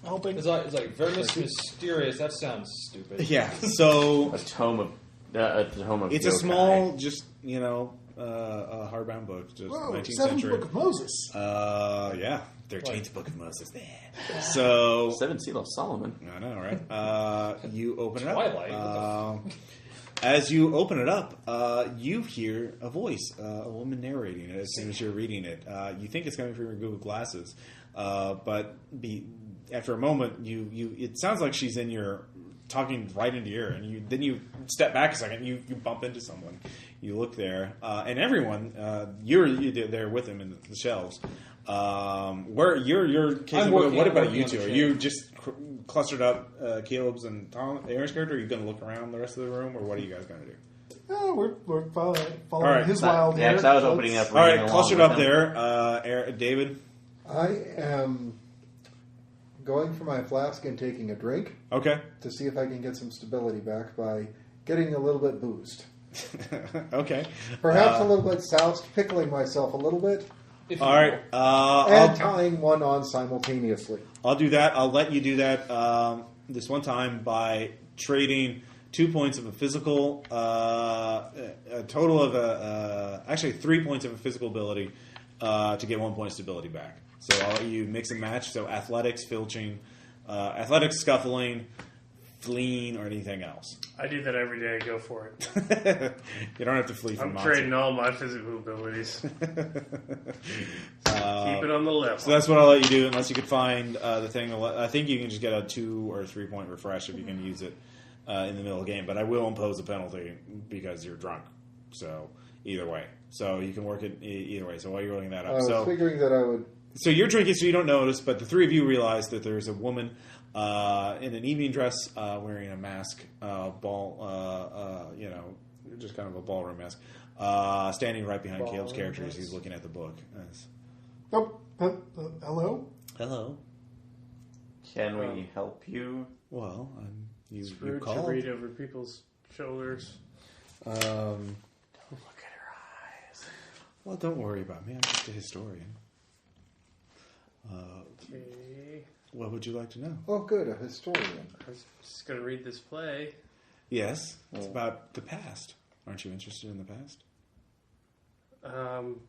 Helping. It's like very mysterious. That sounds stupid. Yeah. So A tome of it's a yokai. small, just a hardbound book, just Whoa, 19th 7th century. Book of Moses. Yeah. 13th Book of Moses. So 7 Seal of Solomon. I know, right? You open it up. Twilight. As you open it up, you hear a voice, a woman narrating it as soon as you're reading it. You think it's coming from your Google Glasses, but after a moment, it sounds like she's in your talking right into your ear, and then you step back a second, you bump into someone. You look there, and everyone, you're there with them in the shelves. Where you're what about you two? Are you just clustered up, Caleb's and Tom, Aaron's character? Are you going to look around the rest of the room, or what are you guys going to do? We're following right. his wild Yeah, hair. because I was opening up. All right, along clustered with up him. there. David? I am going for my flask and taking a drink Okay. to see if I can get some stability back by getting a little bit boozed. Okay. Perhaps a little bit soused, pickling myself a little bit, All right. and tying one on simultaneously. I'll do that. I'll let you do that this one time by trading 2 points of a physical, a total of actually 3 points of a physical ability to get 1 point of stability back. So I'll let you mix and match. So athletics, filching, athletics, scuffling, fleeing, or anything else. I do that every day. Go for it. You don't have to flee from I'm monsters. trading all my physical abilities. Keep it on the level. So that's what I'll let you do, unless you could find the thing. I think you can just get a 2 or 3 point refresh if you can use it in the middle of the game. But I will impose a penalty because you're drunk. So either way. So you can work it either way. So while you're looking that up. I was figuring that I would... So you're drinking, so you don't notice, but the three of you realize that there's a woman in an evening dress wearing a mask, just kind of a ballroom mask, standing right behind Caleb's character as he's looking at the book. Hello? Hello. Can we help you? Well, you rude called. to read over people's shoulders. Don't look at her eyes. Well, don't worry about me. I'm just a historian. Okay. What would you like to know? Oh, good, a historian. I was just going to read this play. Yes, it's about the past. Aren't you interested in the past? I'm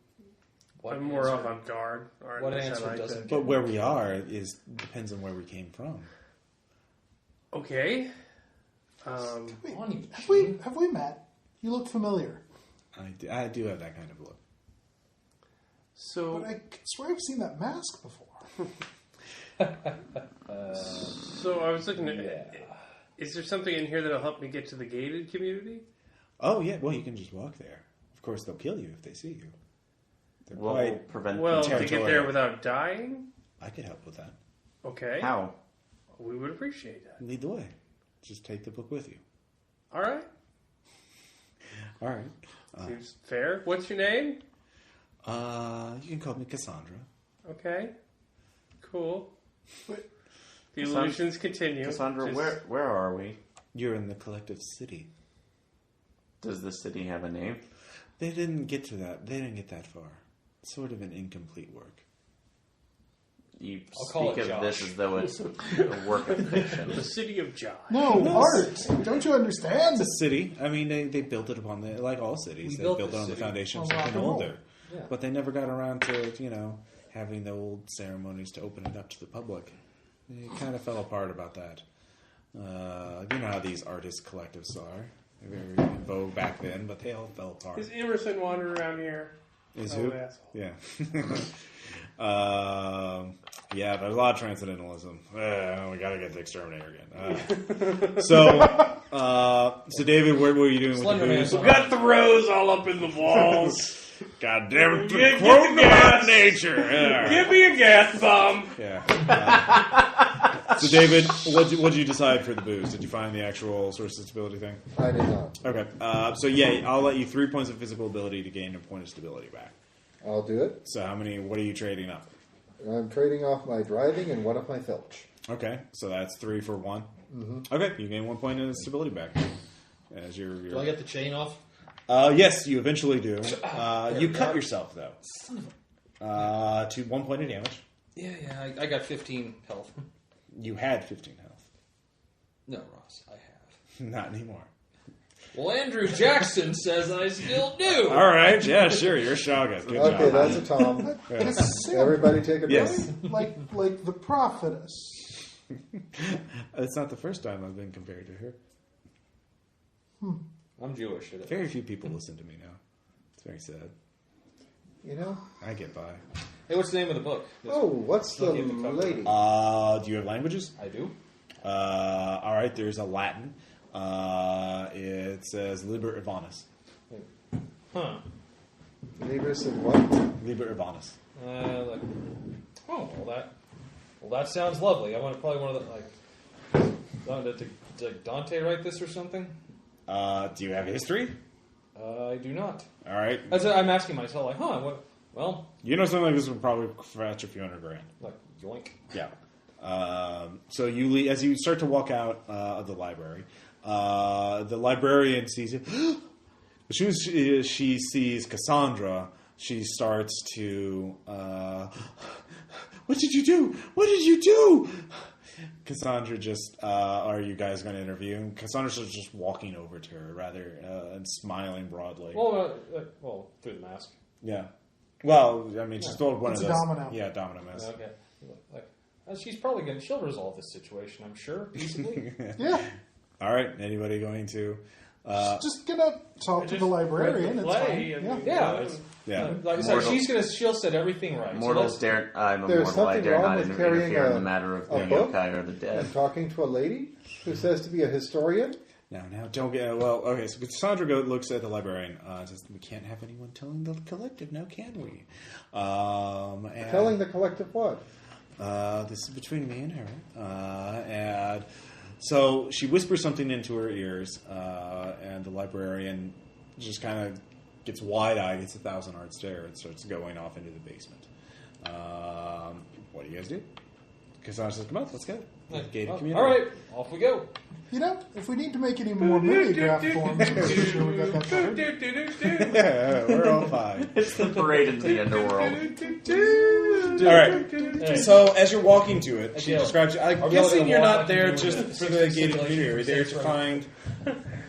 more avant-garde. What answer doesn't But where we are depends on where we came from. Okay. Have we met? You look familiar. I do have that kind of look. So, But I swear I've seen that mask before. so I was looking at... Is there something in here that'll help me get to the gated community? Oh, yeah. Well, you can just walk there. Of course, they'll kill you if they see you. They're quite... prevent Well, them. to get there without dying? I could help with that. Okay. How? We would appreciate that. Lead the way. Just take the book with you. All right. All right. Seems fair. What's your name? You can call me Cassandra. Okay. Cool. Wait. The illusions continue. Cassandra, where are we? You're in the collective city. Does the city have a name? They didn't get to that. They didn't get that far. Sort of an incomplete work. You I'll call speak it of Josh. this as though it's a work of fiction. The city of Josh. No, art. Don't you understand? It's a city. I mean, they built it upon like all cities. They built it on the foundation of on rock something and roll. older. Yeah. But they never got around to, having the old ceremonies to open it up to the public. It kind of fell apart about that. You know how these artist collectives are. They were very in vogue back then, but they all fell apart. Is Emerson wandering around here? Is Oh, who? asshole. Yeah. Yeah, there's a lot of transcendentalism. We gotta get the exterminator again. So David, what were you doing with the Slenderman. booze? We got the rose all up in the walls. God damn it! Get Quoting the about gas. nature. Yeah. Give me a gas bomb. Yeah. So David, what'd you decide for the booze? Did you find the actual source of stability thing? I did not. Okay. So yeah, I'll let you 3 points of physical ability to gain a point of stability back. I'll do it. So what are you trading up? I'm trading off my driving and one of my filch. Okay, so that's 3 for 1. Mm-hmm. Okay, you gain 1 point of stability back. As your Do I get the chain off? yes, you eventually do. You cut yourself though. To 1 point of damage. Yeah, I got 15 health. You had 15 health. No, Ross, I have. Not anymore. Well, Andrew Jackson says I still do. All right, yeah, sure, you're Shaga. Good Okay, job. that's a Tom. It's Everybody take a break. Yes. like the prophetess. It's not the first time I've been compared to her. I'm Jewish. Very few people listen to me now. It's very sad. You know? I get by. Hey, what's the name of the book? Oh, what's the Looking at the cover. lady? Do you have languages? I do. All right, there's a Latin. It says Liber Urbanus. Huh. Libris and what? Liber Urbanus. That sounds lovely. I want probably one of the did Dante write this or something? Do you have history? I do not. All right. I'm asking myself, like, what? Well, You know something like this would probably fetch a few $100,000. like, yoink. Yeah. So as you start to walk out of the library, the librarian sees you. As soon as she sees Cassandra, she starts to. What did you do? What did you do? Cassandra just. Are you guys going to interview? And Cassandra's just walking over to her, rather, and smiling broadly. Well, through the mask. Yeah. Well, I mean, she's told one It's of a those. domino. Yeah, domino mask. Okay. She's probably she'll resolve this situation, I'm sure, peaceably. Yeah. All right. Anybody going to? Just gonna talk to the librarian. It's play fine. and- Yeah. Yeah. Yeah. Like I said, Mortal- she'll set everything right. Mortals So dare. I'm a There's mortal. I something dare wrong not with carrying interfere in a- the matter of the a book? yokai or the dead. And talking to a lady who says to be a historian? Now, don't get... Well, okay, so Cassandra looks at the librarian and says, we can't have anyone telling the collective now, can we? And, Telling the collective what? this is between me and her. And so she whispers something into her ears, and the librarian just kind of gets wide-eyed, gets a 1,000-yard stare, and starts going off into the basement. What do you guys do? Cassandra says, come on, let's go. Gated community. all right, off we go. You know, if we need to make any more mimeograph forms, I'm pretty sure we got that covered. Yeah, we're all fine. It's the parade into the underworld. All right. So as you're walking to it, she Okay. describes you. I'm Are we all guessing gonna you're walk not like there you do just in the for the gated simulation community. You're there to right? find.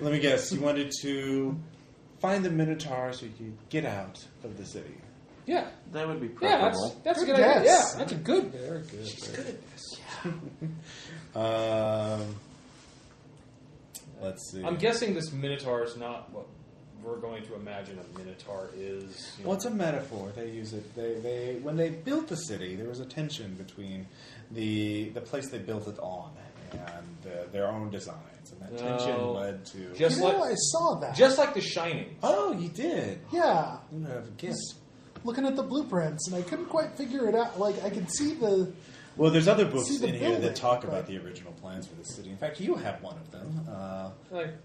Let me guess. You wanted to find the Minotaur so you could get out of the city. Yeah. That would be Yeah, preferable. that's a Good good idea. guess. Yeah, that's a good. Very good. She's good at this. Let's see. I'm guessing this Minotaur is not what we're going to imagine a Minotaur is. Well, it's a metaphor. They use it. They when they built the city, there was a tension between the place they built it on and their own designs, and that tension led to. Just You know, like I saw that. just like The Shining. Oh, you did. Yeah. You have a gift. Looking at the blueprints, and I couldn't quite figure it out. Like, I could see the... Well, there's other books See the in here that building, talk right. about the original plans for the city. In fact, you have one of them. Like,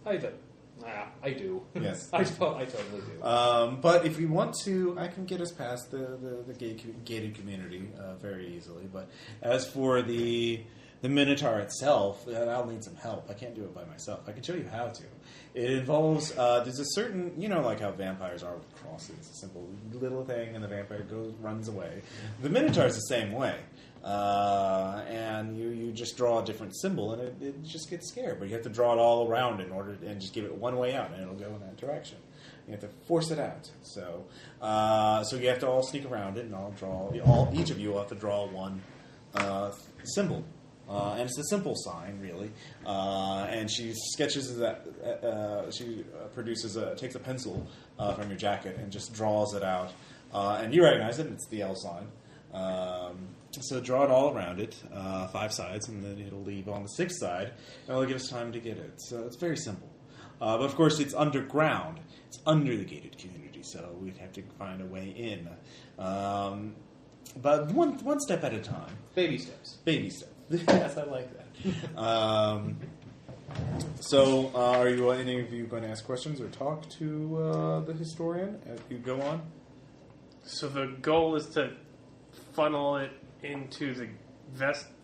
I do. Yes. I totally do. But if you want to, I can get us past the gated community very easily. But as for the Minotaur itself, I'll need some help. I can't do it by myself. I can show you how to. It involves, there's a certain, you know, like how vampires are with crosses. It's a simple little thing, and the vampire runs away. The Minotaur is the same way. And you just draw a different symbol, and it just gets scared. But you have to draw it all around and just give it one way out, and it'll go in that direction. You have to force it out. So you have to all sneak around it, and each of you will have to draw one symbol. And it's a simple sign, really. And she sketches that. She takes a pencil from your jacket and just draws it out. And you recognize it. It's the L sign. So draw it all around it, 5 sides, and then it'll leave on the 6th side, and it'll give us time to get it. So it's very simple. But of course, it's underground. It's under the gated community, so we'd have to find a way in. But one step at a time. Baby steps. Baby steps. Yes, I like that. So, are any of you going to ask questions or talk to the historian as you go on? So the goal is to funnel it into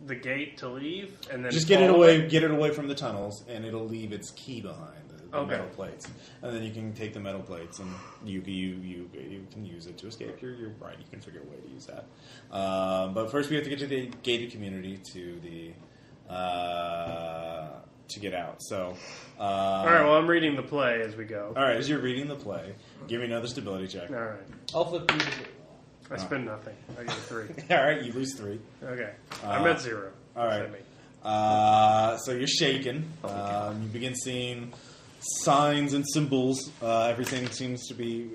the gate to leave, and then Just get follow it away from the tunnels, and it'll leave its key behind the Okay. metal plates, and then you can take the metal plates and you can use it to escape. You're right. You can figure a way to use that. But first, we have to get to the gated community to to get out. So, All right, well, I'm reading the play as we go. all right, as you're reading the play, give me another stability check. All right. I'll flip you. I spend nothing. I get a 3. All right, you lose 3. Okay. I'm at 0. All right. That's at me. So you're shaken. You begin seeing signs and symbols. Everything seems to be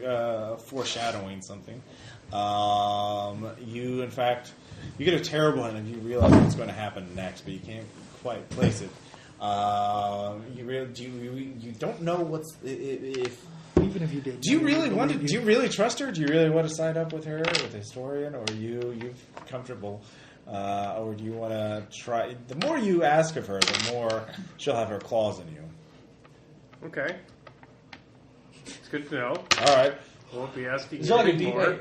foreshadowing something. You, in fact, you get a terrible hint and you realize what's going to happen next, but you can't quite place it. You don't know what's if. Even if you did, Do you really want to? Do you really trust her? Do you really want to sign up with her, with a historian, or you're comfortable, or do you want to try? The more you ask of her, the more she'll have her claws in you. Okay. It's good to know. All right. Won't be asking Is there like a anything more.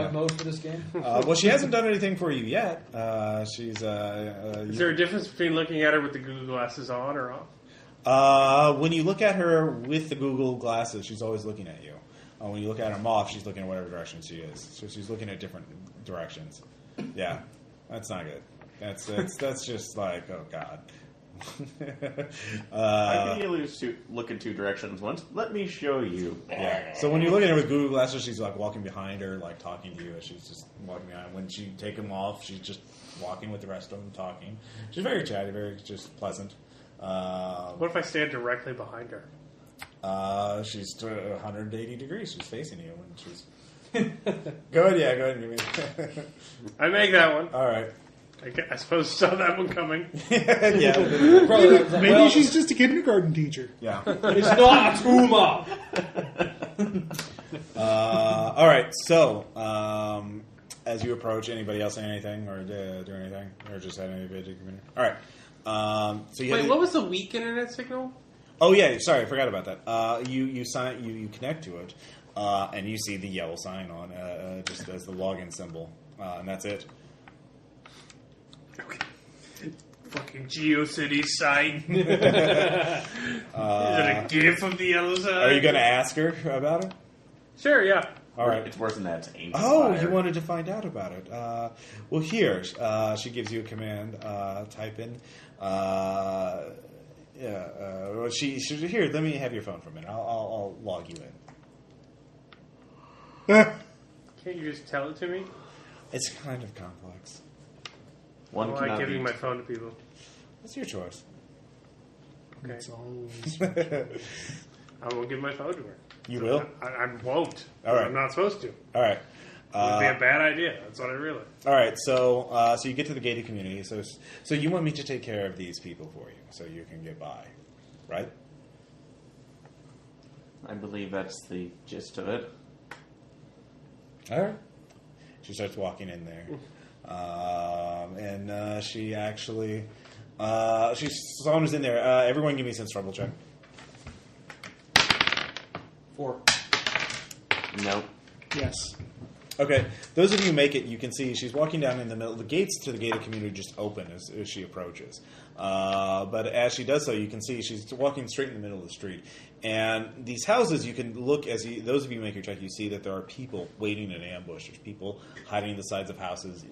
debug mode for this game? Well, she hasn't done anything for you yet. She's. Is there a difference between looking at her with the Google glasses on or off? When you look at her with the Google glasses, she's always looking at you. When you look at her off, she's looking at whatever direction she is. So she's looking at different directions. Yeah, that's not good. That's just like, oh god. I can look in 2 directions once. Let me show you. Yeah. So when you look at her with Google glasses, she's like walking behind her, like talking to you as she's just walking behind. When she take them off, she's just walking with the rest of them, talking. She's very chatty, very just pleasant. What if I stand directly behind her? She's 180 degrees. She's facing you when she's. Go ahead and give me. I make that one. All right. I suppose saw that one coming. Yeah. Maybe she's just a kindergarten teacher. Yeah. It's not a Tuma. All right. So, as you approach, anybody else say anything or do anything, or just had any video community? All right. So you Wait, what was the weak internet signal? Oh yeah, sorry, I forgot about that. You connect to it, and you see the yellow sign on just as the login symbol, and that's it. Okay. Fucking GeoCities site. Is it a GIF of the yellow sign? Are you going to ask her about it? Sure, yeah. All right. It's worse than that. It's ancient Oh, fire. you wanted to find out about it. Well, here, she gives you a command. Type in. She here. Let me have your phone for a minute. I'll log you in. Can't you just tell it to me? It's kind of complex. I don't like cannot giving beat. my phone to people. That's your choice. Okay. It's always I won't give my phone to her. You will? I won't. All right. I'm not supposed to. All right. It would be a bad idea. That's what I realized. All right, so you get to the gated community. So you want me to take care of these people for you, so you can get by, right? I believe that's the gist of it. All right. She starts walking in there, and she actually saunters in there. Everyone, give me a sense trouble check. 4. Nope. yes. Okay, those of you who make it, you can see she's walking down in the middle. The gates to the gated community just open as she approaches. But as she does so, you can see she's walking straight in the middle of the street. And these houses, you can look, those of you who make your check, you see that there are people waiting in ambush. There's people hiding in the sides of houses,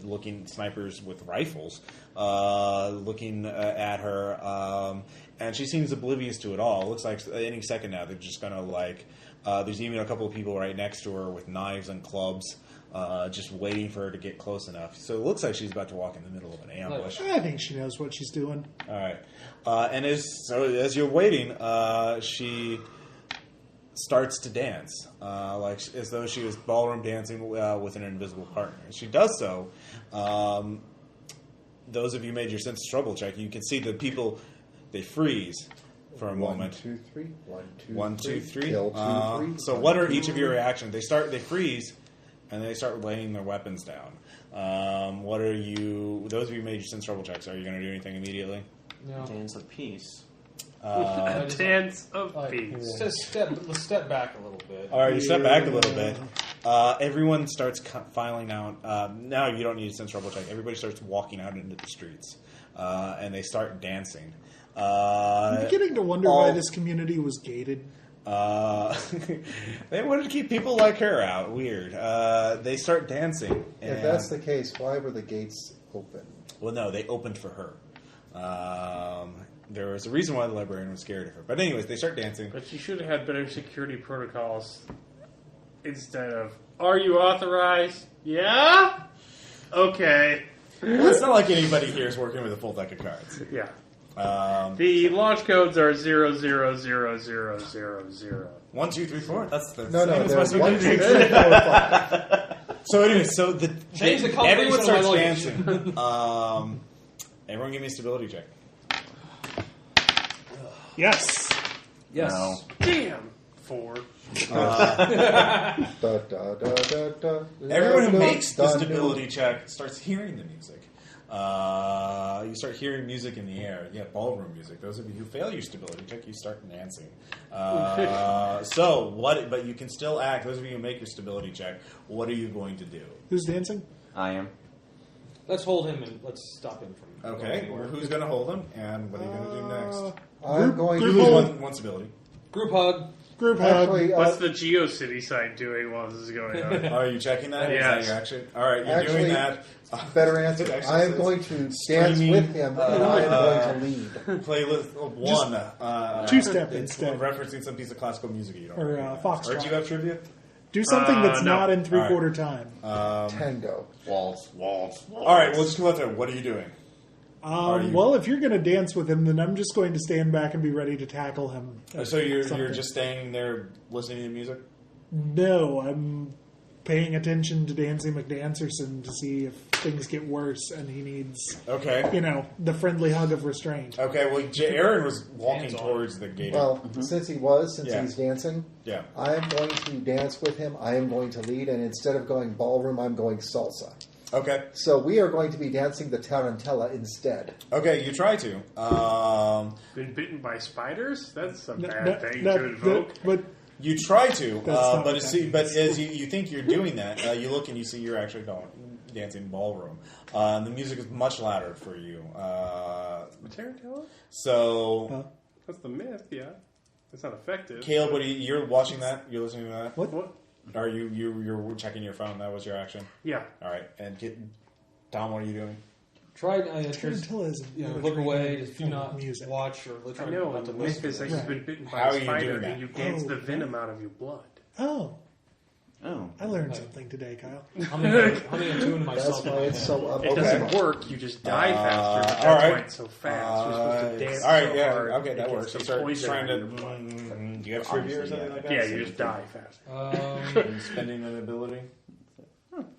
snipers with rifles, looking at her. And she seems oblivious to it all. It looks like any second now they're just going to there's even a couple of people right next to her with knives and clubs. Just waiting for her to get close enough. So it looks like she's about to walk in the middle of an ambush. I think she knows what she's doing. All right. And as you're waiting, she starts to dance, as though she was ballroom dancing with an invisible partner. As she does so, those of you who made your sense of trouble check, you can see the people, they freeze for a moment. 1, 2, 3. 1, 2, 3. Kill 2, 3. So what are each of your reactions? They freeze, and they start laying their weapons down. What are you? Those of you who made your sense trouble checks, are you going to do anything immediately? No. Dance of peace. A dance of peace. Let's step back a little bit. All right, you step back a little bit. Everyone starts filing out. Now you don't need a sense trouble check. Everybody starts walking out into the streets, and they start dancing. I'm beginning to wonder why this community was gated. They wanted to keep people like her out. Weird. They start dancing. If that's the case, why were the gates open? Well, no, they opened for her. there was a reason why the librarian was scared of her. But anyways, they start dancing. But you should have had better security protocols instead of, are you authorized? Yeah? Okay. Well, it's not like anybody here is working with a full deck of cards. Yeah. The launch codes are 000000. 1, 2, 3, 4. That's the No, same as there's my 1, 2, 3, signature. 4, 5. So anyway, so Change the combination everyone of starts my dancing. Everyone give me a stability check. Yes. Yes. No. Damn. 4. Everyone who makes the stability check starts hearing the music. You start hearing music in the air. Yeah, ballroom music. Those of you who fail your stability check, you start dancing. So what? But you can still act. Those of you who make your stability check, what are you going to do? Who's dancing? I am. Let's hold him and let's stop him from going Okay, anywhere. who's going to hold him, and what are you going to do next? I'm going You to lose one stability. Group hug. Group hug. actually. What's the GeoCity site doing while this is going on? Are you checking that? Yes. Is that your action? All right, you're Actually, doing that. Better answer. Actually I am says going to dance streaming, with him, and I am going to lead. Playlist one. two-step it's instead. Referencing some piece of classical music you don't Or, recognize. foxtrot. Or do you have trivia? Do something that's no. not in three-quarter time. Tango. Waltz. All right, we'll just go out there. What are you doing? Are you- Well, if you're going to dance with him, then I'm just going to stand back and be ready to tackle him. So you're Something. just staying there listening to music? No, I'm paying attention to Dancy McDancerson to see if things get worse and he needs, Okay. the friendly hug of restraint. Okay, well, Aaron was walking Hands on. towards the gate. Well, since Yeah. he's dancing, Yeah. I am going to dance with him. I am going to lead, and instead of going ballroom, I'm going salsa. Okay. So we are going to be dancing the tarantella instead. Okay, you try to. Been bitten by spiders? That's a No, bad thing to invoke. but You try to, That's not but what as, that but means. as you think you're doing that, you look and you see you're actually dancing ballroom. And the music is much louder for you. Tarantella? So, That's the myth, yeah. It's not effective. Caleb, what you're watching that? You're listening to that? What? Are you're checking your phone? That was your action. Yeah. All right, and Tom, what are you doing? Try tarantella is look away. Just do not music. watch or try I know. not to The myth listen is to that it. you've been bitten by How are a you spider doing that? and you dance Oh, the venom out of your blood. Oh, Oh. I learned something today, Kyle. Humming a tune to That's myself. in why my it's head. so up. It doesn't work. You just die faster. But that's all right. why it's so fast. You're supposed to dance all right, so yeah, hard. okay, it that gets works. the You start poison trying out to. of your blood. Do you have trivia or Obviously, something like that? Yeah, you just die fast. Are you spending an ability,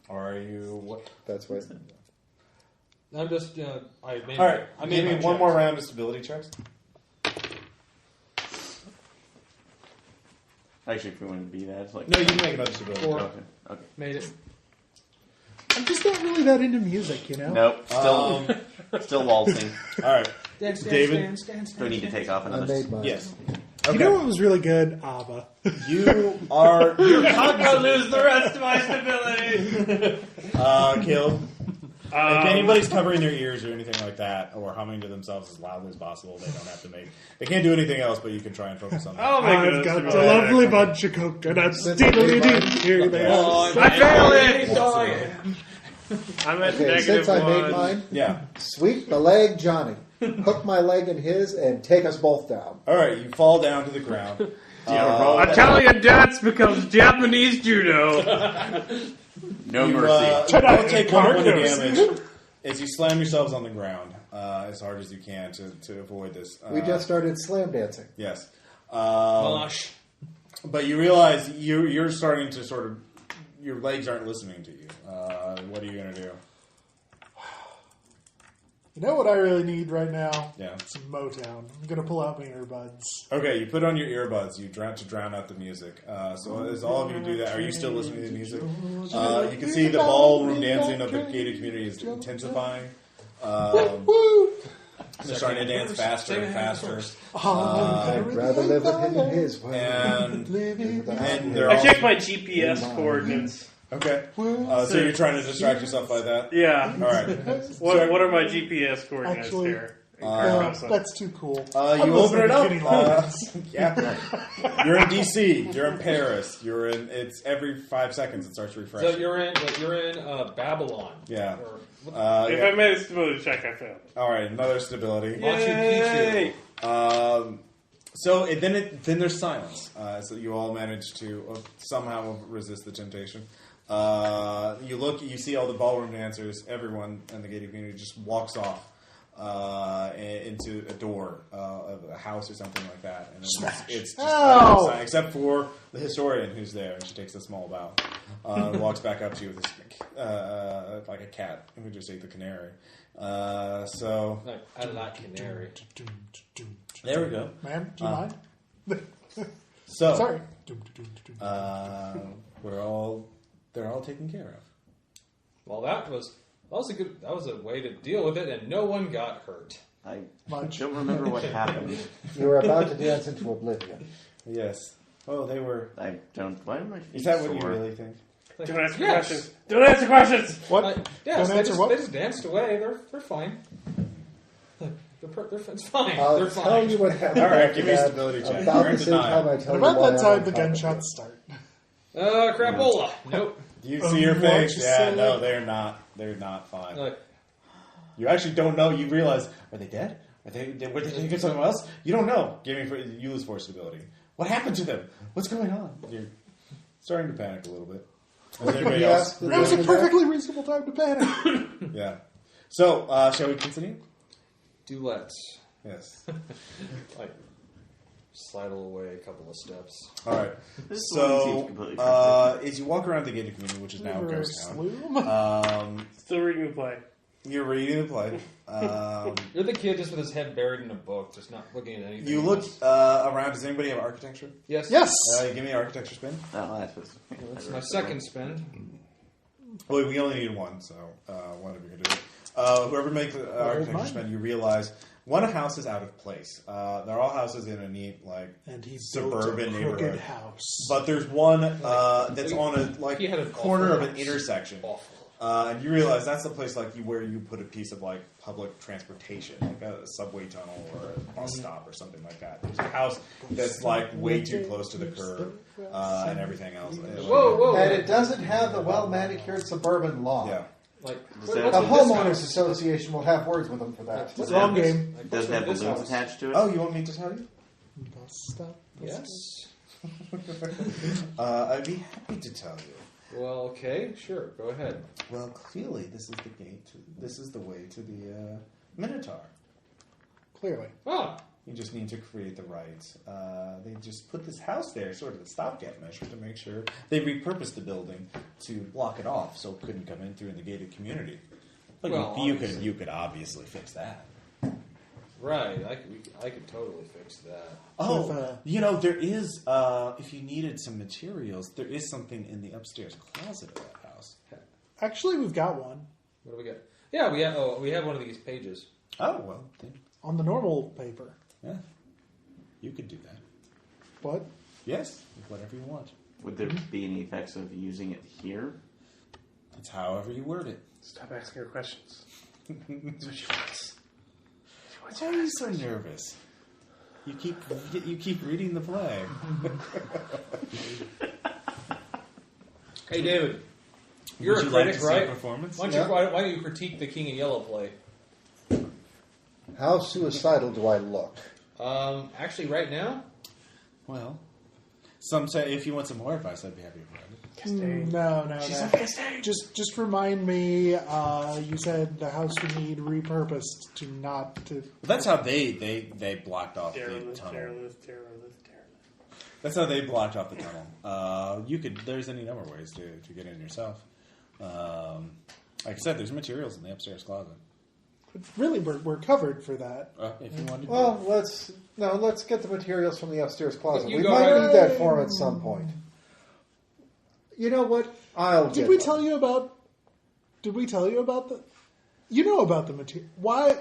or are you what? That's what. I'm just. I made. All right, I give made me my one checks. more round of stability checks. Actually, if we want to be that, it's like. No, you can make another stability. Four. check. Okay. Made it. I'm just not really that into music, Nope. Still waltzing. All right, Dance, David? Do we need to take off I another? made mine. yes. You know what was really good? ABBA. You're I'm gonna lose the rest of my stability. Caleb. If anybody's covering their ears or anything like that, or humming to themselves as loudly as possible, they don't have to make. They can't do anything else, but you can try and focus on that. I'll make I've it got a a lovely bunch of coconuts. Since I made mine- Here they are. I failed it. Dying. I'm at Okay, negative since I made one. mine, Yeah. sweep the leg, Johnny. Hook my leg in his and take us both down. All right, you fall down to the ground. Italian dance becomes Japanese judo. No You mercy. both take 1 point of Carcass. damage as you slam yourselves on the ground as hard as you can to avoid this. We just started slam dancing. Yes. Mosh. But you realize you're starting to sort of, your legs aren't listening to you. What are you going to do? You know what I really need right now? Yeah. Some Motown. I'm going to pull out my earbuds. Okay, you put on your earbuds. You drown out the music. So as all of you do that, are you still listening to the music? You can see the ballroom dancing of the gated community is intensifying. They're starting to dance faster and faster. I'd rather live with him in his way. And they're I all checked my GPS coordinates. okay. So you're trying to distract yourself by that. Yeah. All right. What are my GPS coordinates Actually, here? That's too cool. You open it up. Kitty Lions. Yeah. You're in DC. You're in Paris. You're in. It's every 5 seconds it starts refreshing. So you're in Babylon. Yeah. Or If I made a stability check, I failed. All right, another stability. Machu Picchu. Then there's silence. So you all manage to somehow resist the temptation. You look, you see all the ballroom dancers. Everyone in the gated community just walks off into a door of a house or something like that, and it's just silent, except for the historian who's there, and she takes a small bow, and walks back up to you with like a cat who just ate the canary. I like canary. There we go. Ma'am, do you mind? So Sorry. they're all taken care of. Well, that was a way to deal with it, and no one got hurt. I Much. don't remember what happened. You were about to dance into oblivion. Yes. Oh, they were. I don't. Why am I? Is that what you really think? Don't answer Yes. questions. Don't answer questions. What? Yes, Don't answer what? they just danced away. They're fine. It's fine. I'll They're tell fine. you what happened. All right, give me a after stability that. check. About You're the in same denial. time I tell What you about why that I'm time on the top of it. gunshots start? Crapola. Nope. Do you see your What face? you Yeah, say? no, they're not. They're not fine. Like, You actually don't know. You realize, are they dead? Were they taken somewhere else? You don't know. You lose force stability. What happened to them? What's going on? You're starting to panic a little bit. Is anybody else? That was a perfectly reasonable time to panic. Yeah. So, shall we continue? do let's. Yes. Like, sidle away a couple of steps. All right. This one seems completely As you walk around the gated community, which is now Ghost Town, Sloom. Still reading the play. you're reading the play. You're the kid just with his head buried in a book, just not looking at anything. You look around. Does anybody have architecture? Yes. Yes. Give me an architecture spin. Oh, that's what's. That's my second spin. Well, we only need one, so one of you can do it. Whoever makes the architecture spin, you realize one house is out of place. They're all houses in a neat, like, And he suburban built a crooked neighborhood. house. But there's one that's on a He had a corner of awful an house. intersection. Awful. And you realize that's the place where you put a piece of like public transportation, like a subway tunnel or a bus stop or something like that. There's a house that's like way too close to the curb and everything else. Whoa. And it doesn't have the well-manicured suburban law. Yeah. Like, Is that- The what's with this homeowners house? association will have words with them for that. What's Wrong with this- game. like, Does it have what's with balloons this house? attached to it? Oh, you want me to tell you? Stop. Yes. I'd be happy to tell you. Well, okay, sure. Go ahead. Well, clearly this is the gate. This is the way to the Minotaur. Clearly. Ah, You just need to create the rights. They just put this house there, sort of a stopgap measure, to make sure they repurposed the building to block it off, so it couldn't come in through in the gated community. But Well, you could obviously fix that. right. I could totally fix that. Oh, With, there is. If you needed some materials, there is something in the upstairs closet of that house. Actually, we've got one. What do we got? Yeah, we have one of these pages. Oh well, then, On the normal paper. yeah, you could do that. What? Yes, whatever you want. Would there be any effects of using it here? It's however you word it. Stop asking her questions. That's what she wants. Why are you so nervous? You keep reading the play. Hey, David. You're Would a you like critic, to see a right? performance? Why don't you critique the King in Yellow play? How suicidal do I look? Actually, right now, Well, some say if you want some more advice, I'd be happy to provide it. No. Just remind me. You said the house would need repurposed to not to. Well, that's how they blocked off the tunnel. That's how they blocked off the tunnel. There's any number of ways to get in yourself. Like I said, there's materials in the upstairs closet. Really, we're covered for that. If you wanted to. Well, let's get the materials from the upstairs closet. You We go might right- need that form at some point. You know what? Did we tell you about the? You know about the material. Why?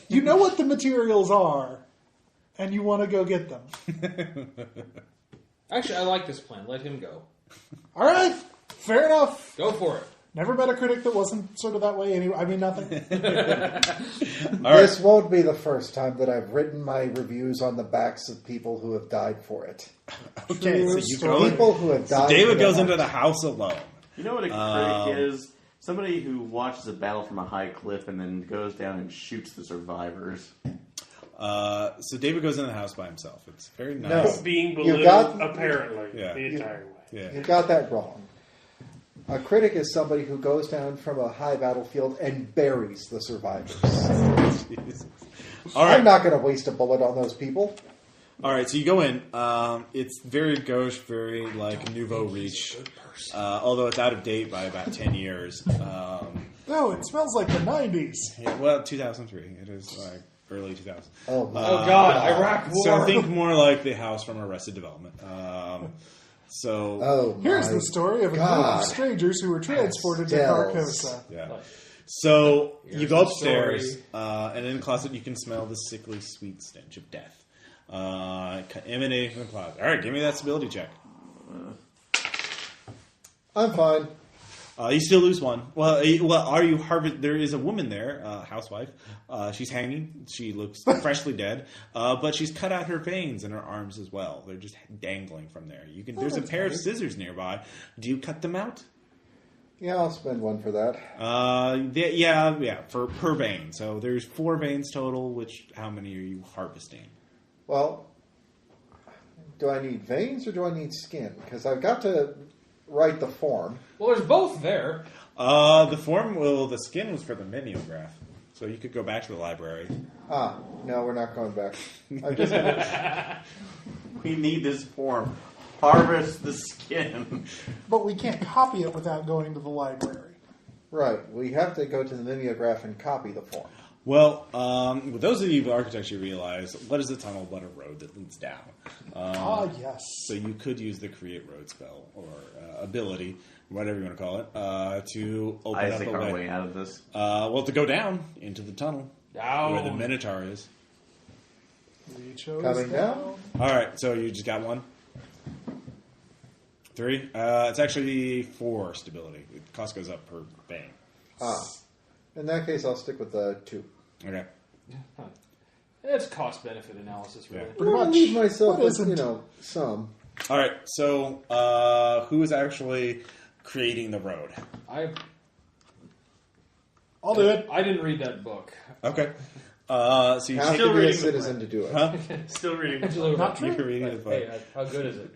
You know what the materials are, and you want to go get them. actually, I like this plan. Let him go. All right, fair enough. Go for it. Never met a critic that wasn't sort of that way anyway. I mean, nothing. This won't be the first time that I've written my reviews on the backs of people who have died for it. Okay, so you True go. People who have died. David for goes their into the life. house alone. You know what a critic is? Somebody who watches a battle from a high cliff and then goes down and shoots the survivors. So David goes in the house by himself. It's very nice. No. Being You belittled, got- apparently, Yeah. the entire way. Yeah. You got that wrong. A critic is somebody who goes down from a high battlefield and buries the survivors. Jeez. All right. I'm not going to waste a bullet on those people. All right, so you go in. It's very gauche, very like nouveau riche, although it's out of date by about 10 years. No, it smells like the 90s. Yeah, well, 2003. It is like early 2000s. Oh, my Oh God, Iraq War. So think more like the house from Arrested Development. Oh, Here's my the story of a group God. of strangers who were transported to Pastels. Carcosa. Yeah. So you Here's go the upstairs, story. and in the closet you can smell the sickly sweet stench of death emanating from the closet. All right, give me that stability check. I'm fine. You still lose one. Well, are you harvest? There is a woman there, housewife. She's hanging. She looks freshly dead, but she's cut out her veins in her arms as well. They're just dangling from there. You can. There's a that's pair of nice. scissors nearby. Do you cut them out? Yeah, I'll spend one for that. Yeah, for per vein. So there's 4 veins total. How many are you harvesting? Well, do I need veins or do I need skin? Because I've got to write the form. Well, there's both there. The skin was for the mimeograph. So you could go back to the library. No, we're not going back. I'm just gonna, We need this form. Harvest the skin. But we can't copy it without going to the library. right, we have to go to the mimeograph and copy the form. Well, with those of you with architecture, you realize what is a tunnel but a road that leads down. Yes. So you could use the create road spell or ability, whatever you want to call it, to open Isaac, up a our way. way out of this. To go down into the tunnel Down. where the Minotaur is. We chose Coming down? All right, so you just got one. 3. It's actually 4 stability. The cost goes up per vein. In that case, I'll stick with the 2. Okay. It's cost-benefit analysis, really. Yeah. I'm going to leave myself What with, isn't? some. All right, so who is actually creating the road? I'll do it. I didn't read that book. Okay. So you Have take to be a reading the citizen to do it. Huh? Still reading. Not true. You're reading it, Hey, but how good is it?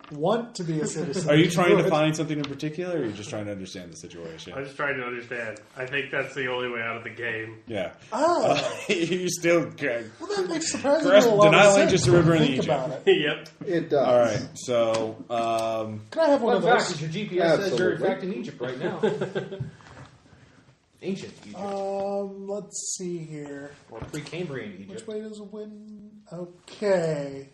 Want to be a citizen. are you trying do to it. find something in particular, or are you just trying to understand the situation? I'm just trying to understand. I think that's the only way out of the game. Yeah. Ah, You still. well, that makes surprisingly Correct, a lot denial of ain't sense just a when you river in think Egypt. about it. Yep. It does. All right. So, Can I have one Fun of fact those? is your GPS says you're in Absolutely. fact in Egypt right now. Ancient Egypt. Let's see here. Or pre-Cambrian Egypt. Which way does a wind? Okay.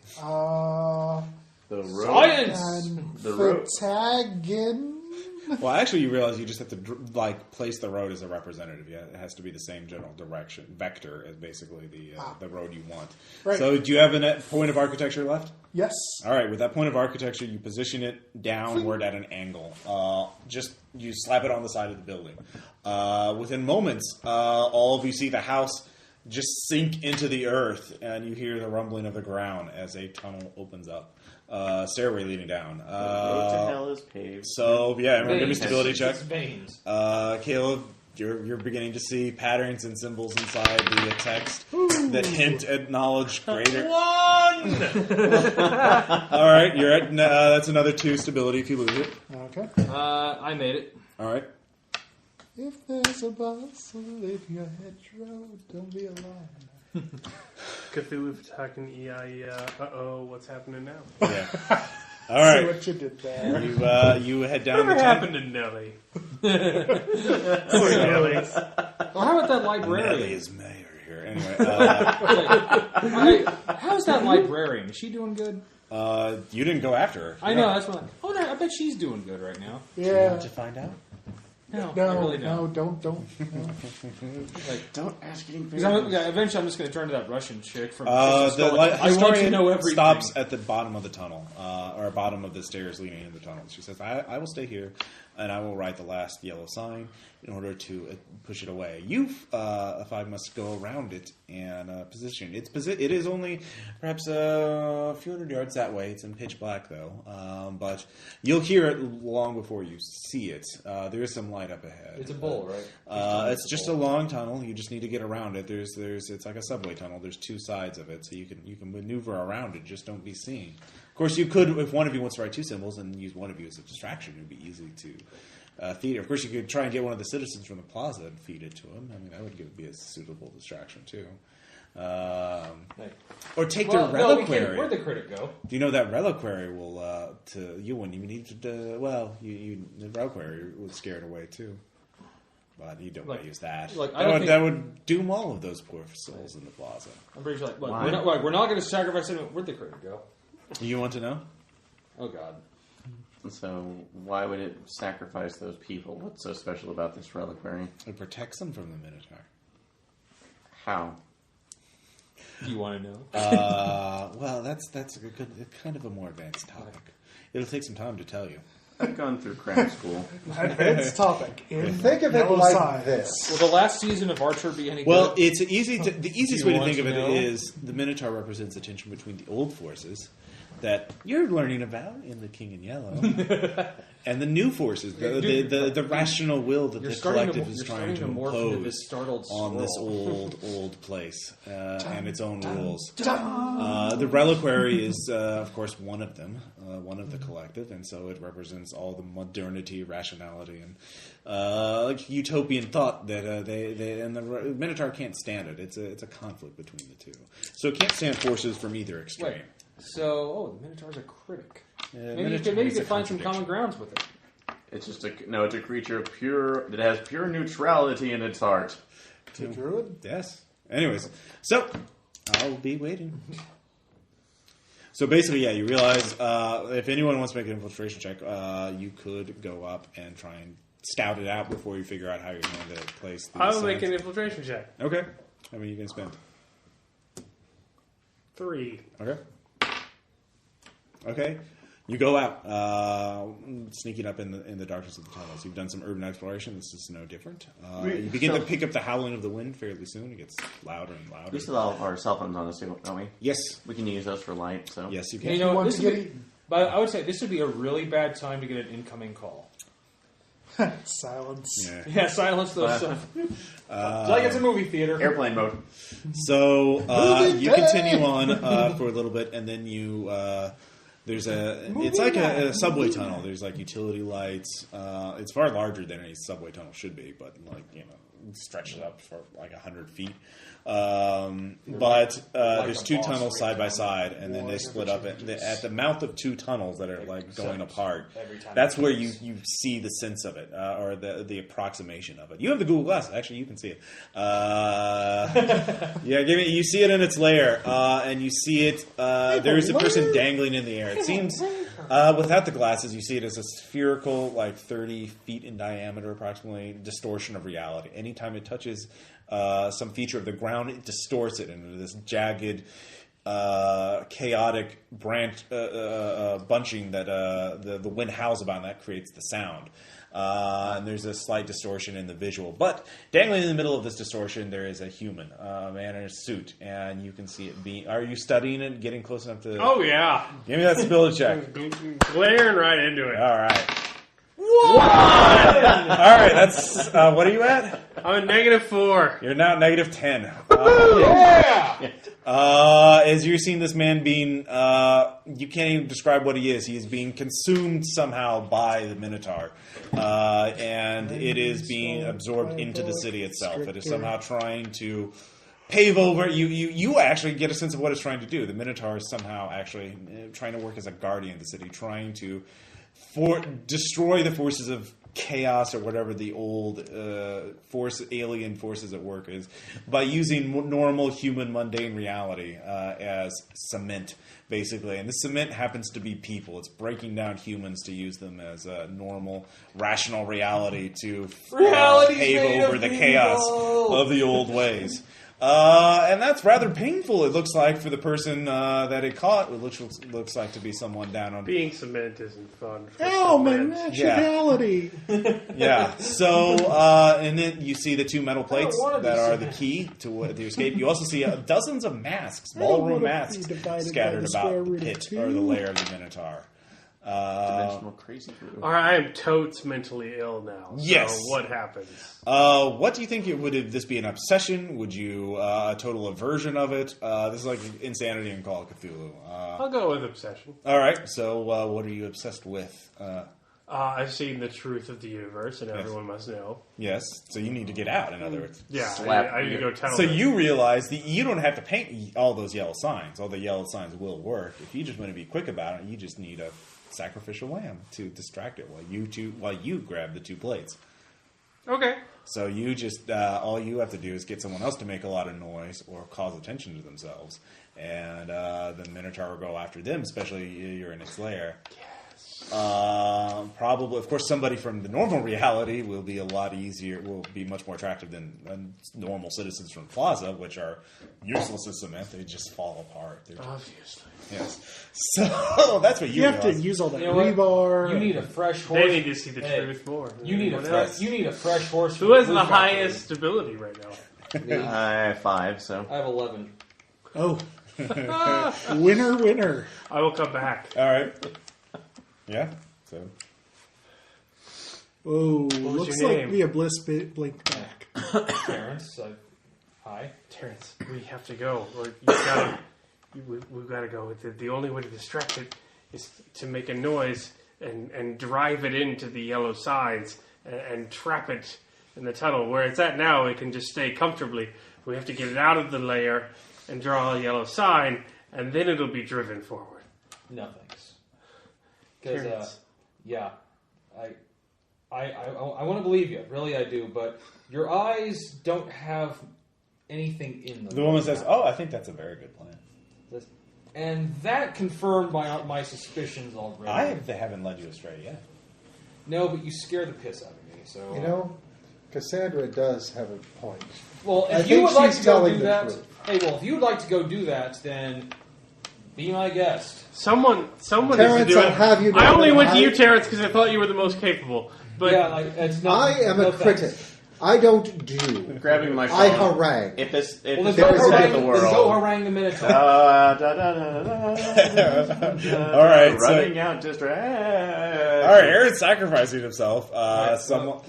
The road. Science! And The road. Fatagan. well, actually, you realize you just have to place the road as a representative. Yeah, it has to be the same general direction, vector, as basically the road you want. Right. So, do you have a point of architecture left? Yes. All right, with that point of architecture, you position it downward at an angle. You slap it on the side of the building. Within moments, all of you see the house just sink into the earth, and you hear the rumbling of the ground as a tunnel opens up. Stairway leading down. The road to hell is paved. So, yeah, everyone give me Veins. stability check. It's veins. Caleb, you're beginning to see patterns and symbols inside the text that hint at knowledge greater. All right, you're at that's another 2 stability if you lose it. Okay. I made it. All right. If there's a bus, leave your hedgerow, don't be alarmed. Cthulhu talking uh-oh, what's happening now? Yeah. All See right. what you did there. You head down Whatever the happened to Nelly? Poor Nelly. Well, how about that librarian? Nelly is mayor here. Anyway, How's that librarian? Is she doing good? you didn't go after her. I know, that's what. Oh, no, I bet she's doing good right now. Yeah. To find out. No, I No, really no, don't. don't. No. Don't ask any 'Cause eventually, I'm just going to turn to that Russian chick from. The Skull. I want to historian know everything. stops at the bottom of the tunnel, or bottom of the stairs leading into the tunnel. She says, I will stay here. and I will write the last yellow sign in order to push it away. You, if I must go around it and position. It is only perhaps a few hundred yards that way. It's in pitch black, though. But you'll hear it long before you see it. There is some light up ahead. It's a bowl, right? It's just a long tunnel. You just need to get around it. It's like a subway tunnel. There's two sides of it, so you can maneuver around it. Just don't be seen. Of course, you could, if one of you wants to write two symbols and use one of you as a distraction, it would be easy to feed it. Of course, you could try and get one of the citizens from the plaza and feed it to him. I mean, that would be a suitable distraction, too. Or take their reliquary. Where'd the critic go? Do you know that reliquary will, you wouldn't even need to, the reliquary would scare it away, too. But you don't want to use that. That would doom all of those poor souls in the plaza. I'm pretty sure, we're not going to sacrifice anyone. Where'd the critic go? You want to know? Oh, God. So why would it sacrifice those people? What's so special about this reliquary? It protects them from the Minotaur. How? Do you want to know? Well, that's kind of a more advanced topic. It'll take some time to tell you. I've gone through cram school. Advanced topic. Think of it like this. Will the last season of Archer be any good? Well, it's easy. The easiest way to think of it know? is the Minotaur represents the tension between the old forces that you're learning about in the King in Yellow, and the new forces, the rational will that the collective is trying to impose on this old place and its own rules. The reliquary is, of course, one of them, one of the collective, and so it represents all the modernity, rationality, and utopian thought that they and the Minotaur can't stand it. It's a conflict between the two, so it can't stand forces from either extreme. Wait. So, the Minotaur's a critic. Maybe you could find some common grounds with it. It's just it's a creature that has pure neutrality in its heart. It's a druid? Yes. Anyways, so I'll be waiting. So basically, you realize if anyone wants to make an infiltration check, you could go up and try and scout it out before you figure out how you're going to place the I will make an infiltration check. Okay. How many are you going to spend? 3. Okay. You go out, sneaking up in the darkness of the tunnels. You've done some urban exploration. This is no different. You begin to pick up the howling of the wind fairly soon. It gets louder and louder. We still have our cell phones on us, don't we? Yes. We can use those for light. So Yes, you can. You know, but I would say this would be a really bad time to get an incoming call. Silence. Yeah, silence those stuff. Like it's a movie theater. airplane mode. So you continue on for a little bit, and then you it's like a subway tunnel. There's like utility lights. It's far larger than any subway tunnel should be, but stretches up for like 100 feet. But there's two tunnels side by side, and then they split up at the mouth of two tunnels that are like going apart. That's where you see the sense of it, or the approximation of it. You have the Google Glass. Actually, you can see it. You see it in its lair, and you see it. There is a person dangling in the air. It seems, without the glasses, you see it as a spherical, like 30 feet in diameter, approximately, distortion of reality. Anytime it touches some feature of the ground, it distorts it into this jagged, chaotic bunching that the wind howls about, and that creates the sound. And there's a slight distortion in the visual. But dangling in the middle of this distortion, there is a human, a man in a suit, and you can see it being... Are you studying it, getting close enough to... Oh, yeah. Give me that ability check. Glaring right into it. All right. What? All right, that's... what are you at? I'm at -4. You're now at -10. As you're seeing this man being... you can't even describe what he is. He is being consumed somehow by the Minotaur. And it is being absorbed into the city itself. It is somehow trying to pave over... You actually get a sense of what it's trying to do. The Minotaur is somehow actually trying to work as a guardian of the city, trying to destroy the forces of chaos or whatever the old alien forces at work is, by using normal human mundane reality as cement, basically. And the cement happens to be people. It's breaking down humans to use them as a normal, rational reality to pave over the chaos of the old ways. And that's rather painful, it looks like, for the person that it caught. It looks like to be someone down on... Being cement isn't fun. For Oh, my cement. nationality! Yeah. So, and then you see the 2 metal plates that are the key to escape. You also see dozens of masks, ballroom masks, scattered about the pit or the lair of the Minotaur. Dimensional crazy group. All right, I am totes mentally ill now. Yes. So what happens? What do you think? Would this be an obsession? Would you a total aversion of it? This is like insanity in Call of Cthulhu. I'll go with obsession. All right. So, what are you obsessed with? I've seen the truth of the universe, and everyone must know. Yes. So you need to get out. In other words. Yeah, Slap I need to go tell So them. you realize that you don't have to paint all those yellow signs. All the yellow signs will work. If you just want to be quick about it, you just need a sacrificial lamb to distract it while you grab the 2 plates. Okay. So you just all you have to do is get someone else to make a lot of noise or cause attention to themselves, and the Minotaur will go after them, especially you're in its lair. Probably, of course, somebody from the normal reality will be a lot easier, will be much more attractive than normal citizens from Plaza, which are useless as cement. They just fall apart. Obviously. Yes. So that's what You have to use all that You know what? rebar. You need a fresh horse. They need to see the Hey, truth more. You need Anyone else? you need a fresh horse. Who from has Blue the Factory. highest ability right now? I have 5, so. I have 11. Oh. Winner. I will come back. All right. Yeah. So. Oh, was looks your like name? we have Bliss blinked back. Terrence, hi. Terrence, we have to go. We've got to go. The only way to distract it is to make a noise and drive it into the yellow signs and trap it in the tunnel. Where it's at now, it can just stay comfortably. We have to get it out of the layer and draw a yellow sign, and then it'll be driven forward. No thanks. Because Terrence. yeah, I want to believe you, really I do. But your eyes don't have anything in them. The woman says, "Oh, I think that's a very good plan." And that confirmed my suspicions already. I haven't led you astray yet. No, but you scare the piss out of me. So You know, Cassandra does have a point. well, I if you think would like she's to go telling do the that, truth. hey, well, if you would like to go do that, then be my guest. Someone Terrence, needs to do I'll it. have you I know only that went to I- you, Terrence, because I thought you were the most capable. But Yeah, like it's not. I am no a critic. thanks. I don't do. Grabbing my phone. I harangue. If this Well, this then go there is a harangue harangue the then world. go harangue the Minotaur. All right, so- running out distract. All right, Aaron's sacrificing himself. Someone.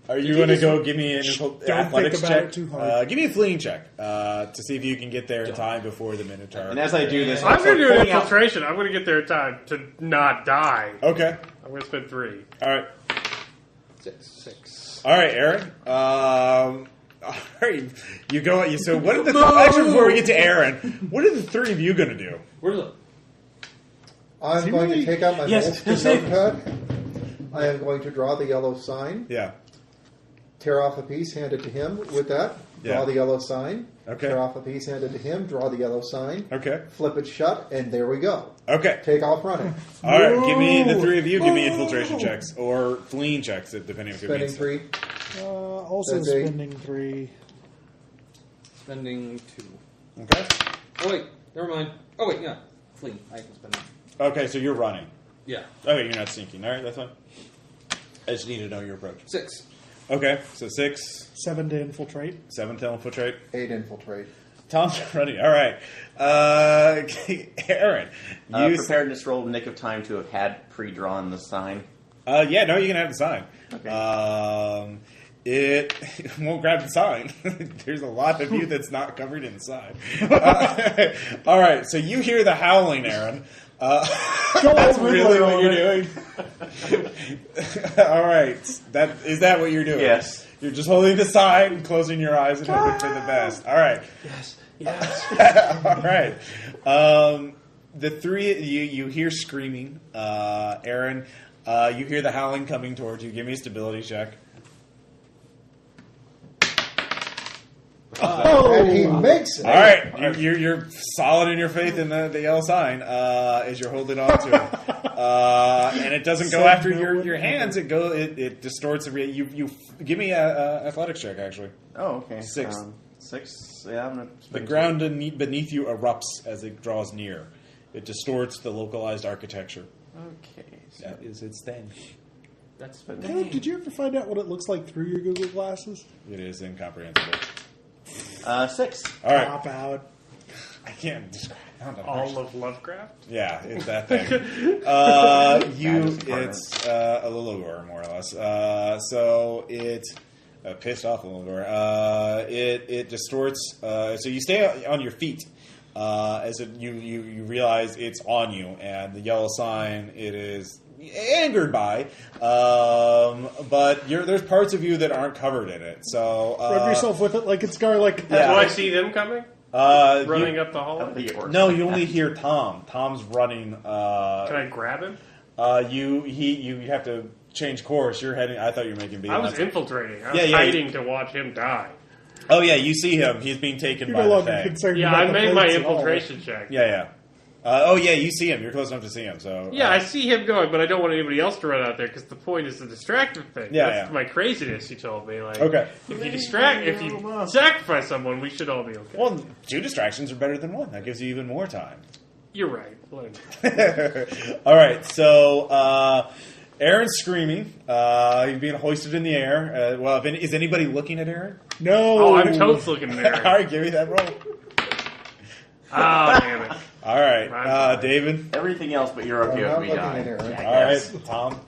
Are you going to go give me an Don't athletics think about check? it too hard. Give me a fleeing check to see if you can get there in time before the Minotaur. And as I do this, I'm going to do an pulling out. infiltration. I'm going to get there in time to not die. Okay. I'm going to spend 3. All right. 6. All right, Aaron. All right. You go. So what are the actually before we get to Aaron? What are the 3 of you going to do? Where's the? I'm going to take out my Yes, moleskin notepad. I am going to draw the yellow sign, Yeah. tear off a piece, hand it to him with that, draw Yeah. the yellow sign, Okay. tear off a piece, hand it to him, draw the yellow sign, Okay. flip it shut, and there we go. Okay. Take off running. All right. Give me the 3 of you. Give me infiltration checks or fleeing checks, depending if it Spending means 3. Also That's 8. spending 3. Spending 2. Okay. Oh wait, never mind. Oh wait, yeah, flee. I can spend that. Okay. So you're running. Yeah, Okay. You're not sneaking. All right. That's fine. I just need to know your approach. 6. Okay. So 6, 7 to infiltrate. 7 to infiltrate. 8 infiltrate. Tom's running. All right. Aaron, you. Preparedness roll, nick of time to have had pre-drawn the sign. Yeah, no, you can have the sign. Okay. It won't grab the sign. There's a lot of you that's not covered in sign. All right, so you hear the howling, Aaron. That's really what you're doing. All right, is that what you're doing? Yes. You're just holding the sign, and closing your eyes, and hoping for the best. All right. Yes. All right. The 3 you hear screaming. Aaron, you hear the howling coming towards you. Give me a stability check. And he makes it. All right, you're solid in your faith in the yellow sign as you're holding on to it, and it doesn't go after your hands. It distorts the. You give me a athletics check actually. Oh, okay. 6. 6. Yeah, I'm gonna. The ground beneath you erupts as it draws near. It distorts the localized architecture. Okay. So That is its thing. That's Caleb, did you ever find out what it looks like through your Google Glasses? It is incomprehensible. 6. All right. Pop out. I can't describe All of Lovecraft? Yeah, it's that thing. It's a Lilligor, more or less. So it pissed off a Lilligor. It distorts. So you stay on your feet as you realize it's on you, and the yellow sign it is angered by. But there's parts of you that aren't covered in it. So Rub yourself with it like it's garlic. Yeah. Do I see them coming? Running up the I don't hallway? think it works. No, you only hear Tom. Tom's running. Can I grab him? You have to change course. You're heading. I thought you were making. I was infiltrating. I was Yeah, hiding to watch him die. Oh yeah, you see him. He's being taken You're by no the longer thing. concerned Yeah, about I the made my plates at all. infiltration check. Yeah. Oh yeah, you see him. You're close enough to see him. So Yeah, I see him going, but I don't want anybody else to run out there because the point is the distractive thing. Yeah, That's yeah. my craziness. You told me, like, Okay. if you sacrifice someone, we should all be okay. Well, 2 distractions are better than 1. That gives you even more time. You're right. Blame. All right. So Aaron's screaming. He's being hoisted in the air. Is anybody looking at Aaron? No. Oh, I'm totes looking there. All right, give me that roll. Oh, damn it. All right, I'm fine. David. Everything else but you're okay I'm with not me looking at dying. Aaron. All right, Tom.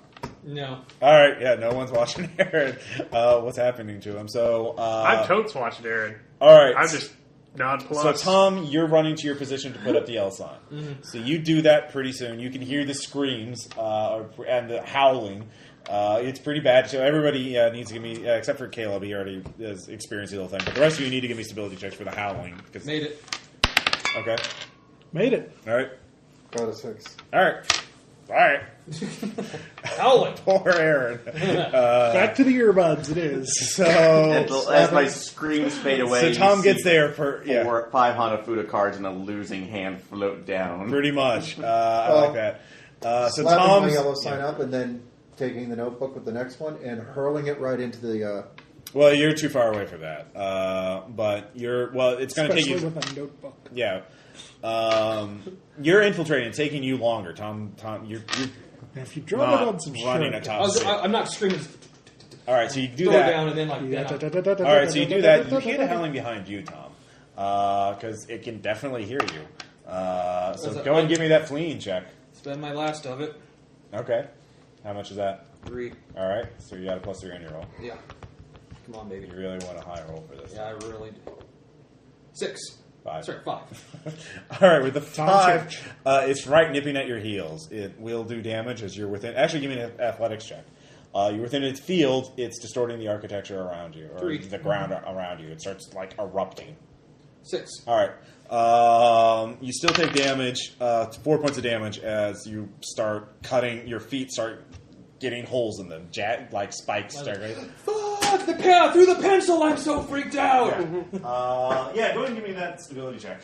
No. All right, yeah, no one's watching Aaron. What's happening to him? So I'm totes watching Aaron. all right. I'm just So nonplussed. Tom, you're running to your position to put up the L sign. So you do that pretty soon. You can hear the screams and the howling. It's pretty bad. So everybody needs to give me, except for Caleb, he already has experienced the whole thing. But the rest of you need to give me stability checks for the howling. Made it. Okay. Made it. All right. Got a 6. All right. Howling. Poor Aaron. Back to the earbuds, it is. So As my screams fade away, so you Tom see gets there for 5 Hanafuda cards and a losing hand float down. pretty much. I like that. So Slapping my Tom's yellow sign up and then taking the notebook with the next one and hurling it right into the... Well, you're too far away for that. But it's going to take Especially you. with a notebook. Yeah. You're infiltrating. It's taking you longer, Tom. You're Now, if you draw that on not some running shit. a top six. I'm not screaming. All right, so you do Throw it that. down and then like. All right, so you do that. You hear the howling behind you, Tom, because it can definitely hear you. So Was it go and like- give me that fleeing check. Spend my last of it. Okay. How much is that? 3. All right, so you got a +3 on your roll. Yeah. Come on, baby. You really want a high roll for this. Yeah, I really do. 6. 5. Sorry, 5. All right, with the Tom 5, it's right nipping at your heels. It will do damage as you're within. Actually, give me an athletics check. You're within its field. It's distorting the architecture around you, or 3. the ground around you. It starts like erupting. 6. All right. You still take damage. 4 points of damage as you start cutting. Your feet start getting holes in them. Like spikes start. Fuck! The pen! Through the pencil! I'm so freaked out! Yeah, go ahead and give me that stability check.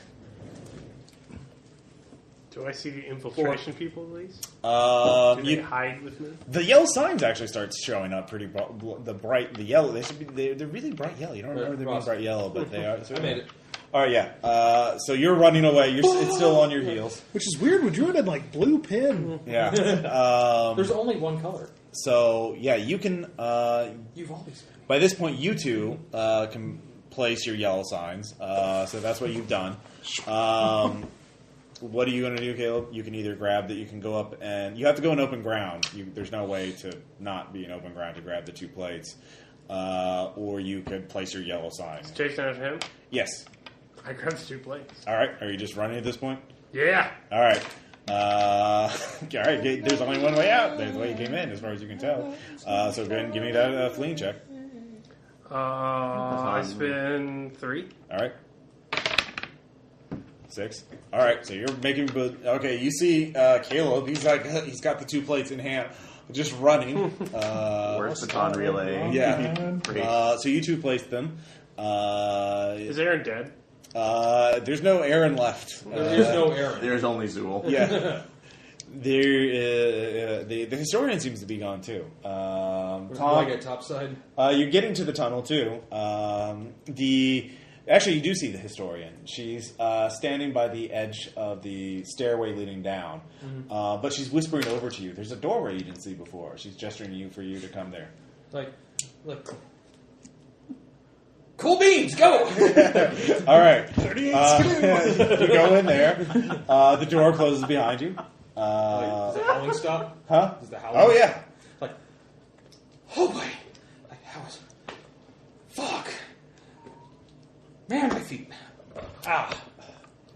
Do I see the infiltration people at least? Do they You, hide with me? the yellow signs actually start showing up pretty. The yellow. They should be. They're really bright yellow. You don't remember them being Ross. bright yellow, but they are. I made it. All right, yeah. So you're running away. It's still on your heels. Which is weird. We drew it in like blue pin. Yeah. There's only one color. So yeah, you can. You've always been. By this point, you two can place your yellow signs. So that's what you've done. What are you going to do, Caleb? You can either grab that. You can go up and you have to go in open ground. There's no way to not be in open ground to grab the 2 plates. Or you could place your yellow sign. Chasing after him? Yes. I grabbed the 2 plates. All right. Are you just running at this point? Yeah. All right. All right. There's only one way out. There's the way you came in, as far as you can tell. So go ahead and give me that fleeing check. I spend 3. All right. 6. All right. So you're making. Okay. You see Caleb. He's got the 2 plates in hand, just running. Where's baton relay? Yeah. Great. So you 2 placed them. Is Aaron dead? There's no Aaron left. There's no error. There's only Zool. Yeah. The historian seems to be gone too. Do I Tom, get topside? you're getting to the tunnel too. Actually, you do see the historian. She's standing by the edge of the stairway leading down, but she's whispering over to you. There's a doorway you didn't see before. She's gesturing to you for you to come there. Like, look. Cool beans, go! All right. You go in there. The door closes behind you. Does the howling stop? Huh? Does the howling Oh, yeah. Like, oh boy. Like, how was... Fuck. Man, my feet. Ah.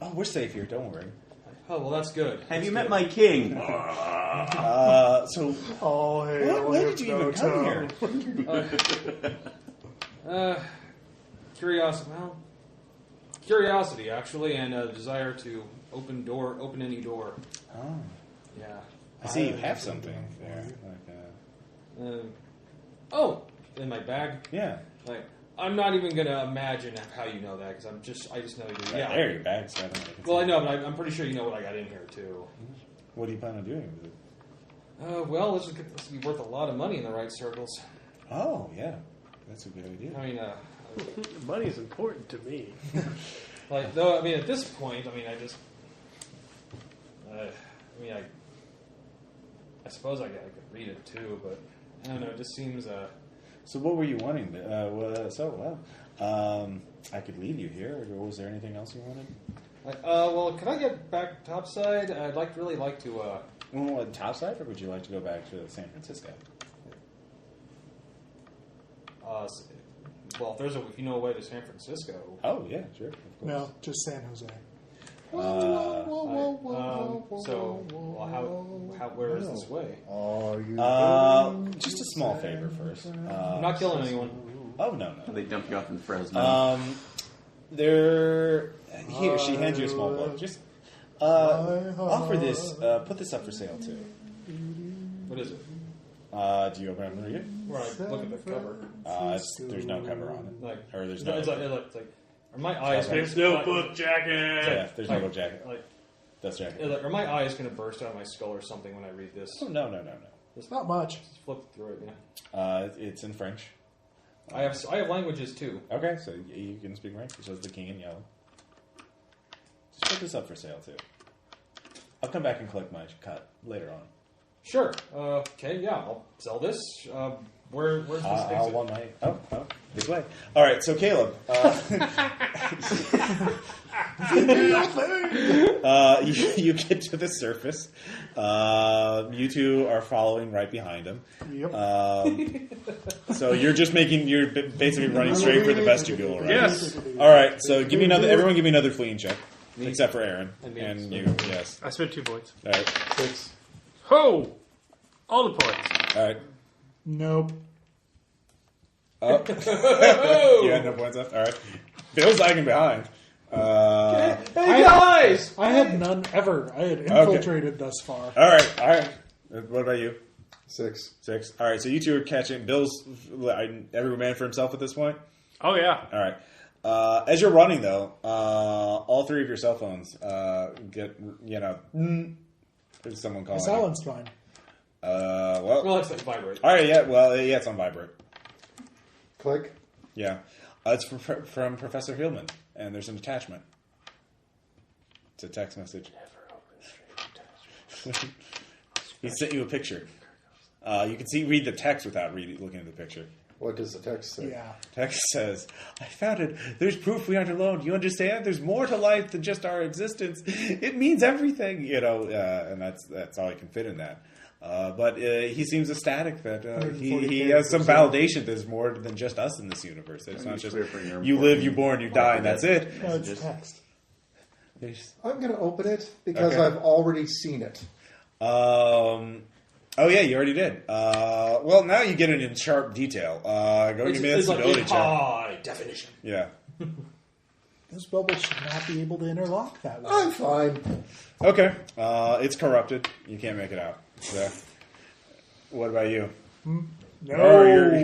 Oh, we're safe here. Don't worry. Oh, well, that's good. Have you met my king? So, Oh, hey, why did you even come here? Curiosity, actually, and a desire to open any door. Oh, Yeah. I see you have something there. In my bag. Yeah. Like, I'm not even gonna imagine how you know that because I just know you. Right Yeah. there, your bag's 7. Well, I know, but I'm pretty sure you know what I got in here too. What do you plan on doing with it? Well, this would be worth a lot of money in the right circles. Oh, yeah. That's a good idea. I mean, Money is important to me. at this point, I suppose I could read it too, but I don't know. It just seems. So what were you wanting? I could leave you here. Or was there anything else you wanted? Well, can I get back topside? I'd really like to. Topside, or would you like to go back to San Francisco? Well, if you know a way to San Francisco. Oh, yeah, sure. Of course. No, just San Jose. Where is this way? Are you Just a small favor first. I'm not killing anyone. Oh, no. They dump you off in Fresno. Here, she hands you a small book. Just offer this, put this up for sale, too. What is it? Do you open up and read it? Where I look at the cover. There's no cover on it. Or there's no... It's like, are my eyes... There's no book jacket. Yeah, there's no book jacket. Dust jacket. Are my eyes going to burst out of my skull or something when I read this? Oh, no. It's not much. Just flip through it, yeah. It's in French. I have languages too. Okay, so you can speak French. It shows the king in yellow. Just put this up for sale, too. I'll come back and collect my cut later on. Sure. Okay, yeah, I'll sell this. Where's this I'll exit? want my... Oh, this way. All right, so Caleb. You get to the surface. You two are following right behind him. Yep. So you're basically running straight for the vestibule, right? Yes. All right, so everyone give me another fleeing check. Except for Aaron. And you, yes. I spent 2 points. All right. 6? Ho! All the points. All right. Nope. Oh. You had no points left? All right. Bill's lagging behind. Hey, guys! I had none ever. I had infiltrated thus far. All right. What about you? 6. 6. All right, so you two are catching. Bill's every man for himself at this point? Oh, yeah. All right. As you're running, though, all 3 of your cell phones get, there's someone calling. The silence fine. Well, it's like vibrate. All right, yeah, it's on vibrate. Click. Yeah. It's from Professor Hillman, and there's an attachment. It's a text message. He sent you a picture. You can read the text without looking at the picture. What does the text say? Yeah. Text says, I found it. There's proof we aren't alone. You understand? There's more to life than just our existence. It means everything, and that's all I can fit in that. But he seems ecstatic that he has some validation. There's more than just us in this universe. It's not just you live, you born, you die, and that's it. No, it's text. I'm going to open it because Okay. I've already seen it. Oh yeah, you already did. Well, now you get it in sharp detail. Go give me that It's like stability in check. high definition. Yeah. This bubble should not be able to interlock that way. I'm fine. Okay. It's corrupted. You can't make it out. So, what about you? No. Or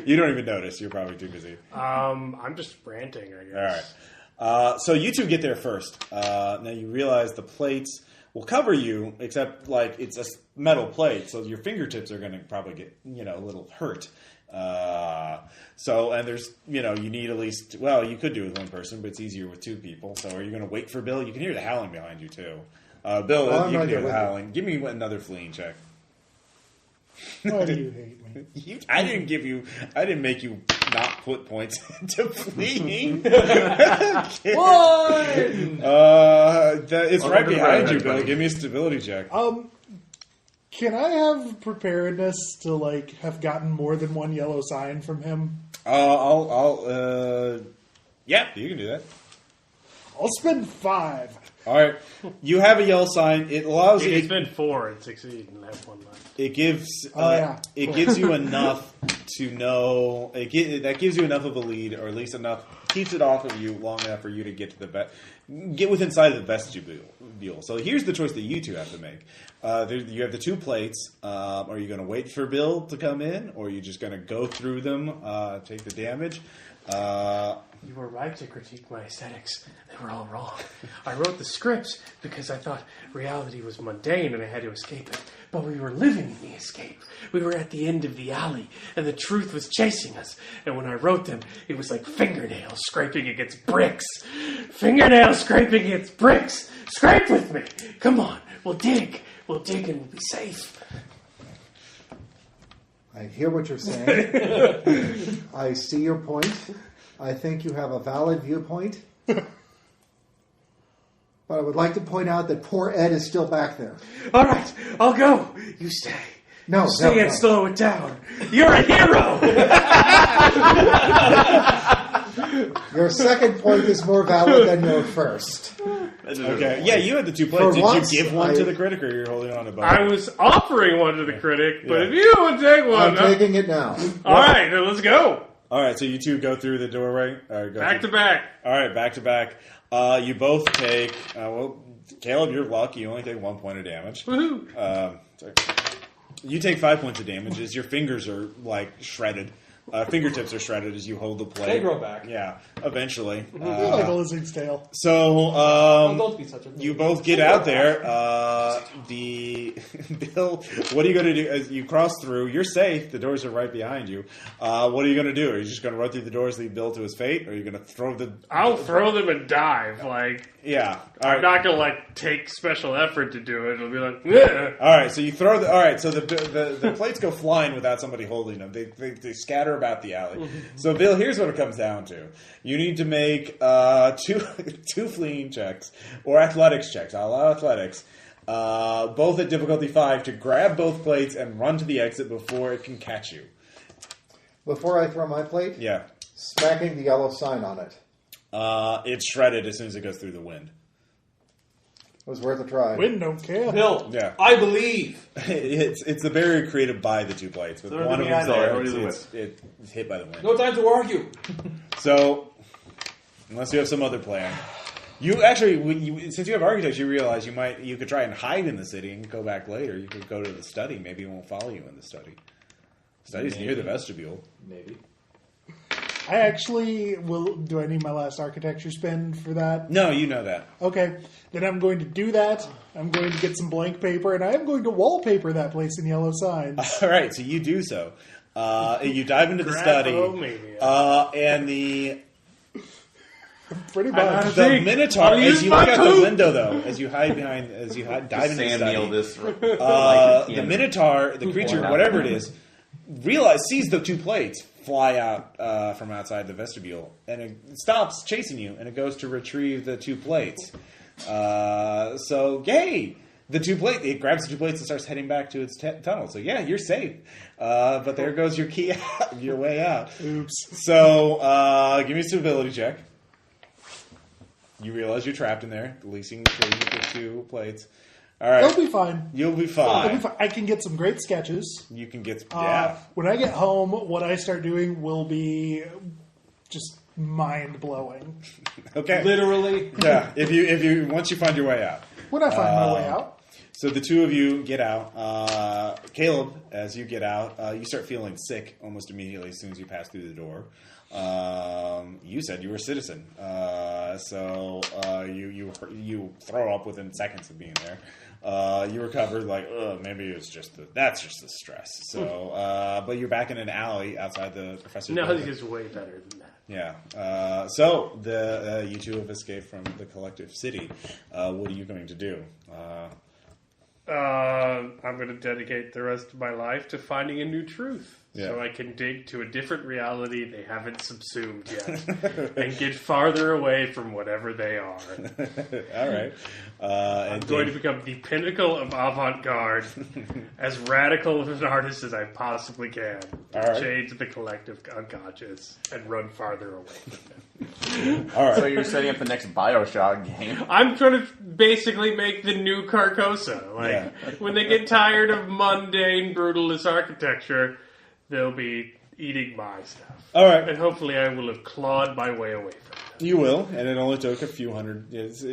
you don't even notice. You're probably too busy. I'm just ranting, I guess. All right. So you two get there first. Now you realize the plates will cover you, except like it's a metal plate, so your fingertips are going to probably get a little hurt. And there's you need at least you could do it with one person, but it's easier with two people. So are you going to wait for Bill? You can hear the howling behind you too. Bill, you can hear the howling. Give me another fleeing check. Why do you hate me? I didn't make you not put points into fleeing. One! It's right behind you, Bill. Give me a stability check. Can I have preparedness to have gotten more than one yellow sign from him? Yeah, you can do that. I'll spend 5. All right, you have a yellow sign. It allows You you. can spend 4 and succeed and have 1 left. It gives. It gives you enough to know. That gives you enough of a lead, or at least enough keeps it off of you long enough for you to get to get within sight of the vestibule. So here's the choice that you two have to make. You have the 2 plates. Are you going to wait for Bill to come in, or are you just going to go through them, take the damage? You were right to critique my aesthetics. They were all wrong. I wrote the scripts because I thought reality was mundane and I had to escape it. But we were living in the escape. We were at the end of the alley, and the truth was chasing us. And when I wrote them, it was like fingernails scraping against bricks. Fingernails scraping against bricks. Scrape with me. Come on. We'll dig. We'll dig and we'll be safe. I hear what you're saying. I see your point. I think you have a valid viewpoint. But I would like to point out that poor Ed is still back there. All right. I'll go. You stay. No, Stay no, and no. slow it down. You're a hero. Your second point is more valid than your first. Okay. Yeah, you had the 2 plates. For Did once, you give one to the critic, or you're holding on to both? I was offering one to the critic, but Yeah. if you would take one, I'm taking it now. all right, then let's go. All right, so you two go through the doorway. Back to back. All right, back to back. You both take. Caleb, you're lucky. You only take 1 point of damage. Woohoo! Sorry. You take 5 points of damage as your fingers are shredded. Fingertips are shredded as you hold the plate. They grow back. Yeah, eventually. Like a lizard's tail. So Don't be such a you both get out there. Bill, what are you going to do as you cross through? You're safe. The doors are right behind you. What are you going to do? Are you just going to run through the doors, leave Bill to his fate, or are you going to throw the? I'll throw them and dive. Yeah. All I'm right. not gonna take special effort to do it. It'll be like, "Ugh." All right, so you throw the. All right, so the plates go flying without somebody holding them. They scatter about the alley. So Bill, here's what it comes down to: you need to make two fleeing checks or athletics checks. I'll allow athletics, both at difficulty 5, to grab both plates and run to the exit before it can catch you. Before I throw my plate, Yeah, smacking the yellow sign on it. it's shredded as soon as it goes through the wind. It was worth a try. Wind don't care. Bill, Yeah. I believe. It's the barrier created by the 2 plates, but So one of the them's guy there. there, It's hit by the wind. No time to argue. So, unless you have some other plan, you actually, since you have architecture, you realize you could try and hide in the city and go back later. You could go to the study. Maybe it won't follow you in the study. The study's near the vestibule. Maybe. I actually will. Do I need my last architecture spend for that? No, you know that. Okay, then I'm going to do that. I'm going to get some blank paper, and I am going to wallpaper that place in yellow signs. All right, so you do so. You dive into the study, Graphomania. and the Pretty I much. the Minotaur. I'll As use you my look out the poop. window, though, as you dive into the Sand meal study, this. the Minotaur, the creature, whatever it is, sees the 2 plates fly out from outside the vestibule, and it stops chasing you, and it goes to retrieve the 2 plates. So, yay! It grabs the 2 plates and starts heading back to its tunnel. So, yeah, you're safe. But there goes your key out, your way out. Oops. So, give me a stability check. You realize you're trapped in there. The leasing shows you the 2 plates. All right. It'll be fine. You'll be It'll fine. be fine. I can get some great sketches. You can get... Yeah. When I get home, what I start doing will be just mind blowing. Okay. Literally. Yeah. If you once you find your way out. When I find my way out, So the 2 of you get out. Caleb, as you get out, you start feeling sick almost immediately as soon as you pass through the door. You said you were a citizen, so you throw up within seconds of being there. You recovered like, maybe it was that's just the stress. So, but you're back in an alley outside the professor's No, building. it's way better than that. Yeah. So you two have escaped from the collective city. What are you going to do? I'm going to dedicate the rest of my life to finding a new truth. Yeah. So I can dig to a different reality they haven't subsumed yet. And get farther away from whatever they are. All right. I'm going to become the pinnacle of avant-garde, as radical of an artist as I possibly can. All right. Change the collective unconscious and run farther away from it. All right. So you're setting up the next Bioshock game. I'm trying to basically make the new Carcosa. Like, when they get tired of mundane, brutalist architecture, they'll be eating my stuff. All right. And hopefully I will have clawed my way away from them. You will, and it only took a few hundred. It's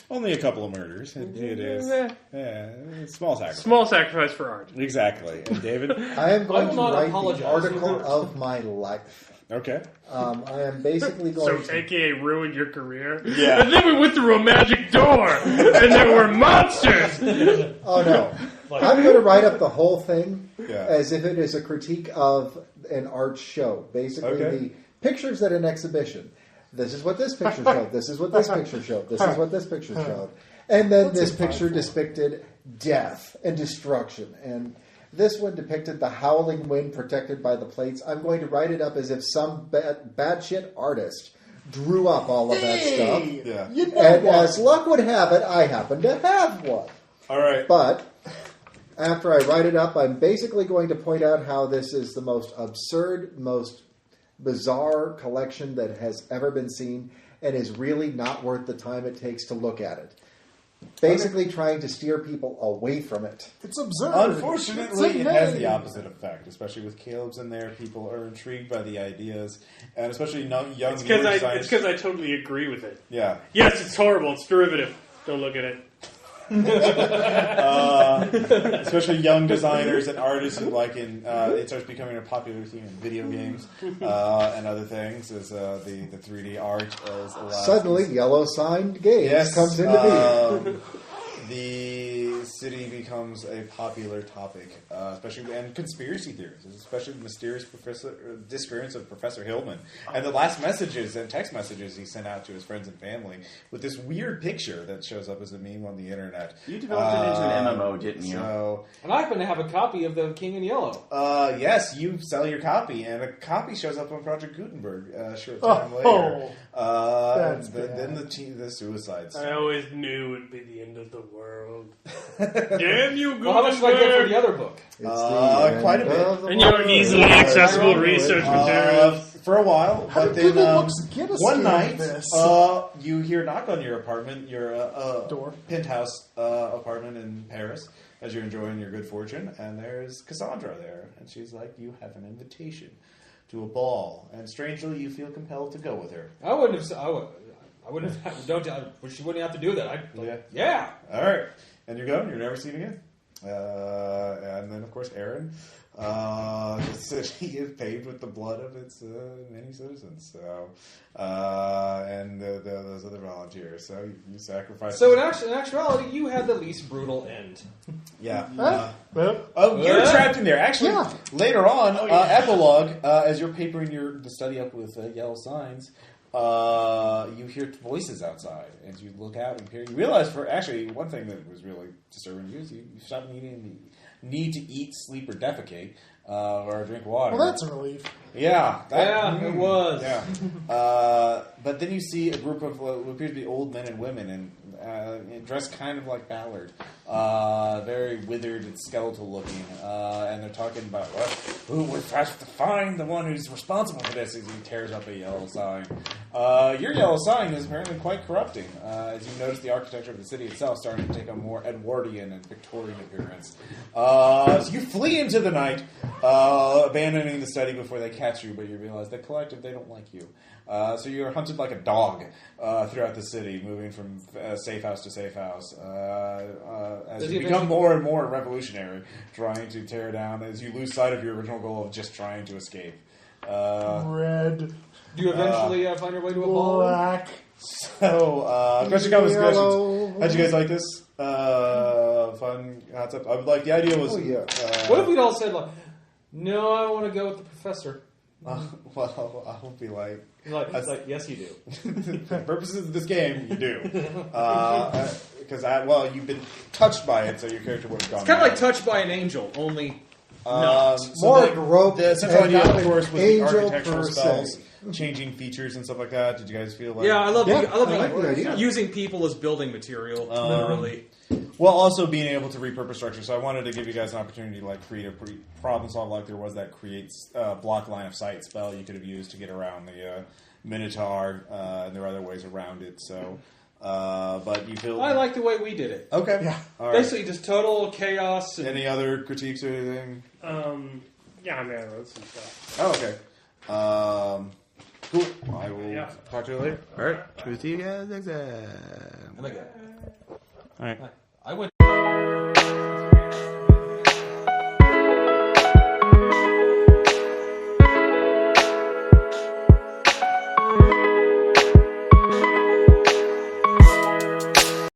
only a couple of murders. It is. It's small sacrifice. Small sacrifice for art. Exactly. And David? I am going I will to not write apologize. the article of my life. Okay. I am basically So, going to... AKA ruined your career? Yeah. And then we went through a magic door, and there were monsters! Oh, no. I'm going to write up the whole thing Yeah. as if it is a critique of an art show. Basically, Okay. the pictures at an exhibition. This is what this picture showed. This is what this picture showed. This is what this picture showed. And then What's this it fine picture for? depicted death and destruction. And this one depicted the howling wind protected by the plates. I'm going to write it up as if some bad shit artist drew up all of that stuff. Yeah. You know And what? as luck would have it, I happen to have one. All right. But after I write it up, I'm basically going to point out how this is the most absurd, most bizarre collection that has ever been seen and is really not worth the time it takes to look at it. Basically trying to steer people away from it. It's absurd. Unfortunately, It's it has the amazing. opposite effect, especially with Caleb's in there. People are intrigued by the ideas, and especially young It's newer because designers. I totally agree with it. Yeah. Yes, it's horrible. It's derivative. Don't look at it. Especially young designers and artists who like it starts becoming a popular theme in video games and other things as the 3D art is allowed. Suddenly, yellow signed games comes into being. The city becomes a popular topic, especially and conspiracy theories, especially the mysterious disappearance of Professor Hillman, and the last messages and text messages he sent out to his friends and family with this weird picture that shows up as a meme on the internet. You developed it into an MMO, didn't you? So, And I happen to have a copy of the King in Yellow. yes, you sell your copy, and a copy shows up on Project Gutenberg a short time Oh, later. that's Then the suicides. I always knew it'd be the end of the world. Damn you, Well, how much did I get for the other book? It's the quite a end bit. of the And your world. easily accessible research materials. For a while, How but did then Google Books get a one scan night of this? you hear a knock on your apartment, your Door. penthouse apartment in Paris, as you're enjoying your good fortune, and there's Cassandra there, and she's like, "You have an invitation to a ball," and strangely, you feel compelled to go with her. I wouldn't have. I wouldn't have. She wouldn't have to do that. Yeah. All right, and you're going. You're never seen again. And then, of course, Aaron. The city is paved with the blood of its many citizens. So, and those other volunteers. So you sacrifice. So in actuality, you had the least brutal end. Yeah. Well, You're trapped in there. Actually, Yeah. later on, epilogue, as you're papering the study up with yellow signs, you hear voices outside. As you look out and hear, you realize one thing that was really disturbing you is you stop needing need to eat, sleep, or defecate, or drink water. well, that's a relief. Yeah. It was. Yeah. But then you see a group of what appear to be old men and women, and dressed kind of like Ballard, very withered and skeletal looking, and they're talking about we have to find the one who's responsible for this. As he tears up a yellow sign. Your yellow sign is apparently quite corrupting, as you notice the architecture of the city itself starting to take a more Edwardian and Victorian appearance. So you flee into the night, abandoning the study before they catch you, but you realize the collective, they don't like you. So you're hunted like a dog throughout the city, moving from safe house to safe house, as you become more and more revolutionary, trying to tear down, as you lose sight of your original goal of just trying to escape. Red, Do you eventually find your way to a ball? black. So, question comes Yellow. questions. How'd you guys like this? Fun concept. I would like, the idea was... Oh, yeah. What if we'd all said, like, no, I want to go with the professor? well, I won't be like... Like, yes, you do. For the purposes of this game, you do. Because, you've been touched by it, so your character would have gone... It's kind of like Touched by an Angel, only So More the, rope the central and idea, not of an course, was the angel architectural per spells, se. changing features and stuff like that. Did you guys feel like... Yeah, I love Yeah, I love I like the idea. using people as building material, literally. Well, also being able to repurpose structure. So I wanted to give you guys an opportunity to like create a problem solve like there was that creates block line of sight spell you could have used to get around the Minotaur. And there are other ways around it. So, but you feel... I like the way we did it. Okay. Yeah. All right. Basically, just total chaos. And Any other critiques or anything? Yeah, I mean, I wrote some stuff. Oh, okay. Cool. I will talk to you later. All right. We'll see you guys next time. I'm like, All right. I went.